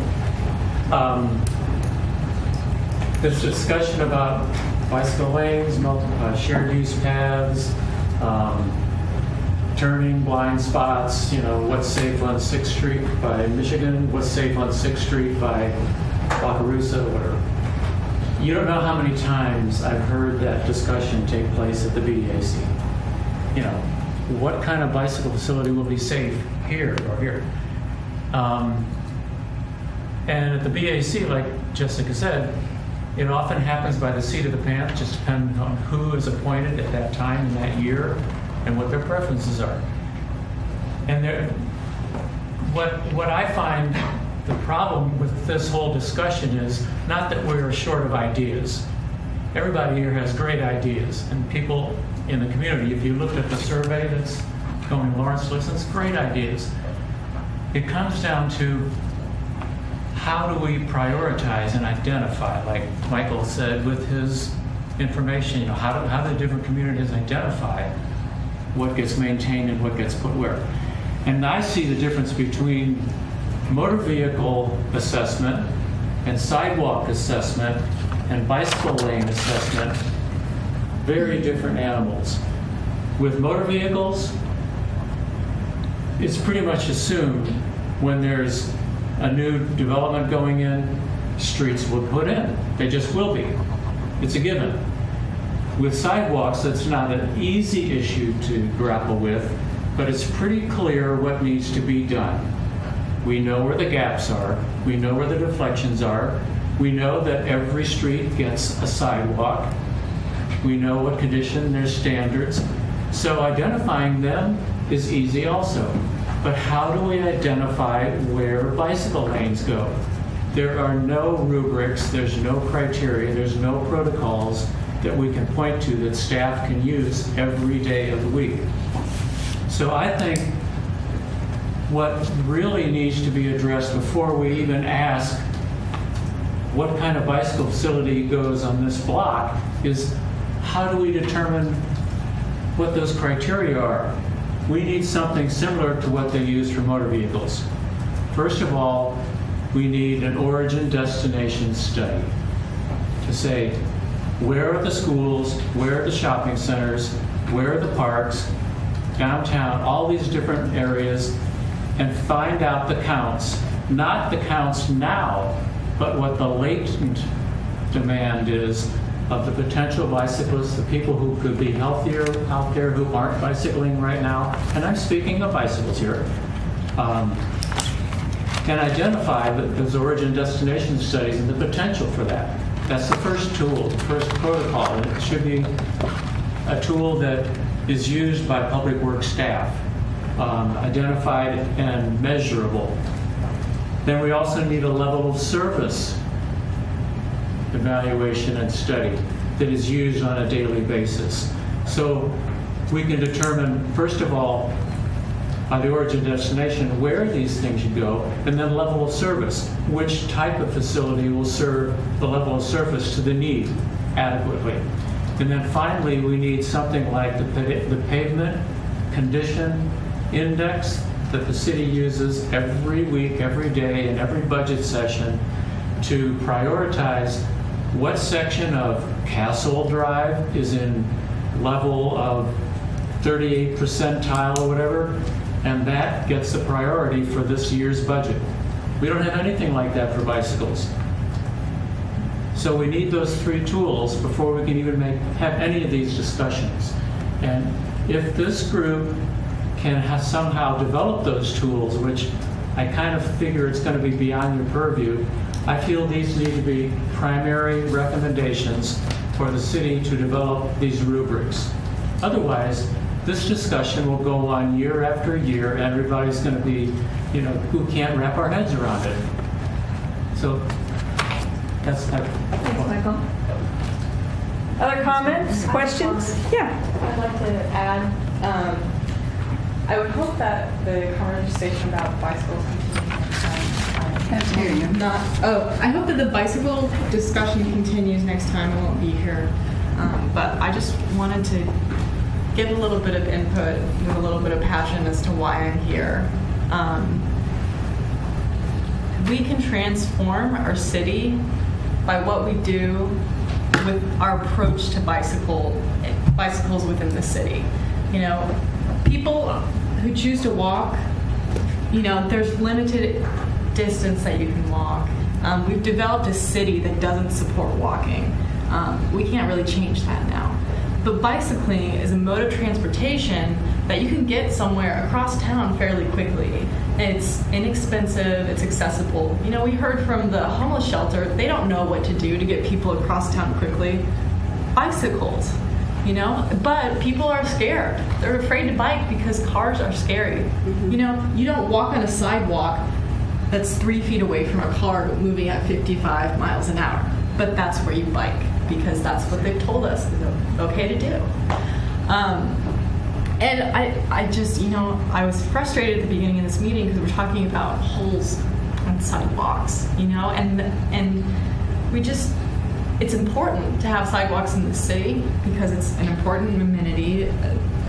This discussion about bicycle lanes, shared use paths, turning blind spots, what's safe on 6th Street by Michigan, what's safe on 6th Street by Wakarusa, whatever. You don't know how many times I've heard that discussion take place at the BAC. What kind of bicycle facility will be safe here or here? And at the BAC, like Jessica said, it often happens by the seat of the pants, just depending on who is appointed at that time in that year and what their preferences are. And what I find the problem with this whole discussion is not that we're short of ideas. Everybody here has great ideas, and people in the community, if you looked at the survey that's going to Lawrence listens, great ideas. It comes down to how do we prioritize and identify, like Michael said with his information, how do different communities identify what gets maintained and what gets put where. And I see the difference between motor vehicle assessment and sidewalk assessment and bicycle lane assessment, very different animals. With motor vehicles, it's pretty much assumed when there's a new development going in, streets will put in. They just will be. It's a given. With sidewalks, it's not an easy issue to grapple with, but it's pretty clear what needs to be done. We know where the gaps are. We know where the deflections are. We know that every street gets a sidewalk. We know what condition, there's standards. So identifying them is easy also. But how do we identify where bicycle lanes go? There are no rubrics, there's no criteria, there's no protocols that we can point to that staff can use every day of the week. So I think what really needs to be addressed before we even ask what kind of bicycle facility goes on this block is how do we determine what those criteria are? We need something similar to what they use for motor vehicles. First of all, we need an origin-destination study to say, where are the schools, where are the shopping centers, where are the parks, downtown, all these different areas, and find out the counts. Not the counts now, but what the latent demand is of the potential bicyclists, the people who could be healthier out there who aren't bicycling right now, and I'm speaking of bicycles here, and identify those origin destination studies and the potential for that. That's the first tool, the first protocol, and it should be a tool that is used by public works staff, identified and measurable. Then we also need a level of service evaluation, and study that is used on a daily basis. So we can determine, first of all, by the origin destination, where these things should go, and then level of service. Which type of facility will serve the level of service to the need adequately? And then finally, we need something like the pavement condition index that the city uses every week, every day, in every budget session to prioritize what section of Castle Drive is in level of 38th percentile or whatever, and that gets the priority for this year's budget. We don't have anything like that for bicycles. So we need those three tools before we can even have any of these discussions. And if this group can somehow develop those tools, which I kind of figure it's going to be beyond your purview, I feel these need to be primary recommendations for the city to develop these rubrics. Otherwise, this discussion will go on year after year. Everybody's going to be, who can't wrap our heads around it. So that's that. Thanks, Michael. Other comments, questions? Yeah. I'd like to add, I would hope that the conversation about bicycles Can't hear you. I hope that the bicycle discussion continues next time. I won't be here. But I just wanted to get a little bit of input with a little bit of passion as to why I'm here. We can transform our city by what we do with our approach to bicycles within the city. People who choose to walk, there's limited distance that you can walk. We've developed a city that doesn't support walking. We can't really change that now. But bicycling is a mode of transportation that you can get somewhere across town fairly quickly. It's inexpensive, it's accessible. We heard from the homeless shelter, they don't know what to do to get people across town quickly. Bicycles, but people are scared. They're afraid to bike because cars are scary. Mm-hmm. You don't walk on a sidewalk that's 3 feet away from a car moving at 55 miles an hour, but that's where you bike because that's what they've told us is okay to do. And I just, I was frustrated at the beginning of this meeting because we're talking about holes on sidewalks, and we just, it's important to have sidewalks in the city because it's an important amenity,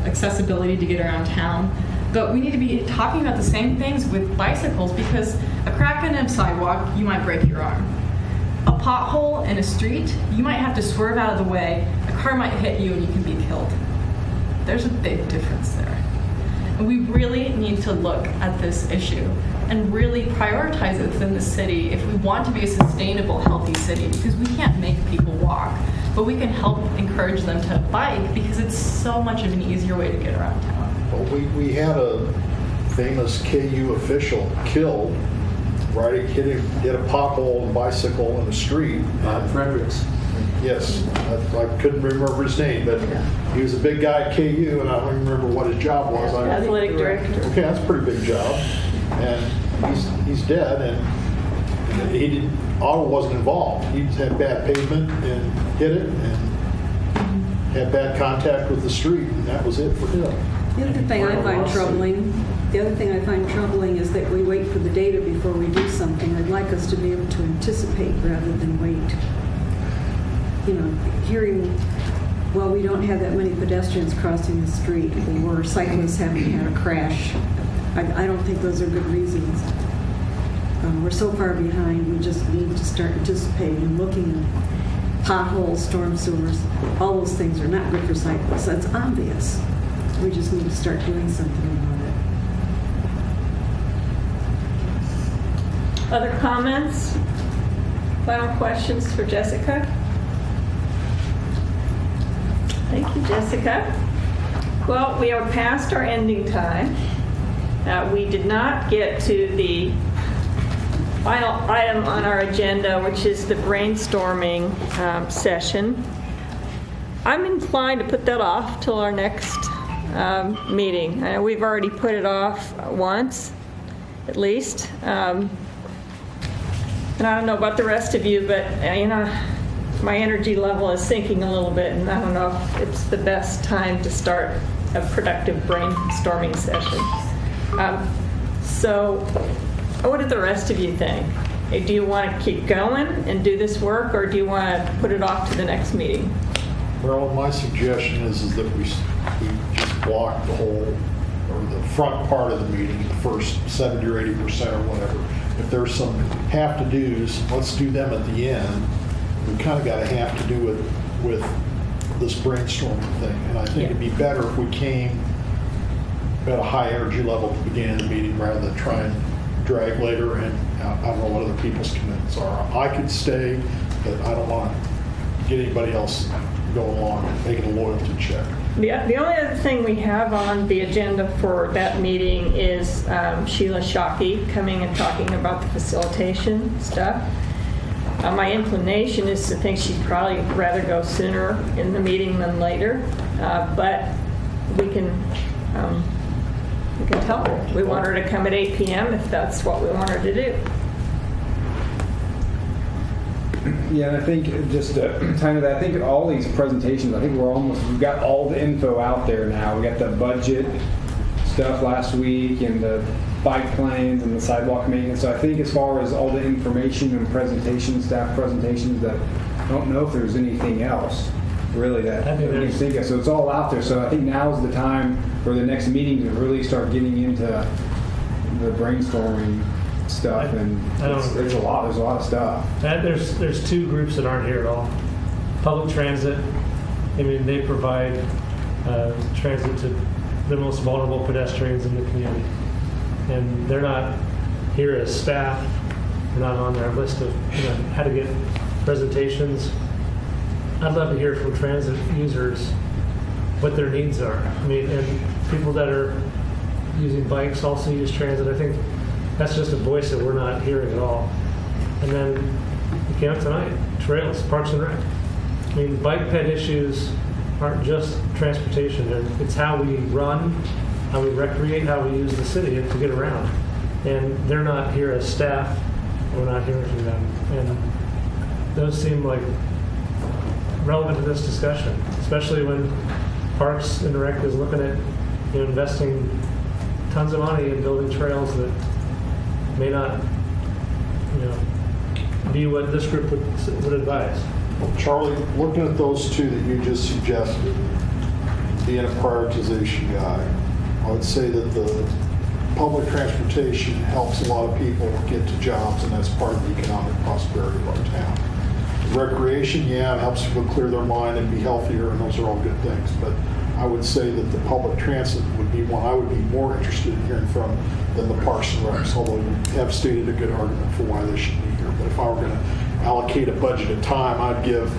accessibility to get around town. But we need to be talking about the same things with bicycles because a crack in a sidewalk, you might break your arm. A pothole in a street, you might have to swerve out of the way, a car might hit you and you can be killed. There's a big difference there. And we really need to look at this issue and really prioritize it within the city if we want to be a sustainable, healthy city, because we can't make people walk, but we can help encourage them to bike because it's so much of an easier way to get around town. Well, we had a famous KU official killed, right? Hit a pothole on a bicycle in the street. Fredericks. Yes, I couldn't remember his name, but he was a big guy at KU, and I don't remember what his job was. Athletic director. Okay, that's a pretty big job, and he's dead, and auto wasn't involved. He just had bad pavement and hit it, and had bad contact with the street, and that was it for him. The other thing I find troubling is that we wait for the data before we do something. I'd like us to be able to anticipate rather than wait. Hearing, well, we don't have that many pedestrians crossing the street, or cyclists haven't had a crash. I don't think those are good reasons. We're so far behind, we just need to start anticipating and looking at potholes, storm sewers. All those things are not good for cyclists. That's obvious. We just need to start doing something about it. Other comments? Final questions for Jessica? Thank you, Jessica. Well, we are past our ending time. We did not get to the final item on our agenda, which is the brainstorming session. I'm inclined to put that off till our next meeting. I know we've already put it off once, at least. And I don't know about the rest of you, but my energy level is sinking a little bit, and I don't know if it's the best time to start a productive brainstorming session. So what do the rest of you think? Do you want to keep going and do this work, or do you want to put it off to the next meeting? Well, my suggestion is that we just block the whole, or the front part of the meeting, the first 70 or 80% or whatever. If there's some have-to-dos, let's do them at the end. We kind of got to have to do it with this brainstorming thing. And I think it'd be better if we came at a high energy level at the beginning of the meeting rather than try and drag later. And I don't know what other people's commitments are. I could stay, but I don't want to get anybody else going along and making a loyalty check. The only other thing we have on the agenda for that meeting is Sheila Shockey coming and talking about the facilitation stuff. My inclination is to think she'd probably rather go sooner in the meeting than later, but we can tell her. We want her to come at 8 p.m. if that's what we want her to do. Yeah, and I think just to tie into that, I think all these presentations, I think we've got all the info out there now. We got the budget stuff last week and the bike plans and the sidewalk maintenance. So I think as far as all the information and presentations, staff presentations, that I don't know if there's anything else really that we can think of. So it's all out there. So I think now's the time for the next meeting to really start getting into the brainstorming stuff, and there's a lot of stuff. There's two groups that aren't here at all. Public transit, I mean, they provide transit to the most vulnerable pedestrians in the community, and they're not here as staff. They're not on their list of how to get presentations. I'd love to hear from transit users what their needs are. I mean, and people that are using bikes also use transit. I think that's just a voice that we're not hearing at all. And then you came up tonight, trails, Parks and Rec. I mean, bike ped issues aren't just transportation. It's how we run, how we recreate, how we use the city to get around. And they're not here as staff. We're not hearing from them. And those seem like relevant to this discussion, especially when Parks and Rec is looking at investing tons of money in building trails that may not, be what this group would advise. Well, Charlie, looking at those two that you just suggested, being a prioritization guy, I would say that the public transportation helps a lot of people get to jobs, and that's part of the economic prosperity of our town. Recreation, it helps people clear their mind and be healthier, and those are all good things. But I would say that the public transit would be one I would be more interested in hearing from than the Parks and Recs, although you have stated a good argument for why they should be here. But if I were going to allocate a budget of time, I'd give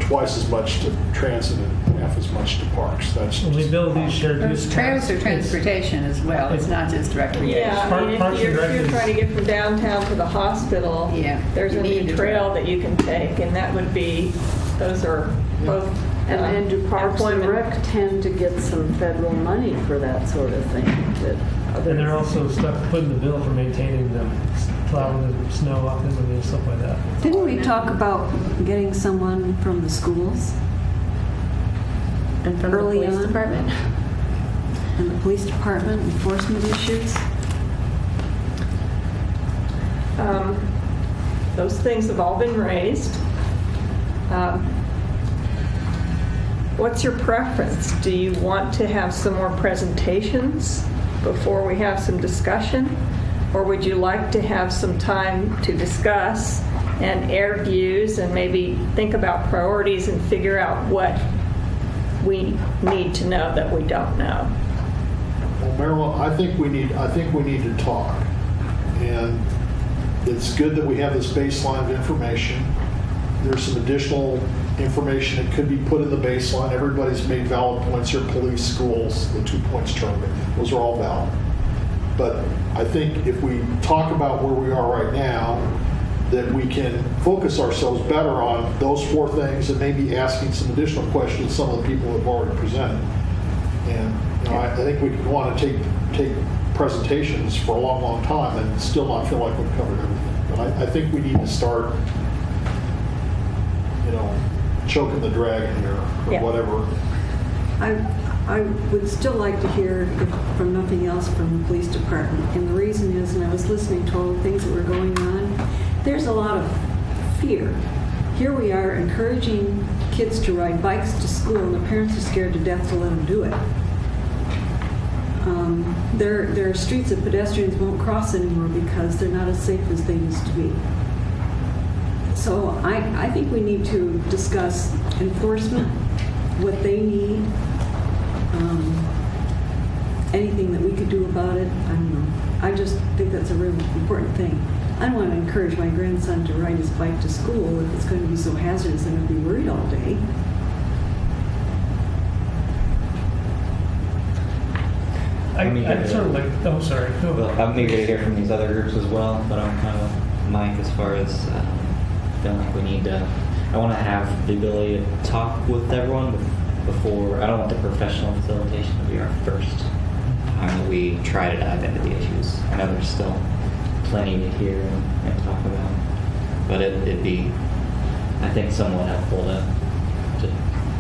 twice as much to transit and half as much to parks. That's when we build these shared use trails are transportation as well. It's not just recreation. Yeah, I mean, if you're trying to get from downtown to the hospital, there's a new trail that you can take, and that would be, those are both. And do Parks and Rec tend to get some federal money for that sort of thing? And they're also stuck putting the bill for maintaining them, plowing the snow off them and stuff like that. Didn't we talk about getting someone from the schools? And from early the police on? department? And the police department, enforcement issues? Those things have all been raised. What's your preference? Do you want to have some more presentations before we have some discussion? Or would you like to have some time to discuss and air views and maybe think about priorities and figure out what we need to know that we don't know? Well, Marilyn, I think we need to talk. And it's good that we have this baseline of information. There's some additional information that could be put in the baseline. Everybody's made valid points here, police, schools, the 2 points tournament. Those are all valid. But I think if we talk about where we are right now, that we can focus ourselves better on those four things and maybe asking some additional questions some of the people have already presented. And I think we could want to take presentations for a long, long time and still not feel like we've covered everything. But I think we need to start choking the dragon here, or Yeah. whatever. I would still like to hear, if from nothing else, from the police department. And the reason is, and I was listening to all the things that were going on, there's a lot of fear. Here we are encouraging kids to ride bikes to school, and the parents are scared to death to let them do it. There are streets that pedestrians won't cross anymore because they're not as safe as they used to be. So I think we need to discuss enforcement, what they need, anything that we could do about it. I don't know. I just think that's a really important thing. I don't want to encourage my grandson to ride his bike to school if it's going to be so hazardous and he'll be worried all day. I'd sort of like, oh, sorry. Go ahead. Well, I'm eager to hear from these other groups as well, but I'm kind of with Mike as far as feeling like we need to. I want to have the ability to talk with everyone before. I don't want the professional facilitation to be our first time that we try to dive into the issues. I know there's still plenty to hear and talk about, but it'd be, I think, somewhat helpful to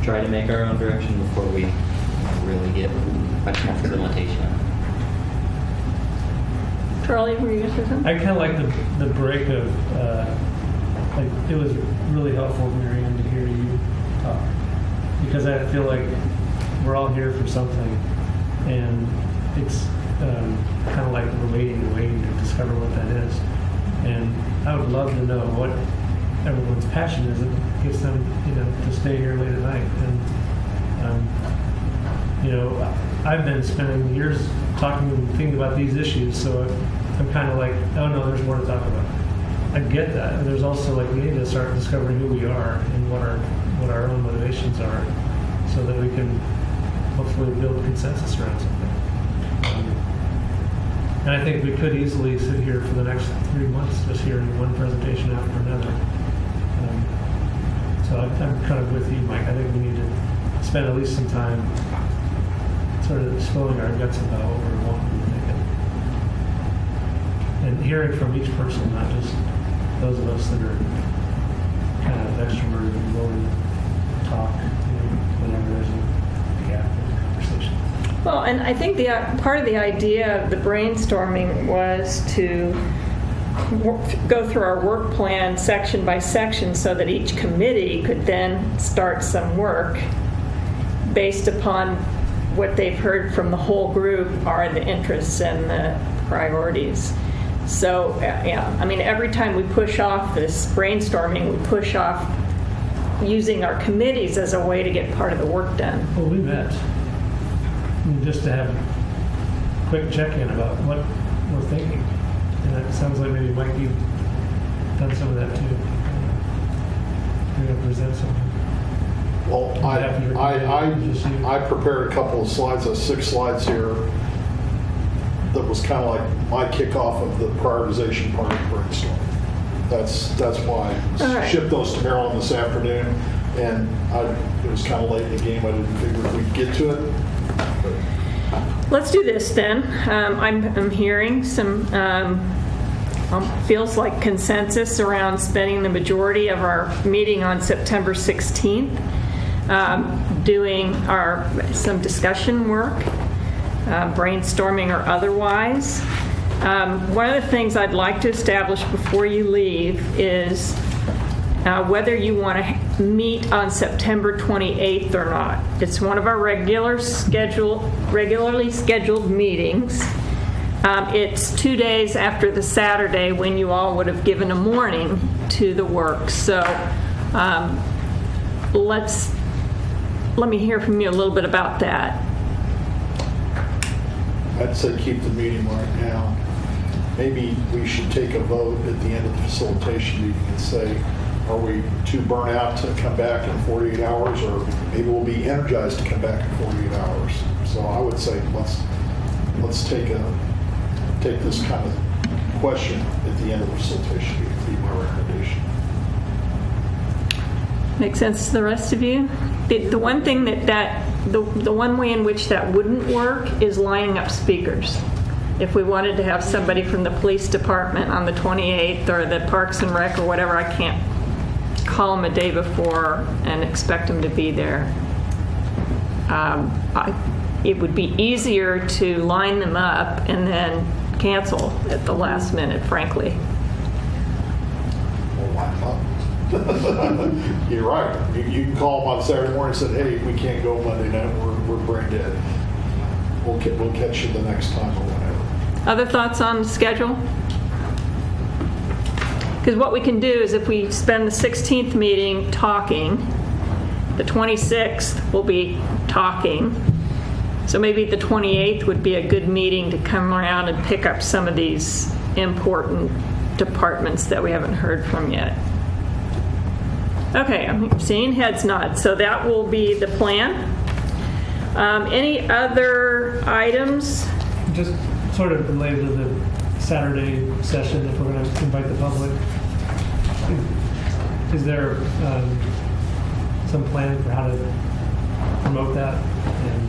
try to make our own direction before we really get much more facilitation. Charlie, were you going to say something? I kind of like the break of, like, it was really helpful, Marianne, to hear you talk. Because I feel like we're all here for something. And it's kind of like we're waiting to discover what that is. And I would love to know what everyone's passion is that gets them, to stay here late at night. And, I've been spending years talking and thinking about these issues, so I'm kind of like, oh no, there's more to talk about. I get that. And there's also like, we need to start discovering who we are and what our own motivations are, so that we can hopefully build consensus around something. And I think we could easily sit here for the next 3 months just hearing one presentation after another. So I'm kind of with you, Mike. I think we need to spend at least some time sort of spilling our guts about what we're wanting to make it. And hearing from each person, not just those of us that are kind of extroverted and willing to talk, whenever there's a gap in the conversation. Well, and I think part of the idea of the brainstorming was to go through our work plan section by section so that each committee could then start some work based upon what they've heard from the whole group are the interests and the priorities. So, every time we push off this brainstorming, we push off using our committees as a way to get part of the work done. Well, we met just to have a quick check-in about what we're thinking. And it sounds like maybe, Mike, you've done some of that too. You're going to present something. Well, I prepared a couple of slides, 6 slides here, that was kind of like my kickoff of the prioritization part of the brainstorm. That's why I shipped those to Maryland this afternoon, and it was kind of late in the game. I didn't figure we'd get to it. But. Let's do this then. I'm hearing some feels like consensus around spending the majority of our meeting on September 16th doing some discussion work, brainstorming or otherwise. One of the things I'd like to establish before you leave is whether you want to meet on September 28th or not. It's one of our regularly scheduled meetings. It's 2 days after the Saturday when you all would have given a morning to the work. So let me hear from you a little bit about that. I'd say keep the meeting right now. Maybe we should take a vote at the end of the facilitation meeting and say, are we too burnt out to come back in 48 hours, or maybe we'll be energized to come back in 48 hours. So I would say let's take this kind of question at the end of the facilitation meeting. Would be my recommendation. Make sense to the rest of you? The one thing the one way in which that wouldn't work is lining up speakers. If we wanted to have somebody from the police department on the 28th or the Parks and Rec or whatever, I can't call them a day before and expect them to be there. It would be easier to line them up and then cancel at the last minute, frankly. Well, why not? You're right. You can call them on Saturday morning and say, hey, we can't go Monday night, we're brain dead. We'll catch you the next time or whatever. Other thoughts on the schedule? Because what we can do is if we spend the 16th meeting talking, the 26th will be talking. So maybe the 28th would be a good meeting to come around and pick up some of these important departments that we haven't heard from yet. Okay, I'm seeing heads nod. So that will be the plan. Any other items? Just sort of related to the Saturday session, if we're going to invite the public, is there some plan for how to promote that? And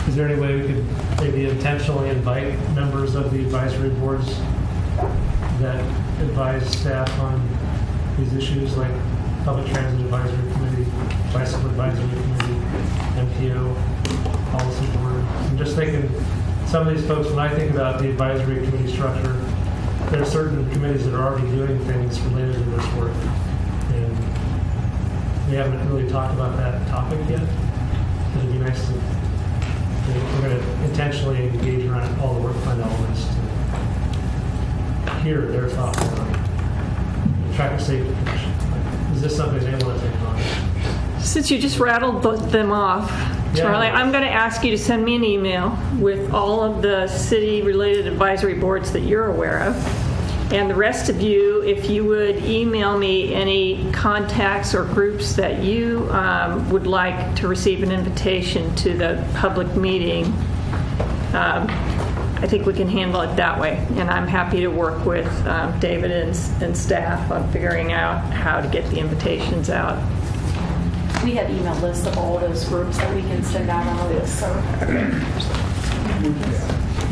is there any way we could maybe intentionally invite members of the advisory boards that advise staff on these issues, like Public Transit Advisory Committee, Bicycle Advisory Committee, MPO, Policy Board? I'm just thinking, some of these folks, when I think about the advisory committee structure, there are certain committees that are already doing things related to this work. And we haven't really talked about that topic yet. It'd be nice to, we're going to intentionally engage around all the work plan elements to hear their thoughts on the Traffic Safety Commission. Is this something they want to take on? Since you just rattled them off, Charlie, I'm going to ask you to send me an email with all of the city-related advisory boards that you're aware of. And the rest of you, if you would email me any contacts or groups that you would like to receive an invitation to the public meeting, I think we can handle it that way. And I'm happy to work with David and staff on figuring out how to get the invitations out. We have email lists of all those groups that we can send out on a list. So.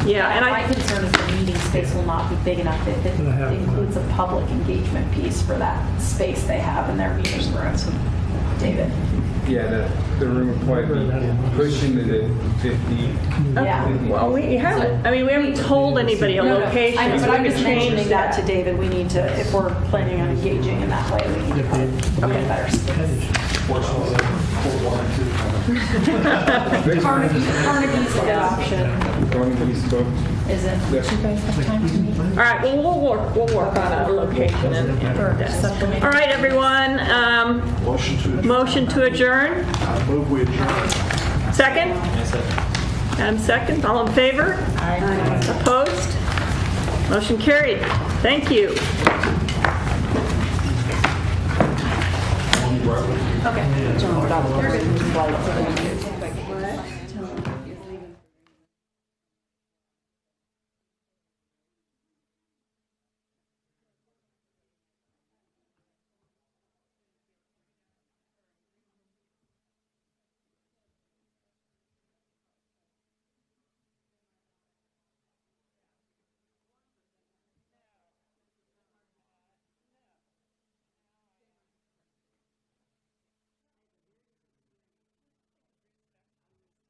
Yeah, and my concern is the meeting space will not be big enough if it includes a public engagement piece for that space they have in their meeting room. So, David. Yeah, the room would probably be pushed into the 50. Yeah. Well, we haven't. I mean, we haven't told anybody a location. I know, but so I'm we just could change mentioning that to David. We need to, if we're planning on engaging in that way, we need to find a better space. Carnegie's a good option. Carnegie's booked. Is it? Yes. Do you guys have time to meet? All right, well, we'll work on a location. All right, everyone. Motion to adjourn. I move we adjourn. Second? Adam second. All in favor? Aye. Opposed? Motion carried. Thank you. Okay.